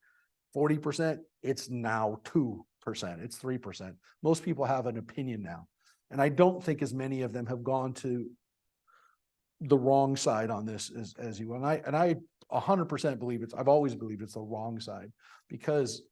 40%, it's now 2%, it's 3%. Most people have an opinion now. And I don't think as many of them have gone to the wrong side on this as you. And I 100% believe I've always believed it's the wrong side, because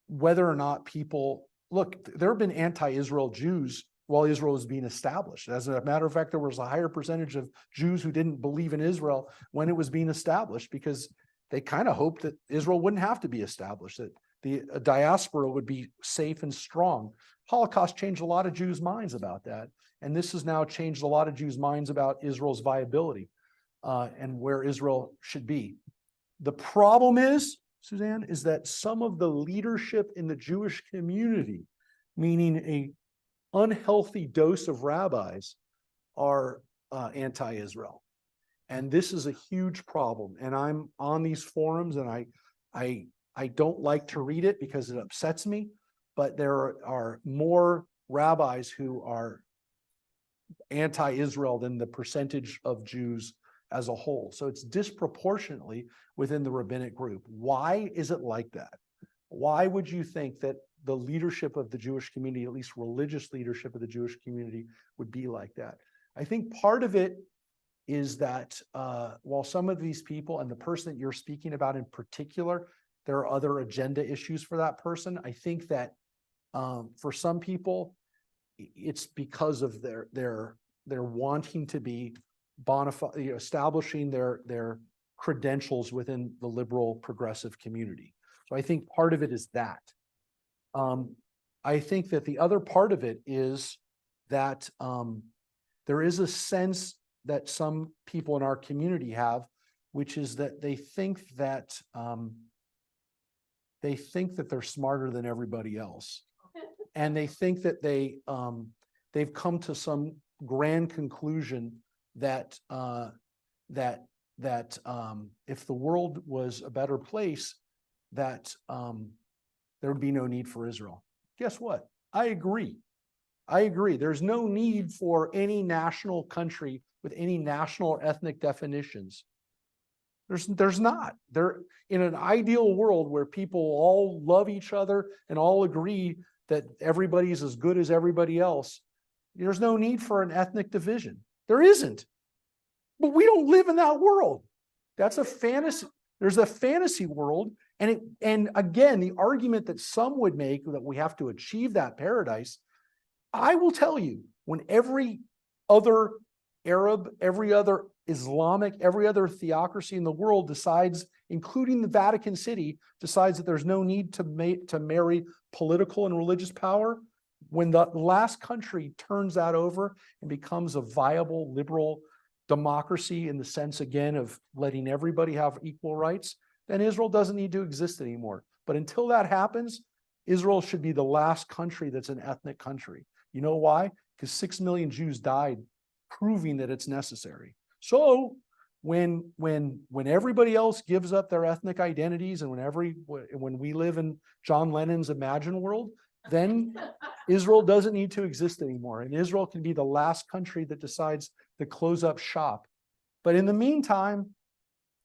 whether or not people, look, there have been anti-Israel Jews while Israel was being established. As a matter of fact, there was a higher percentage of Jews who didn't believe in Israel when it was being established, because they kind of hoped that Israel wouldn't have to be established, that the diaspora would be safe and strong. Holocaust changed a lot of Jews' minds about that. And this has now changed a lot of Jews' minds about Israel's viability and where Israel should be. The problem is, Suzanne, is that some of the leadership in the Jewish community, meaning a unhealthy dose of rabbis, are anti-Israel. And this is a huge problem. And I'm on these forums, and I don't like to read it because it upsets me, but there are more rabbis who are anti-Israel than the percentage of Jews as a whole. So it's disproportionately within the rabbinic group. Why is it like that? Why would you think that the leadership of the Jewish community, at least religious leadership of the Jewish community, would be like that? I think part of it is that while some of these people, and the person that you're speaking about in particular, there are other agenda issues for that person. I think that for some people, it's because of their wanting to be bona fide, establishing their credentials within the liberal progressive community. So I think part of it is that. I think that the other part of it is that there is a sense that some people in our community have, which is that they think that they're smarter than everybody else, and they think that they've come to some grand conclusion that if the world was a better place, that there would be no need for Israel. Guess what? I agree. There's no need for any national country with any national or ethnic definitions. There's not. There, in an ideal world where people all love each other and all agree that everybody's as good as everybody else, there's no need for an ethnic division. There isn't. But we don't live in that world. That's a fantasy. There's a fantasy world. And again, the argument that some would make that we have to achieve that paradise, I will tell you, when every other Arab, every other Islamic, every other theocracy in the world decides, including the Vatican City, decides that there's no need to marry political and religious power, when the last country turns that over and becomes a viable liberal democracy in the sense, again, of letting everybody have equal rights, then Israel doesn't need to exist anymore. But until that happens, Israel should be the last country that's an ethnic country. You know why? Because 6 million Jews died proving that it's necessary. So when everybody else gives up their ethnic identities, and when we live in John Lennon's Imagine world, then Israel doesn't need to exist anymore. And Israel can be the last country that decides to close up shop. But in the meantime,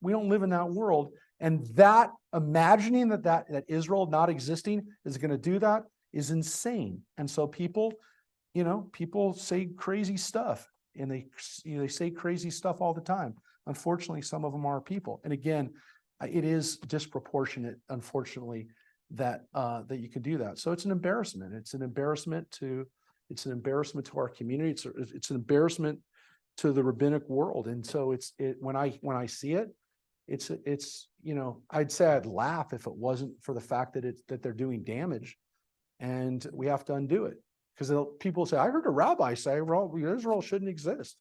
we don't live in that world. And that imagining that Israel not existing is going to do that is insane. And so people say crazy stuff, and they say crazy stuff all the time. Unfortunately, some of them are people. And again, it is disproportionate, unfortunately, that you can do that. So it's an embarrassment. It's an embarrassment to our community. It's an embarrassment to the rabbinic world. And so when I see it, I'd say I'd laugh if it wasn't for the fact that they're doing damage, and we have to undo it. Because people say, I heard a rabbi say, well, Israel shouldn't exist.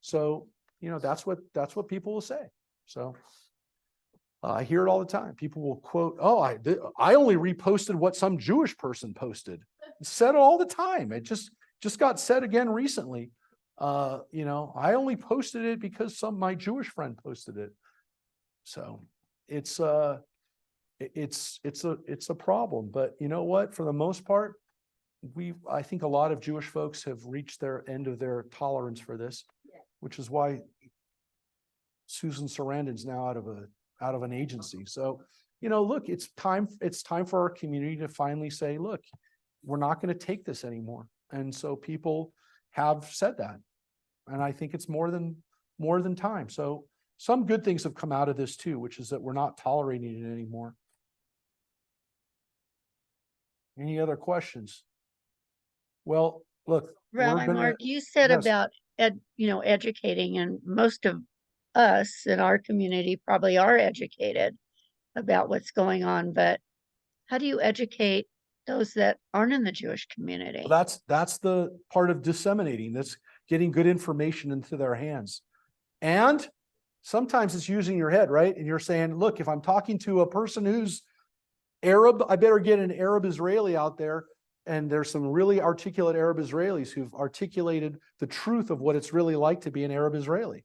So, that's what people will say. So I hear it all the time. People will quote, oh, I only reposted what some Jewish person posted. It's said all the time. It just got said again recently. I only posted it because my Jewish friend posted it. So it's a problem. But you know what? For the most part, I think a lot of Jewish folks have reached their end of their tolerance for this, which is why Susan Sarandon's now out of an agency. So, look, it's time for our community to finally say, look, we're not going to take this anymore. And so people have said that. And I think it's more than time. So some good things have come out of this too, which is that we're not tolerating it anymore. Any other questions? Well, look, Rabbi Mark, you said yes. about educating, and most of us in our community probably are educated about what's going on, but how do you educate those that aren't in the Jewish community? Well, that's the part of disseminating. That's getting good information into their hands. And sometimes it's using your head, right? And you're saying, look, if I'm talking to a person who's Arab, I better get an Arab Israeli out there. And there's some really articulate Arab Israelis who've articulated the truth of what it's really like to be an Arab Israeli.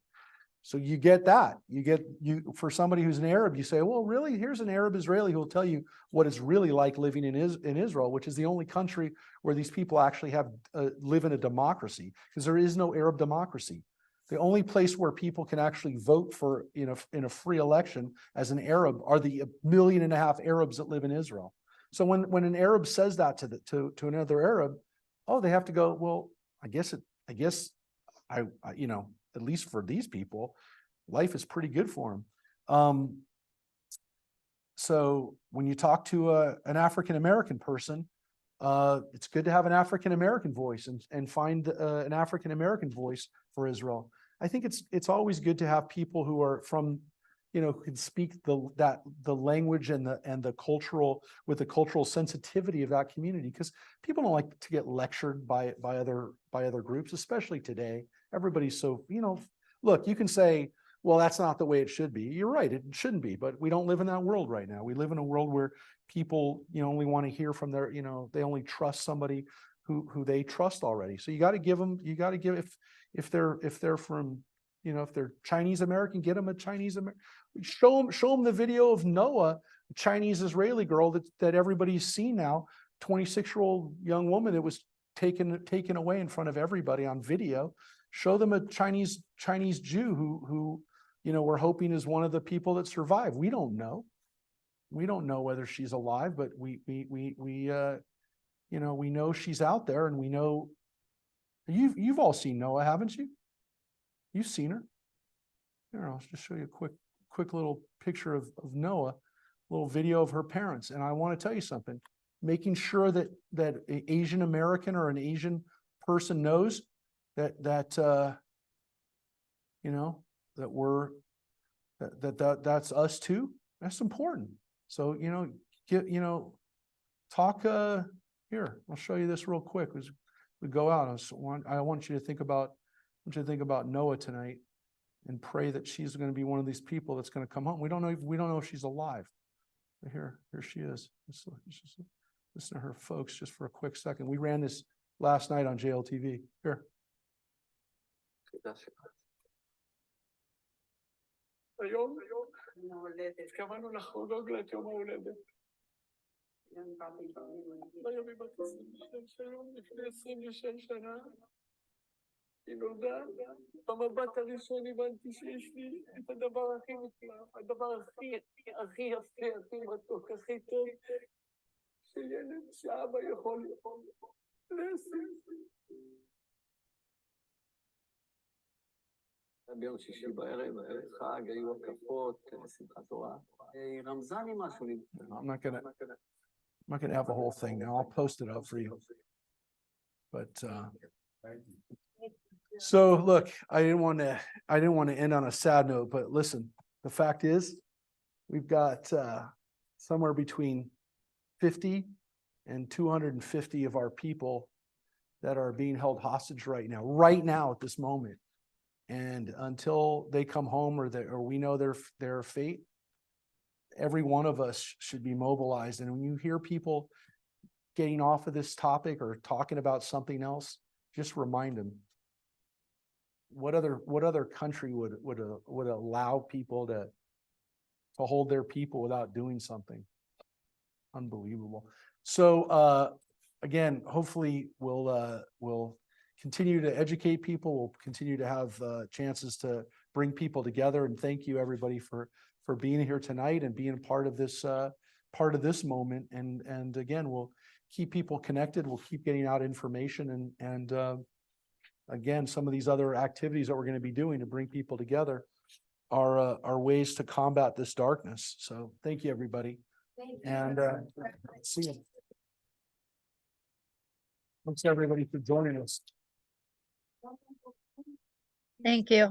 So you get that. For somebody who's an Arab, you say, well, really, here's an Arab Israeli who will tell you what it's really like living in Israel, which is the only country where these people actually live in a democracy, because there is no Arab democracy. The only place where people can actually vote for, in a free election as an Arab are the 1.5 million Arabs that live in Israel. So when an Arab says that to another Arab, oh, they have to go, well, I guess, at least for these people, life is pretty good for them. So when you talk to an African-American person, it's good to have an African-American voice and find an African-American voice for Israel. I think it's always good to have people who are from, who can speak the language and the cultural sensitivity of that community, because people don't like to get lectured by other groups, especially today. Everybody's so, look, you can say, well, that's not the way it should be. You're right, it shouldn't be, but we don't live in that world right now. We live in a world where people, only want to hear from their, they only trust somebody who they trust already. So you got to give them, if they're from, if they're Chinese American, get them a Chinese American. Show them the video of Noah, a Chinese Israeli girl that everybody's seen now, 26-year-old young woman that was taken away in front of everybody on video. Show them a Chinese Jew who we're hoping is one of the people that survived. We don't know. We don't know whether she's alive, but we know she's out there, and we know you've all seen Noah, haven't you? You've seen her. Here, I'll just show you a quick little picture of Noah, a little video of her parents. And I want to tell you something, making sure that an Asian American or an Asian person knows that's us too. That's important. So, talk here. I'll show you this real quick as we go out. I want you to think about Noah tonight and pray that she's going to be one of these people that's going to come home. We don't know if she's alive. But here she is. Listen to her, folks, just for a quick second. We ran this last night on JLTV. Here. היום התכוונו לחגוג לה את יום ההולדת. היום היא בת 26 היום, לפני 26 שנה. היא נולדה, במבט הראשון הבנתי שיש לי את הדבר הכי נפלא, הדבר הכי יפה, הכי מתוק, הכי טוב, שילד שאבא יכול להשיג. ביום שישי בערב, חג, היו הקפות, שמחת תורה. רמזה לי משהו. I'm not gonna have a whole thing now. I'll post it up for you. But so look, I didn't want to end on a sad note, but listen, the fact is we've got somewhere between 50 and 250 of our people that are being held hostage right now at this moment. And until they come home or we know their fate, every one of us should be mobilized. And when you hear people getting off of this topic or talking about something else, just remind them, what other country would allow people to hold their people without doing something? Unbelievable. So again, hopefully we'll continue to educate people. We'll continue to have chances to bring people together. And thank you, everybody, for being here tonight and being part of this moment. And again, we'll keep people connected. We'll keep getting out information and again, some of these other activities that we're going to be doing to bring people together are ways to combat this darkness. So thank you, everybody. And see you. Thanks, everybody, for joining us. Thank you.